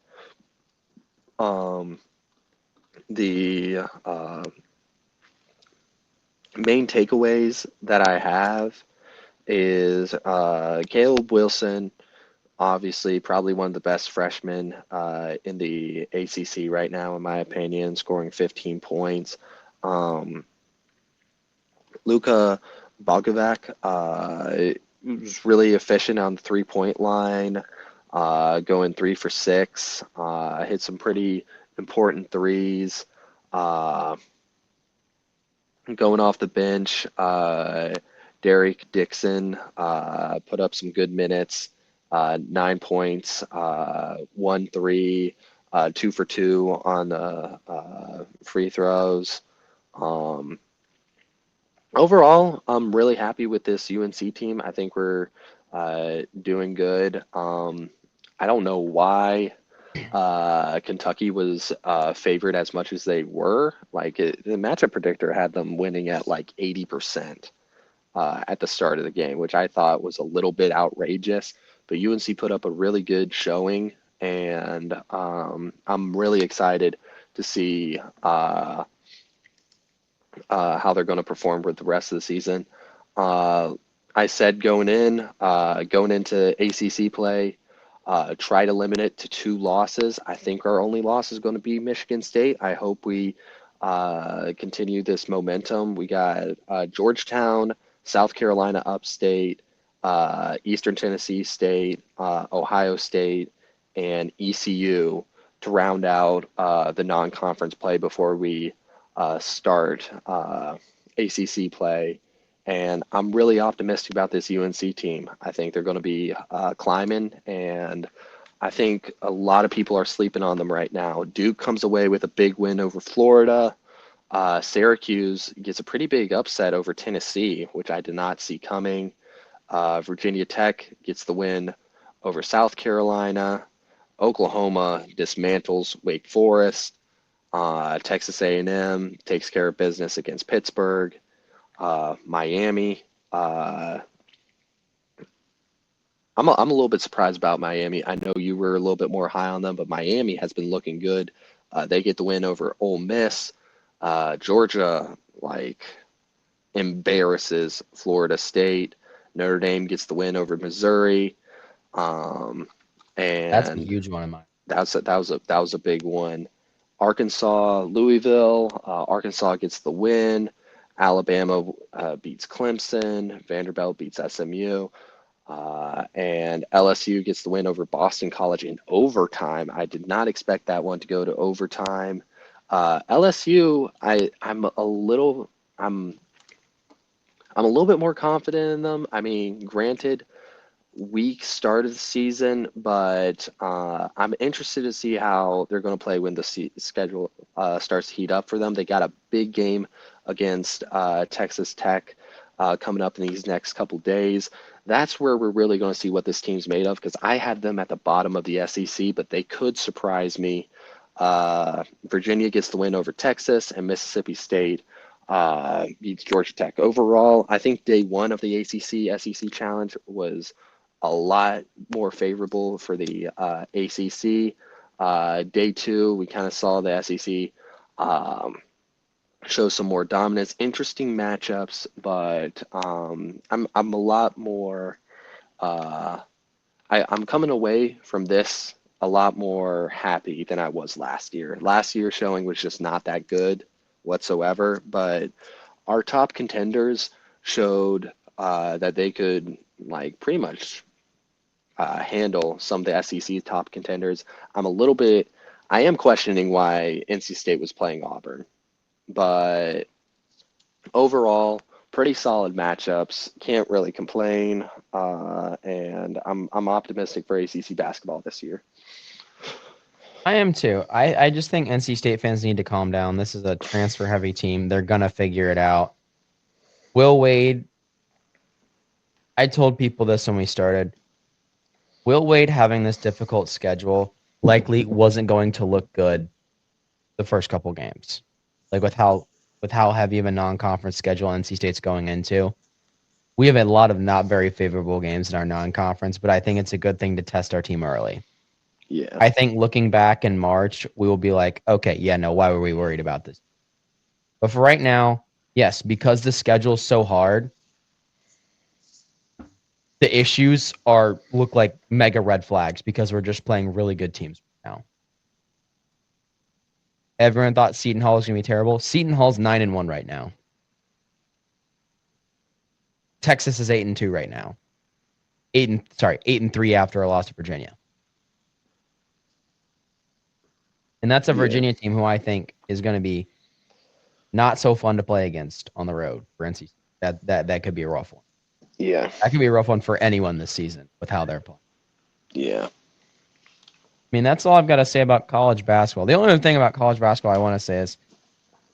The main takeaways that I have is Caleb Wilson, obviously probably one of the best freshmen in the ACC right now, in my opinion, scoring 15 points. Luka Bogovac was really efficient on the three-point line, going 3 for 6, hit some pretty important threes. Going off the bench, Derek Dixon put up some good minutes, 9 points, 1 3, 2 for 2 on the free throws. Overall, I'm really happy with this UNC team. I think we're doing good. I don't know why Kentucky was favored as much as they were. The matchup predictor had them winning at like 80% at the start of the game, which I thought was a little bit outrageous. But UNC put up a really good showing, and I'm really excited to see how they're going to perform with the rest of the season. I said going into ACC play, try to limit it to 2 losses. I think our only loss is going to be Michigan State. I hope we continue this momentum. We got Georgetown, South Carolina Upstate, Eastern Tennessee State, Ohio State, and ECU to round out the non-conference play before we start ACC play. And I'm really optimistic about this UNC team. I think they're going to be climbing, and I think a lot of people are sleeping on them right now. Duke comes away with a big win over Florida. Syracuse gets a pretty big upset over Tennessee, which I did not see coming. Virginia Tech gets the win over South Carolina. Oklahoma dismantles Wake Forest. Texas A&M takes care of business against Pittsburgh. Miami. I'm a little bit surprised about Miami. I know you were a little bit more high on them, but Miami has been looking good. They get the win over Ole Miss. Georgia embarrasses Florida State. Notre Dame gets the win over Missouri. And that's a huge one in mine. That was a big one. Arkansas, Louisville. Arkansas gets the win. Alabama beats Clemson. Vanderbilt beats SMU. And LSU gets the win over Boston College in overtime. I did not expect that one to go to overtime. LSU, I'm a little bit more confident in them. I mean, granted, weak start of the season, but I'm interested to see how they're going to play when the schedule starts to heat up for them. They got a big game against Texas Tech coming up in these next couple days. That's where we're really going to see what this team's made of, because I had them at the bottom of the SEC, but they could surprise me. Virginia gets the win over Texas, and Mississippi State beats Georgia Tech. Overall, I think day one of the ACC SEC challenge was a lot more favorable for the ACC. Day two, we kind of saw the SEC show some more dominance. Interesting matchups, but I'm a lot more. I'm coming away from this a lot more happy than I was last year. Last year's showing was just not that good whatsoever, but our top contenders showed that they could like pretty much handle some of the SEC top contenders. I am questioning why NC State was playing Auburn, but overall, pretty solid matchups. Can't really complain, and I'm optimistic for ACC basketball this year. I am too. I just think NC State fans need to calm down. This is a transfer heavy team. They're gonna figure it out. Will Wade, I told people this when we started. Will Wade having this difficult schedule likely wasn't going to look good the first couple games. Like with how heavy of a non-conference schedule NC State's going into. We have a lot of not very favorable games in our non-conference, but I think it's a good thing to test our team early. Yeah. I think looking back in March, we will be like, okay, yeah, no, why were we worried about this? But for right now, yes, because the schedule's so hard, the issues look like mega red flags because we're just playing really good teams now. Everyone thought Seton Hall was going to be terrible. Seton Hall's 9-1 right now. Texas is 8-2 right now. 8-3 after a loss to Virginia. And that's a Virginia team who I think is going to be not so fun to play against on the road for NC. That could be a rough one. Yeah. That could be a rough one for anyone this season with how they're playing. Yeah. I mean, that's all I've got to say about college basketball. The only other thing about college basketball I want to say is,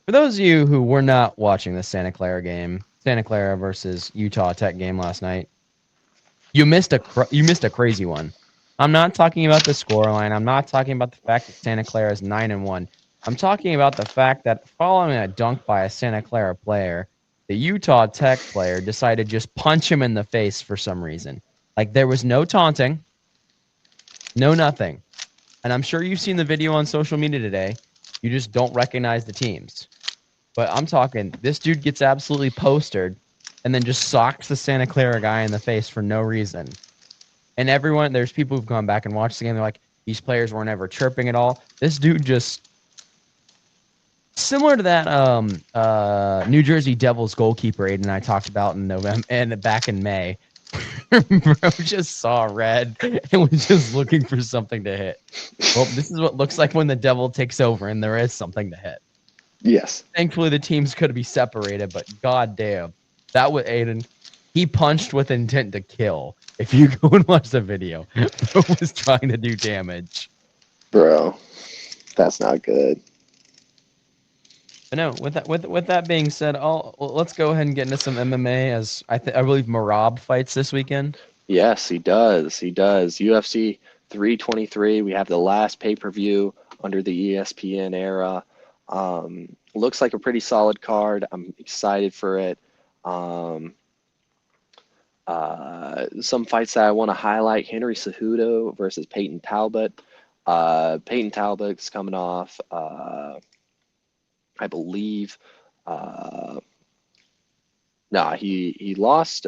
for those of you who were not watching the Santa Clara versus Utah Tech game last night, you missed a crazy one. I'm not talking about the scoreline. I'm not talking about the fact that Santa Clara is 9-1. I'm talking about the fact that following a dunk by a Santa Clara player, the Utah Tech player decided to just punch him in the face for some reason. Like, there was no taunting, no nothing. And I'm sure you've seen the video on social media today. You just don't recognize the teams. But I'm talking, this dude gets absolutely postered and then just socks the Santa Clara guy in the face for no reason. And there's people who've gone back and watched the game. They're like, these players weren't ever chirping at all. This dude just, similar to that New Jersey Devils goalkeeper Aiden and I talked about in November and back in May. Bro just saw red and was just looking for something to hit. Well, this is what looks like when the devil takes over and there is something to hit. Yes. Thankfully, the teams could be separated, but goddamn, that was Aiden. He punched with intent to kill. If you go and watch the video, bro was trying to do damage. Bro, that's not good. But no, with that being said, let's go ahead and get into some MMA, as I believe Marab fights this weekend. Yes, he does. He does. UFC 323. We have the last pay-per-view under the ESPN era. Looks like a pretty solid card. I'm excited for it. Some fights that I want to highlight: Henry Cejudo versus Peyton Talbot. Peyton Talbot's coming off, I believe. No, he lost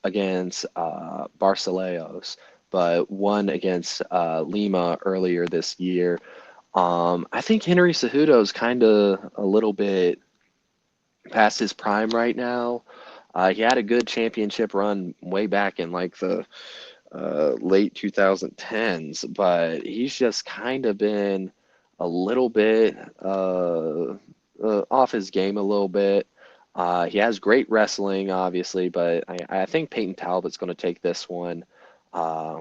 against Barcelos, but won against Lima earlier this year. I think Henry Cejudo is kind of a little bit past his prime right now. He had a good championship run way back in like the late 2010s, but he's just kind of been a little bit off his game a little bit. He has great wrestling, obviously, but I think Peyton Talbot's going to take this one. Uh,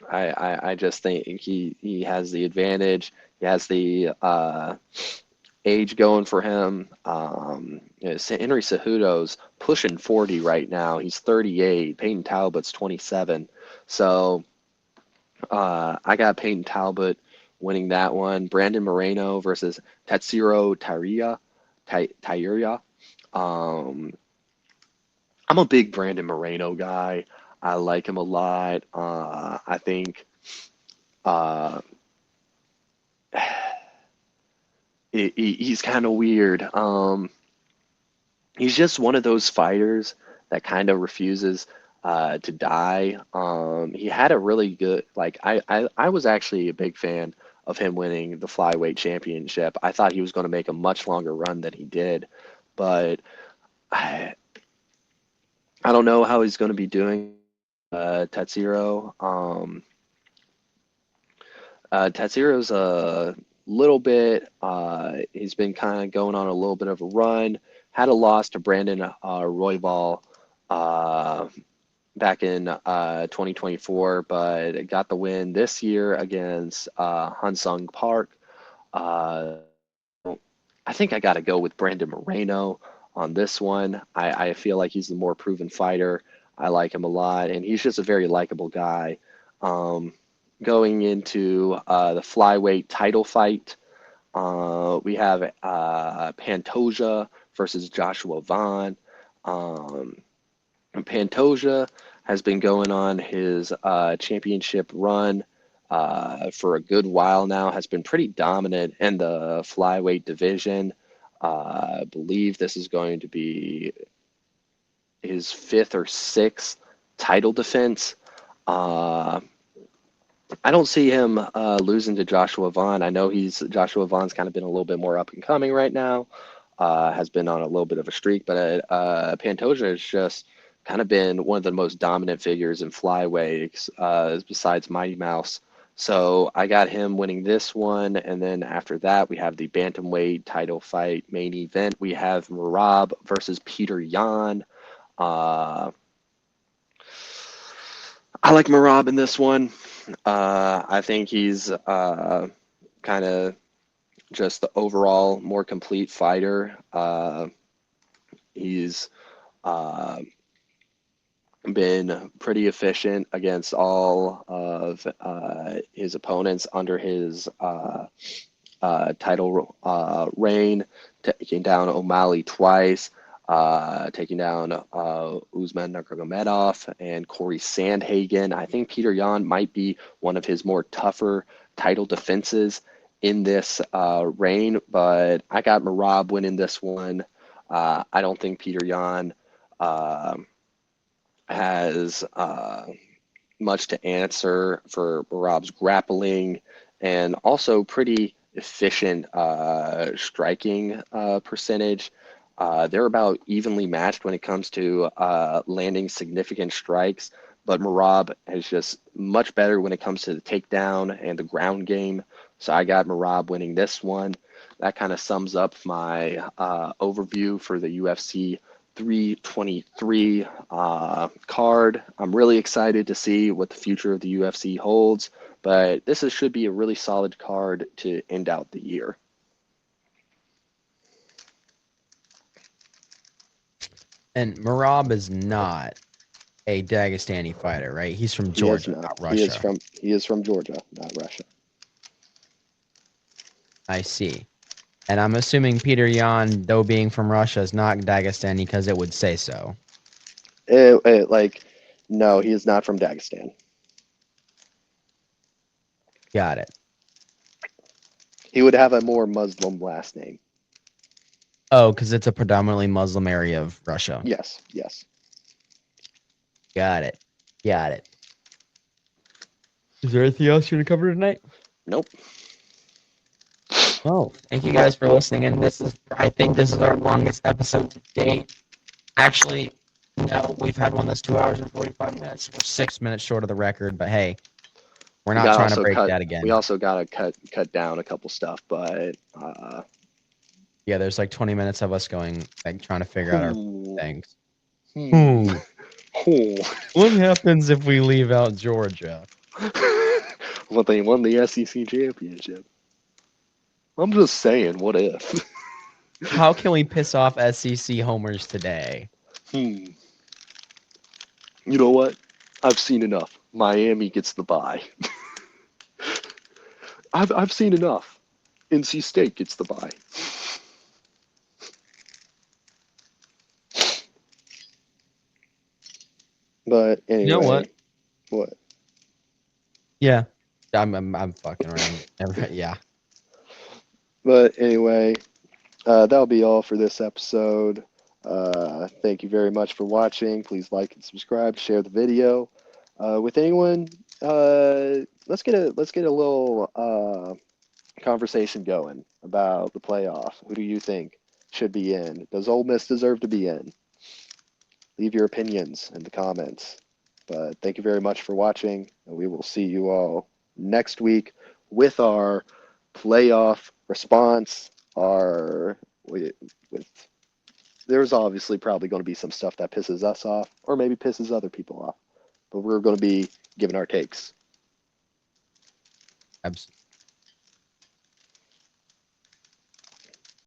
I just think he has the advantage. He has the age going for him. Henry Cejudo's pushing 40 right now. He's 38. Peyton Talbot's 27. So I got Peyton Talbot winning that one. Brandon Moreno versus Tatsuro Taira. Um, I'm a big Brandon Moreno guy. I like him a lot. I think uh, he's kind of weird. He's just one of those fighters that kind of refuses to die. He had a really good, like, I was actually a big fan of him winning the flyweight championship. I thought he was going to make a much longer run than he did, but I, I don't know how he's going to be doing. Tatsuro. Tatsuro's a little bit, he's been kind of going on a little bit of a run. Had a loss to Brandon Roybal uh, back in 2024, but got the win this year against Hansung Park. Uh, I think I got to go with Brandon Moreno on this one. I feel like he's the more proven fighter. I like him a lot, and he's just a very likable guy. Um, Going into the flyweight title fight, we have Pantoja versus Joshua Vaughn. Um, Pantoja has been going on his championship run for a good while now, has been pretty dominant in the flyweight division. I believe this is going to be his fifth or sixth title defense. Uh, I don't see him losing to Joshua Vaughn. I know Joshua Vaughn's kind of been a little bit more up and coming right now, has been on a little bit of a streak, but Pantoja has just kind of been one of the most dominant figures in flyweights besides Mighty Mouse. So I got him winning this one, and then after that we have the bantamweight title fight main event. We have Merab versus Peter Yan. Uh, I like Merab in this one. I think he's kind of just the overall more complete fighter. He's uh, been pretty efficient against all of his opponents under his title reign, taking down O'Malley twice, taking down Usman Nurmagomedov and Corey Sandhagen. I think Peter Yan might be one of his more tougher title defenses in this reign, but I got Merab winning this one. I don't think Peter Yan has much to answer for Merab's grappling and also pretty efficient striking percentage. They're about evenly matched when it comes to landing significant strikes, but Merab is just much better when it comes to the takedown and the ground game. So I got Merab winning this one. That kind of sums up my overview for the UFC 323 card. I'm really excited to see what the future of the UFC holds, but should be a really solid card to end out the year. And Merab is not a Dagestani fighter, right? He's from Georgia, not Russia. He is from Georgia, not Russia. I see. And I'm assuming Peter Yan, though being from Russia, is not Dagestani because it would say so. No, he is not from Dagestan. Got it. He would have a more Muslim last name. Oh, because it's a predominantly Muslim area of Russia. Yes. Got it. Is there anything else you're going to cover tonight? Nope. Well, thank you guys for listening. And I think this is our longest episode to date. Actually, no, we've had one that's 2 hours and 45 minutes. We're 6 minutes short of the record, but hey, we're We not got trying to also break cut. that We again. also got to cut down a couple stuff, but Yeah, there's like 20 minutes of us going, like, trying to figure out our things. Hmm. What happens if we leave out Georgia? Well, they won the SEC championship. I'm just saying, what if? How can we piss off SEC homers today? You know what? I've seen enough. Miami gets the bye. I've seen enough. NC State gets the bye. But anyway, You know what? What? Yeah, I'm fucking around. Yeah. But anyway, that'll be all for this episode. Thank you very much for watching. Please like and subscribe. Share the video with anyone. Let's get a little conversation going about the playoff. Who do you think should be in? Does Ole Miss deserve to be in? Leave your opinions in the comments. But thank you very much for watching, and we will see you all next week with our playoff response. There's obviously probably going to be some stuff that pisses us off, or maybe pisses other people off, but we're going to be giving our takes. Absolutely.